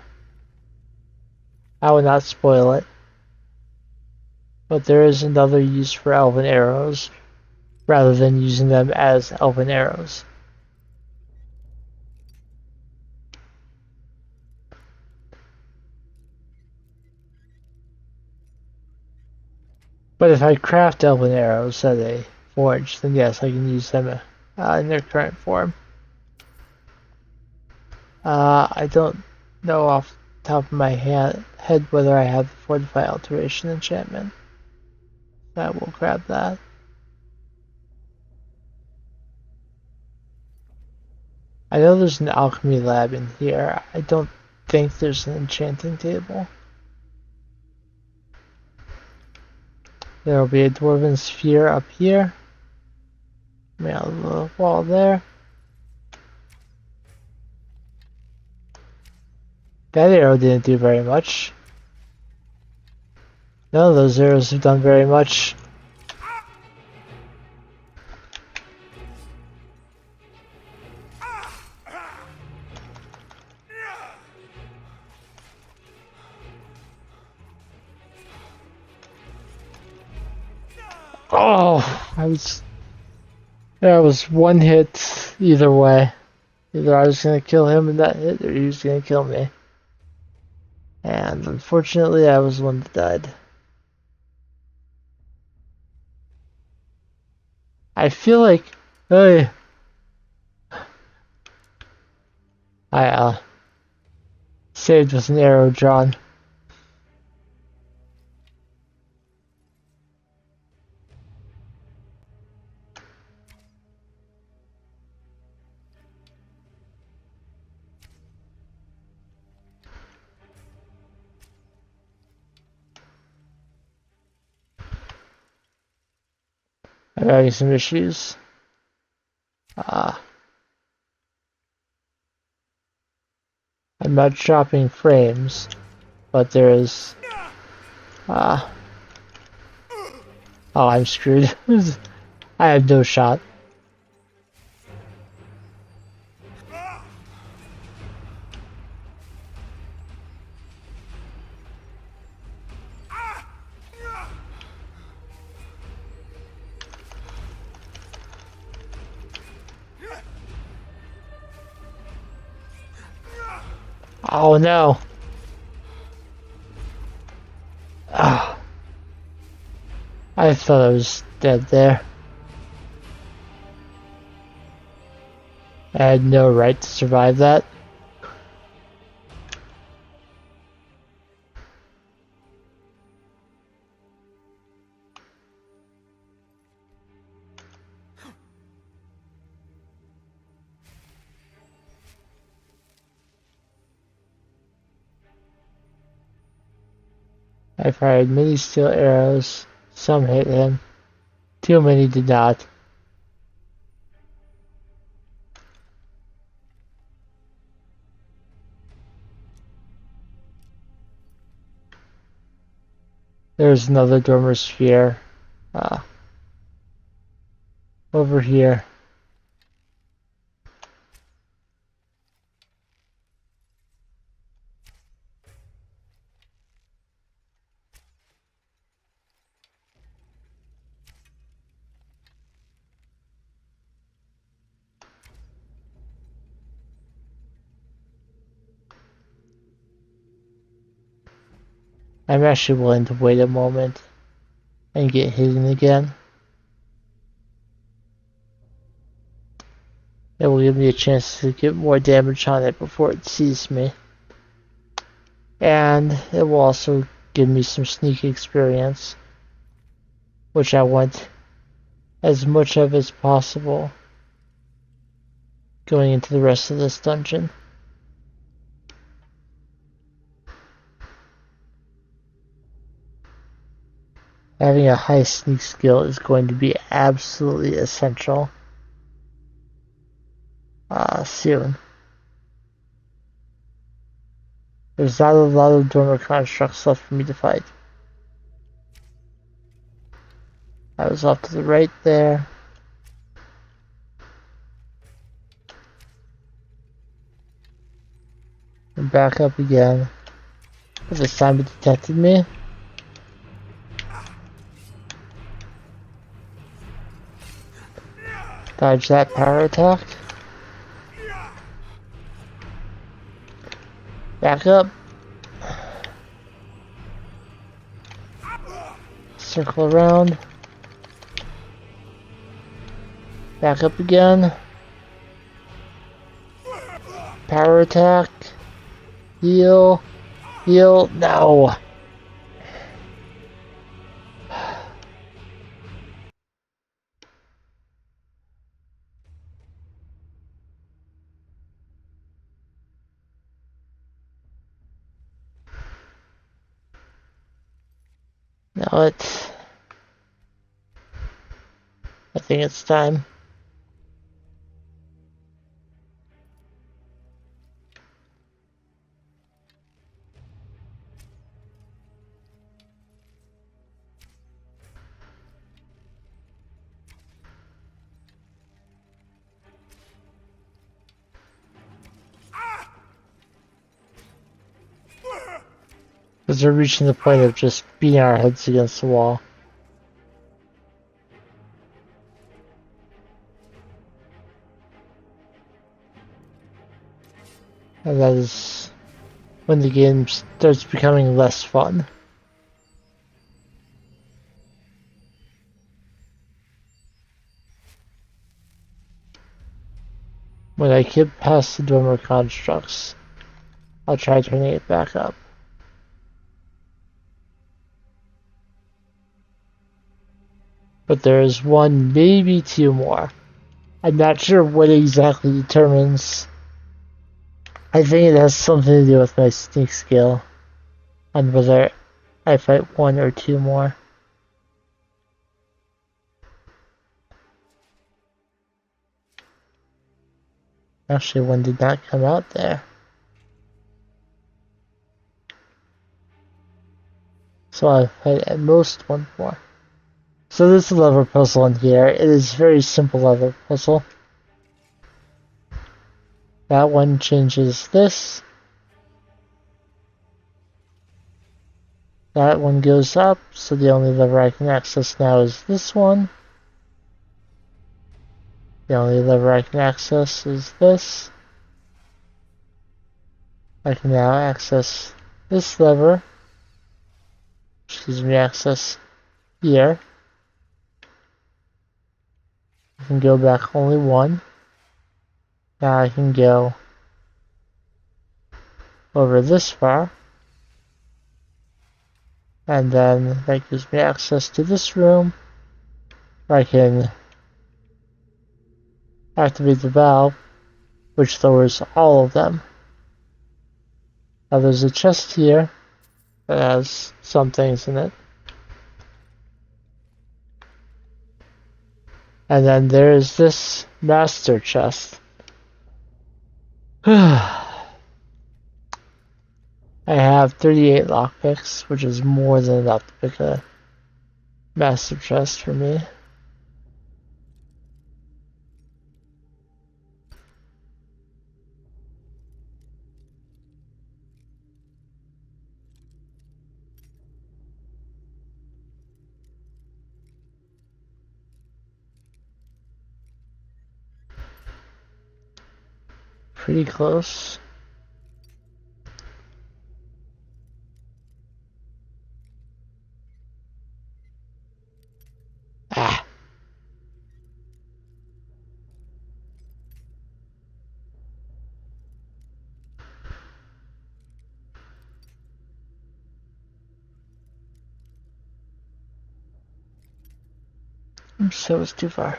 will not spoil it. But there is another use for elven arrows, rather than using them as elven arrows. But if I craft elven arrows at a forge, then yes, I can use them in their current form. I don't know off top of my head whether I have the Fortify Alteration enchantment. I will grab that. I know there's an alchemy lab in here. I don't think there's an enchanting table. There will be a dwarven sphere up here. Maybe a little wall there. That arrow didn't do very much. None of those arrows have done very much. Oh, I was one hit either way. Either I was gonna kill him in that hit, or he was gonna kill me. And unfortunately, I was the one that died. I feel like, hey, I saved with an arrow drawn. I'm having some issues. I'm not dropping frames, but there is. Oh, I'm screwed. I have no shot. Oh no. I thought I was dead there. I had no right to survive that. I fired many steel arrows. Some hit him. Too many did not. There's another dormer sphere. Over here. I'm actually willing to wait a moment and get hidden again. It will give me a chance to get more damage on it before it sees me. And it will also give me some sneak experience, which I want as much of as possible going into the rest of this dungeon. Having a high sneak skill is going to be absolutely essential soon. There's not a lot of dormer constructs left for me to fight. I was off to the right there. And back up again. But this time it detected me. Dodge that power attack. Back up. Circle around. Back up again. Power attack. Heal. Heal now. Now I think it's time. Because we're reaching the point of just beating our heads against the wall. And that is when the game starts becoming less fun. When I get past the dormer constructs, I'll try turning it back up. But there is one, maybe two more. I'm not sure what exactly determines. I think it has something to do with my sneak skill on whether I fight one or two more. Actually, one did not come out there. So I fight at most one more. So this is a lever puzzle in here. It is a very simple lever puzzle. That one changes this. That one goes up, so the only lever I can access now is this one. The only lever I can access is this. I can now access this lever, which gives me access here. I can go back only one. Now I can go over this far. And then that gives me access to this room. I can activate the valve, which lowers all of them. Now there's a chest here that has some things in it. And then there is this master chest. I have 38 lockpicks, which is more than enough to pick a master chest for me. Pretty close. Ah. So it's too far.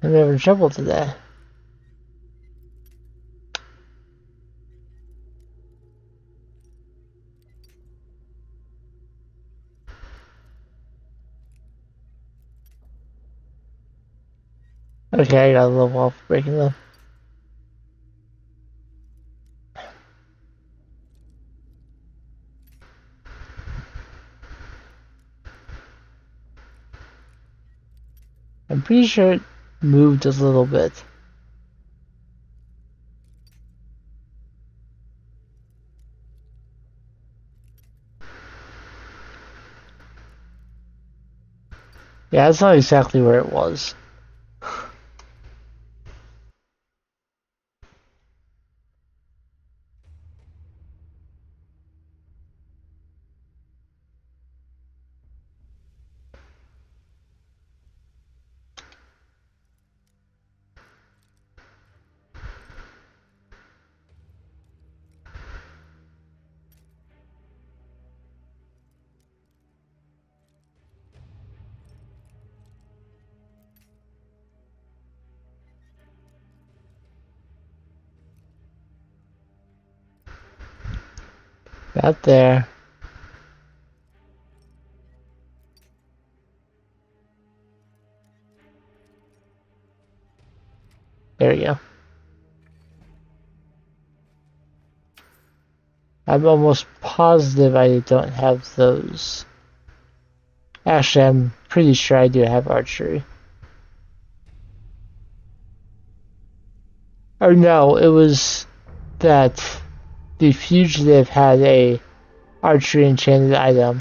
I'm having trouble today. Okay, I got a level off breaking them. I'm pretty sure it moved a little bit. Yeah, that's not exactly where it was. Not there. There we go. I'm almost positive I don't have those. Actually, I'm pretty sure I do have archery. Or no, it was that the fugitive had a archery enchanted item,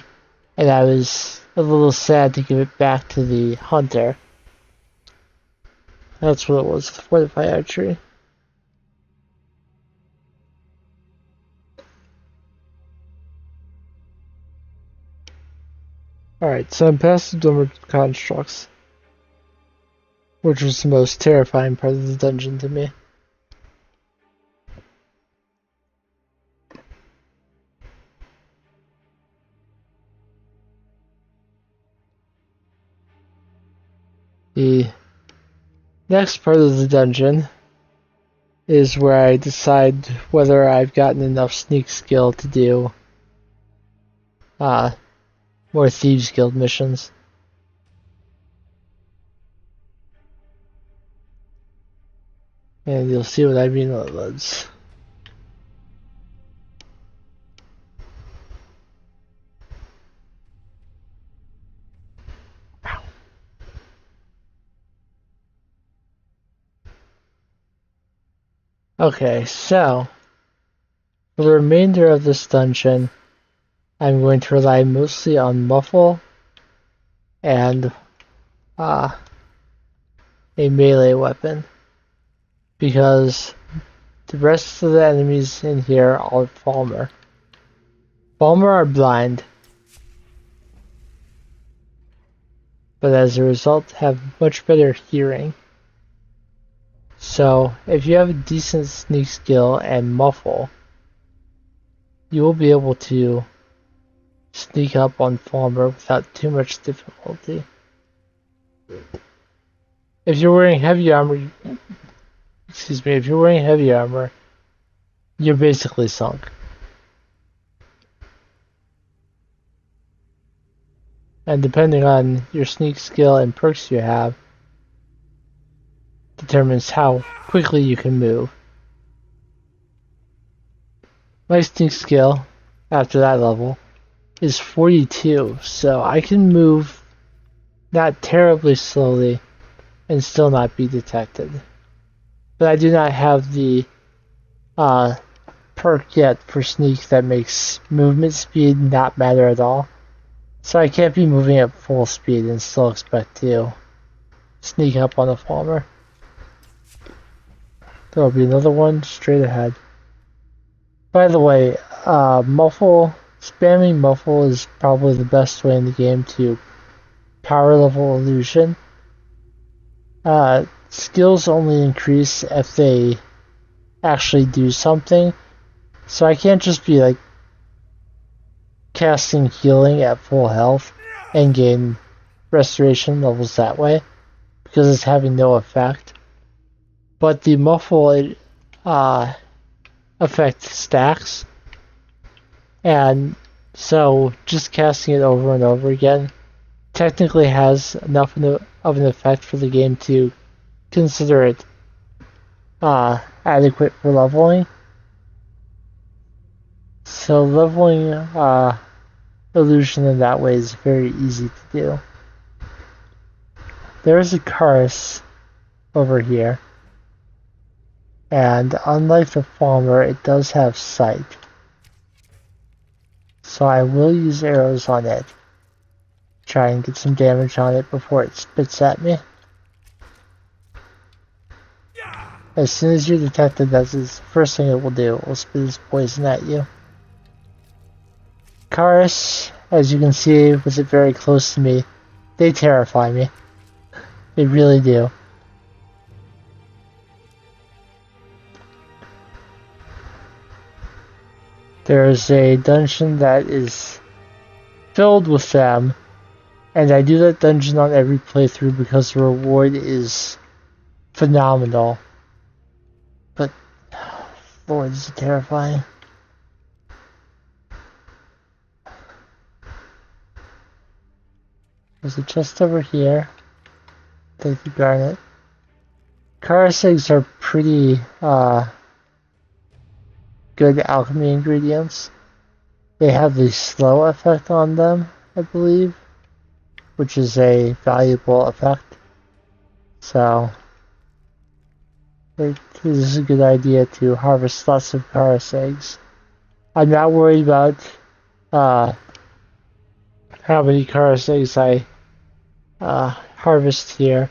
and I was a little sad to give it back to the hunter. That's what it was, fortify archery. Alright, so I'm past the dormer constructs, which was the most terrifying part of the dungeon to me. The next part of the dungeon is where I decide whether I've gotten enough sneak skill to do more Thieves Guild missions. And you'll see what I mean when it loads. Okay, so for the remainder of this dungeon, I'm going to rely mostly on Muffle and a melee weapon, because the rest of the enemies in here are Falmer. Falmer are blind, but as a result have much better hearing. So if you have a decent sneak skill and Muffle, you will be able to sneak up on Falmer without too much difficulty. If you're wearing heavy armor, if you're wearing heavy armor, you're basically sunk. And depending on your sneak skill and perks you have, determines how quickly you can move. My sneak skill, after that level, is 42, so I can move not terribly slowly and still not be detected. But I do not have the perk yet for sneak that makes movement speed not matter at all. So I can't be moving at full speed and still expect to sneak up on a Falmer. There will be another one straight ahead. By the way, spamming Muffle is probably the best way in the game to power level illusion. Skills only increase if they actually do something, so I can't just be like casting healing at full health and gain restoration levels that way, because it's having no effect. But the Muffle effect stacks, and so just casting it over and over again technically has enough of an effect for the game to consider it adequate for leveling. So leveling illusion in that way is very easy to do. There is a Karis over here, and unlike the Falmer, it does have sight. So I will use arrows on it, try and get some damage on it before it spits at me. As soon as you're detected, that's the first thing it will do. It will spit its poison at you. Karis, as you can see, with it very close to me, they terrify me. They really do. There is a dungeon that is filled with them, and I do that dungeon on every playthrough because the reward is phenomenal. But, Lord, is it terrifying. There's a chest over here. Take the garnet. Chorus eggs are pretty good alchemy ingredients. They have the slow effect on them, I believe, which is a valuable effect. So, it is a good idea to harvest lots of chorus eggs. I'm not worried about how many chorus eggs I harvest here.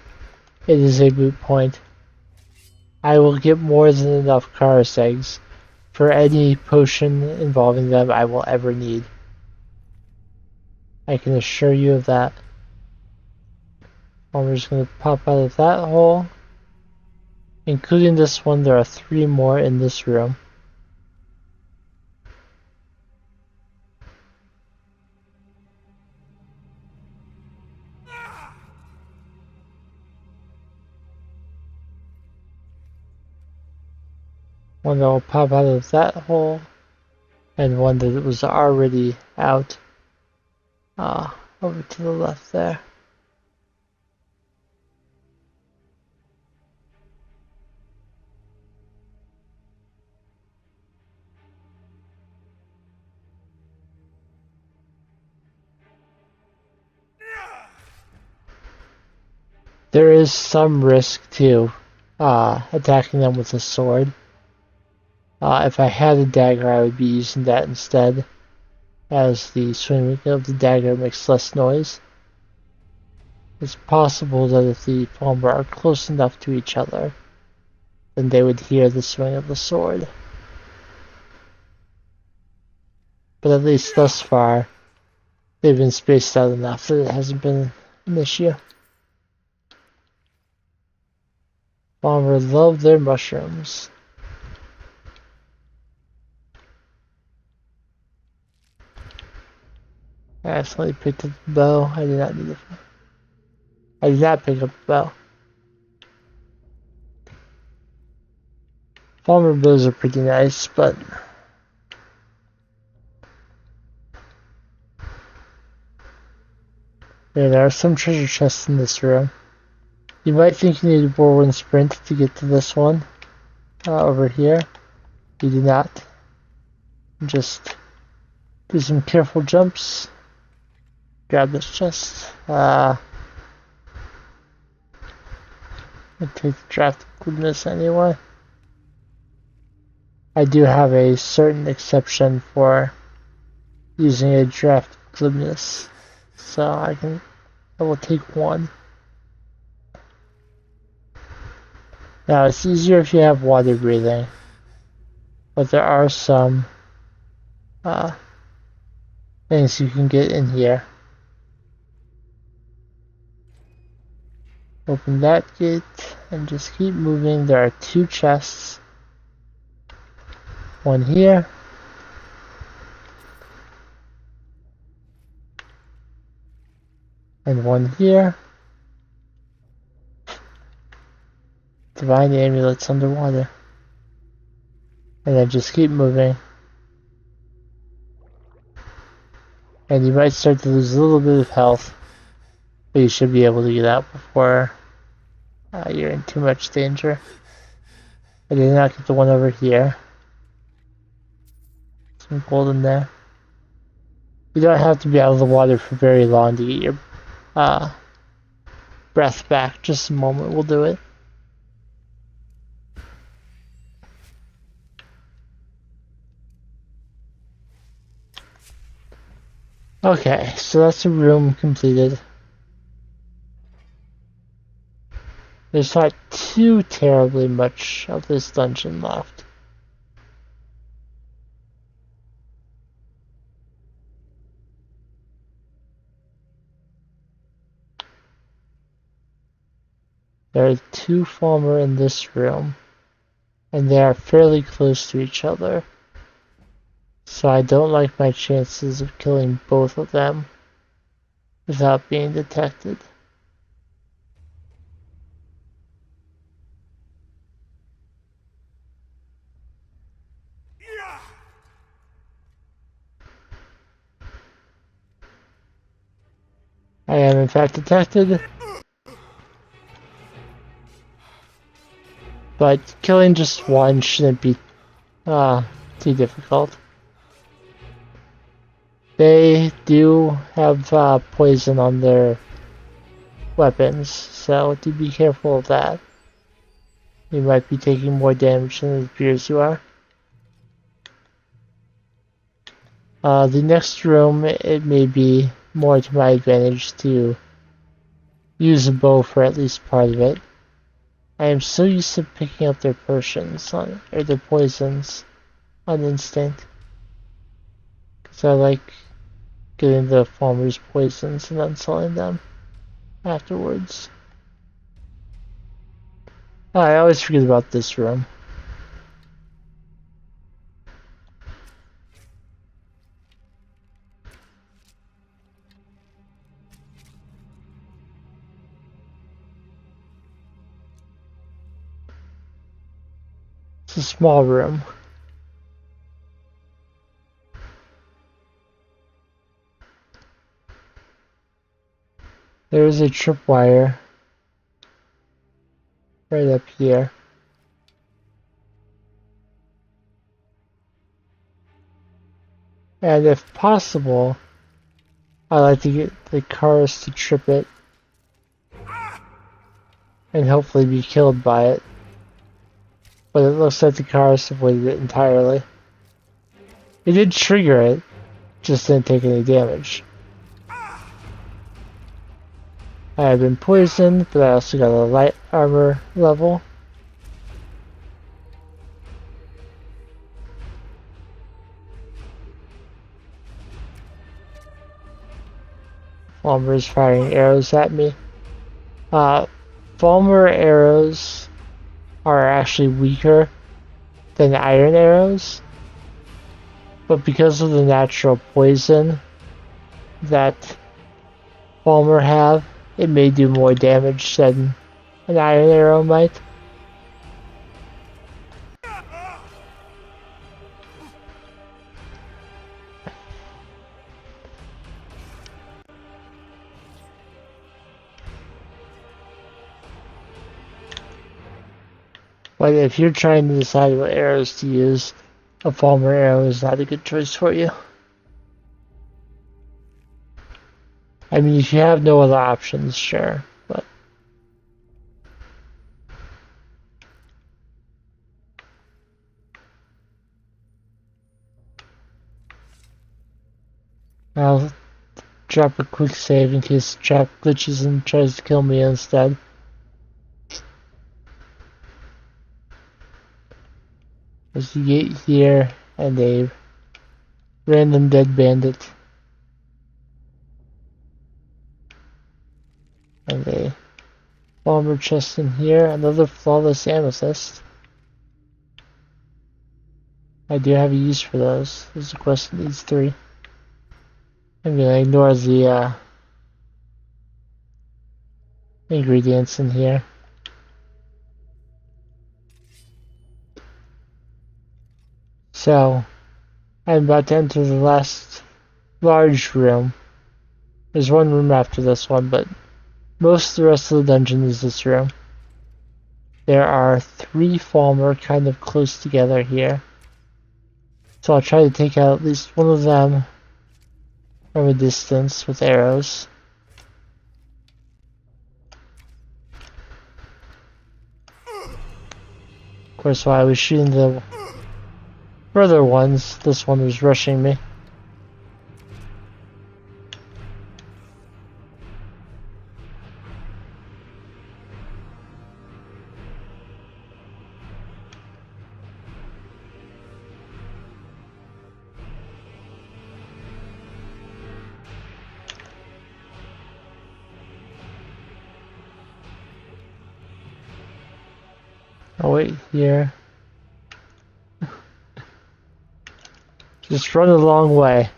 It is a moot point. I will get more than enough chorus eggs for any potion involving them I will ever need. I can assure you of that. We're just going to pop out of that hole. Including this one, there are 3 more in this room. One that will pop out of that hole, and one that was already out over to the left there. There is some risk to attacking them with a sword. If I had a dagger, I would be using that instead, as the swinging of the dagger makes less noise. It's possible that if the Palmer are close enough to each other, then they would hear the swing of the sword. But at least thus far, they've been spaced out enough that it hasn't been an issue. Palmer love their mushrooms. I accidentally picked up the bow. I did not need it. I did not pick up the bow. Palmer bows are pretty nice, but there are some treasure chests in this room. You might think you need a whirlwind sprint to get to this one over here. You do not. Just do some careful jumps. Grab this chest. I'll take the draft goodness anyway. I do have a certain exception for using a draft glibness, so I will take one. Now it's easier if you have water breathing, but there are some things you can get in here. Open that gate and just keep moving. There are 2 chests. One here. And one here. Divine amulets underwater. And then just keep moving. And you might start to lose a little bit of health, but you should be able to get out before you're in too much danger. I did not get the one over here. Some gold in there. You don't have to be out of the water for very long to get your breath back. Just a moment will do it. Okay, so that's a room completed. There's not too terribly much of this dungeon left. There are 2 Falmer in this room, and they are fairly close to each other. So I don't like my chances of killing both of them without being detected. I am in fact detected. But killing just one shouldn't be too difficult. They do have poison on their weapons, so do be careful of that. You might be taking more damage than it appears you are. The next room, it may be more to my advantage to use a bow for at least part of it. I am so used to picking up their potions or their poisons on instinct. Because I like getting the farmer's poisons and then selling them afterwards. I always forget about this room. It's a small room. There is a tripwire right up here. And if possible, I like to get the cars to trip it and hopefully be killed by it. But it looks like the cars avoided it entirely. It did trigger it, just didn't take any damage. I have been poisoned, but I also got a light armor level. Falmer is firing arrows at me. Falmer arrows are actually weaker than iron arrows, but because of the natural poison that Falmer have, it may do more damage than an iron arrow might. But if you're trying to decide what arrows to use, a Falmer arrow is not a good choice for you. I mean, if you have no other options, sure, but... I'll drop a quick save in case the trap glitches and tries to kill me instead. There's a gate here, and a random dead bandit. And a bomber chest in here, another flawless amethyst. I do have a use for those. There's a quest that needs 3. I'm gonna ignore the ingredients in here. So, I'm about to enter the last large room. There's one room after this one, but most of the rest of the dungeon is this room. There are 3 Falmer kind of close together here. So I'll try to take out at least one of them from a distance with arrows. Of course, while I was shooting the further ones, this one was rushing me. I'll wait here. Just run a long way.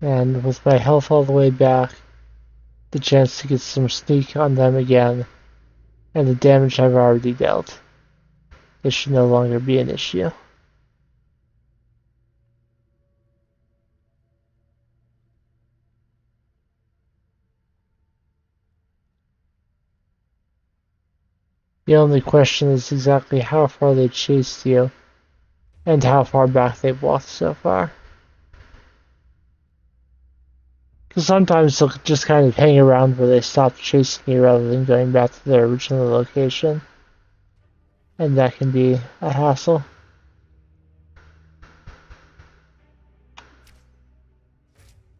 And with my health all the way back, the chance to get some sneak on them again, and the damage I've already dealt. it should no longer be an issue. The only question is exactly how far they chased you and how far back they've walked so far. Because sometimes they'll just kind of hang around where they stopped chasing you rather than going back to their original location. And that can be a hassle.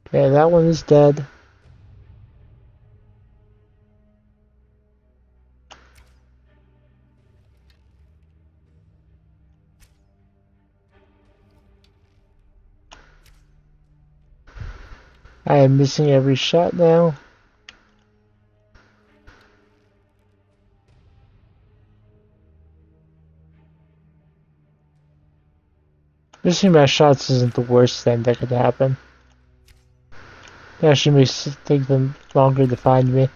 Okay, that one is dead. I am missing every shot now. Missing my shots isn't the worst thing that could happen. It actually makes it take them longer to find me.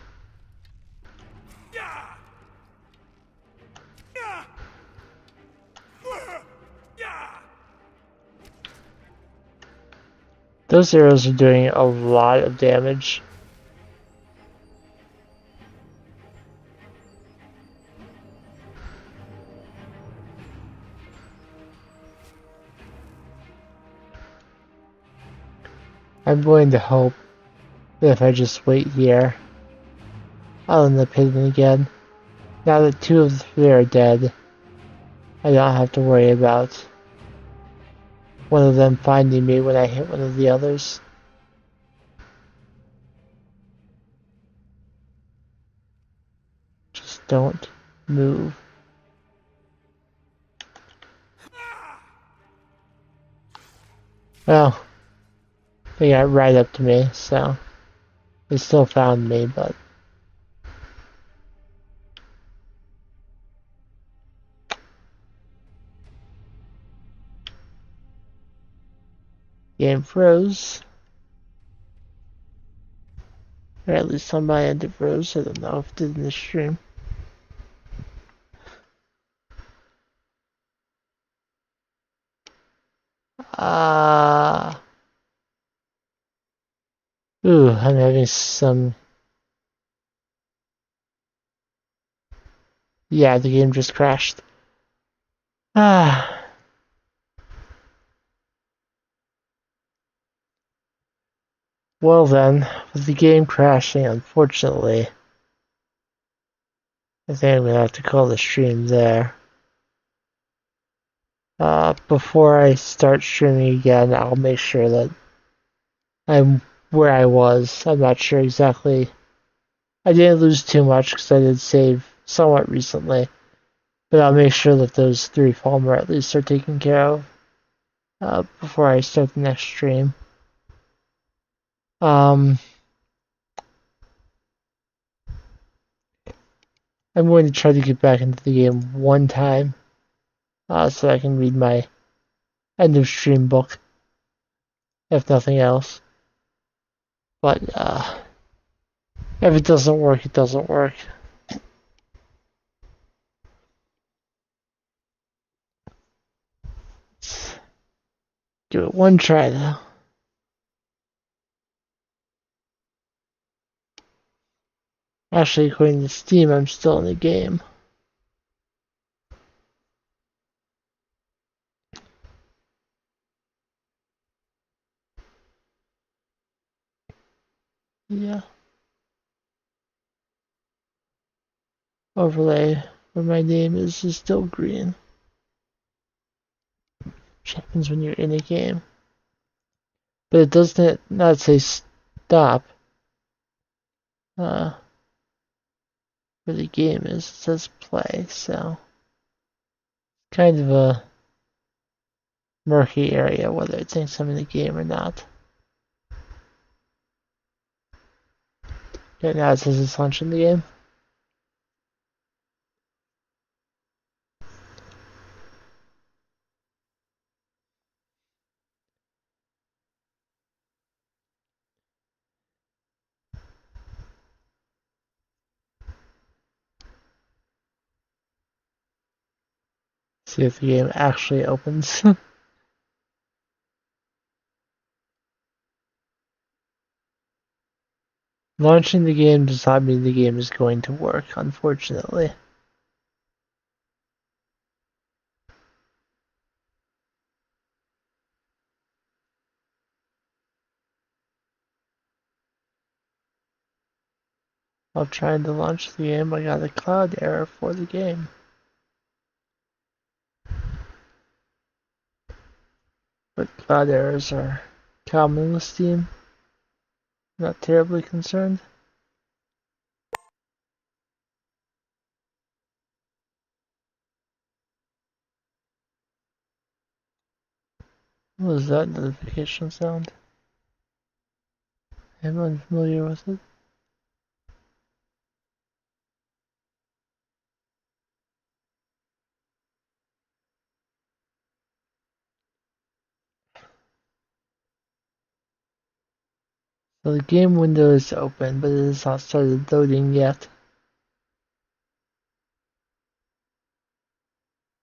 Those arrows are doing a lot of damage. I'm going to hope that if I just wait here, I'll end up hitting again. Now that 2 of the 3 are dead, I don't have to worry about one of them finding me when I hit one of the others. Just don't move. Well, they got right up to me, so they still found me, but game froze. Or at least on my end it froze. I don't know if it did in the stream. Ooh, I'm having some... Yeah, the game just crashed. Well then, with the game crashing, unfortunately, I think I'm gonna have to call the stream there. Before I start streaming again, I'll make sure that I'm where I was. I'm not sure exactly. I didn't lose too much because I did save somewhat recently, but I'll make sure that those 3 Falmer at least are taken care of before I start the next stream. I'm going to try to get back into the game one time so I can read my end of stream book, if nothing else. But if it doesn't work, it doesn't work. Let's give it one try though. Actually, according to Steam, I'm still in the game. Yeah. Overlay where my name is still green. Which happens when you're in a game. But it does not say stop. Where the game is, it says play, so kind of a murky area whether it thinks I'm in the game or not. Okay, now it says it's launching the game. See if the game actually opens. Launching the game does not mean the game is going to work, unfortunately. While trying to launch the game, I got a cloud error for the game. But cloud errors are common with Steam. Not terribly concerned. What was that notification sound? I'm unfamiliar with it. So the game window is open, but it has not started loading yet.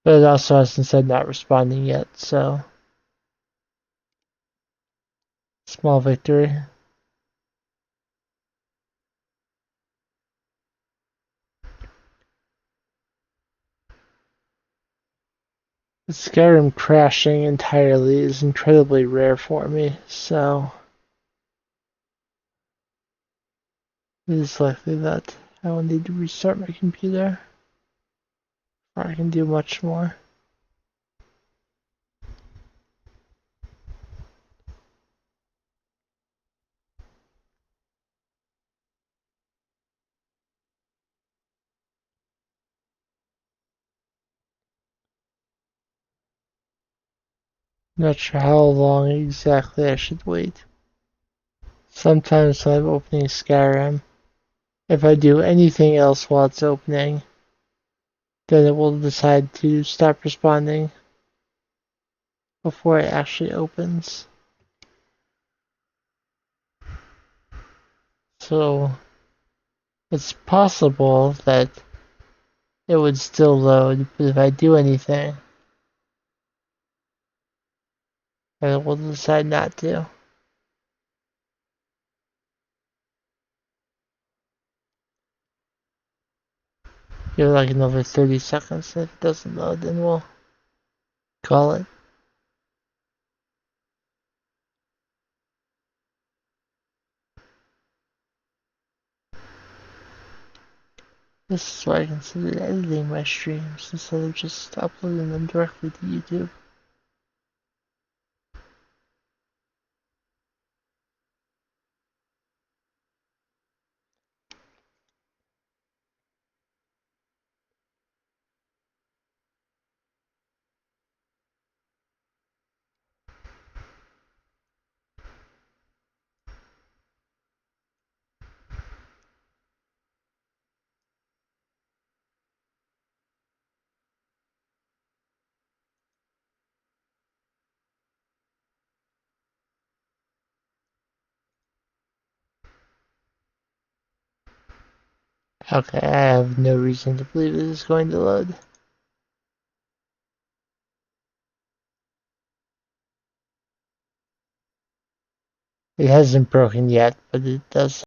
But it also hasn't said not responding yet, so small victory. Skyrim crashing entirely is incredibly rare for me, so it is likely that I will need to restart my computer before I can do much more. Not sure how long exactly I should wait. Sometimes when I'm opening Skyrim, if I do anything else while it's opening, then it will decide to stop responding before it actually opens. So it's possible that it would still load, but if I do anything, then it will decide not to. Give it like another 30 seconds. If it doesn't load, then we'll call it. This is why I considered editing my streams instead of just uploading them directly to YouTube. Okay, I have no reason to believe it is going to load. It hasn't broken yet, but it does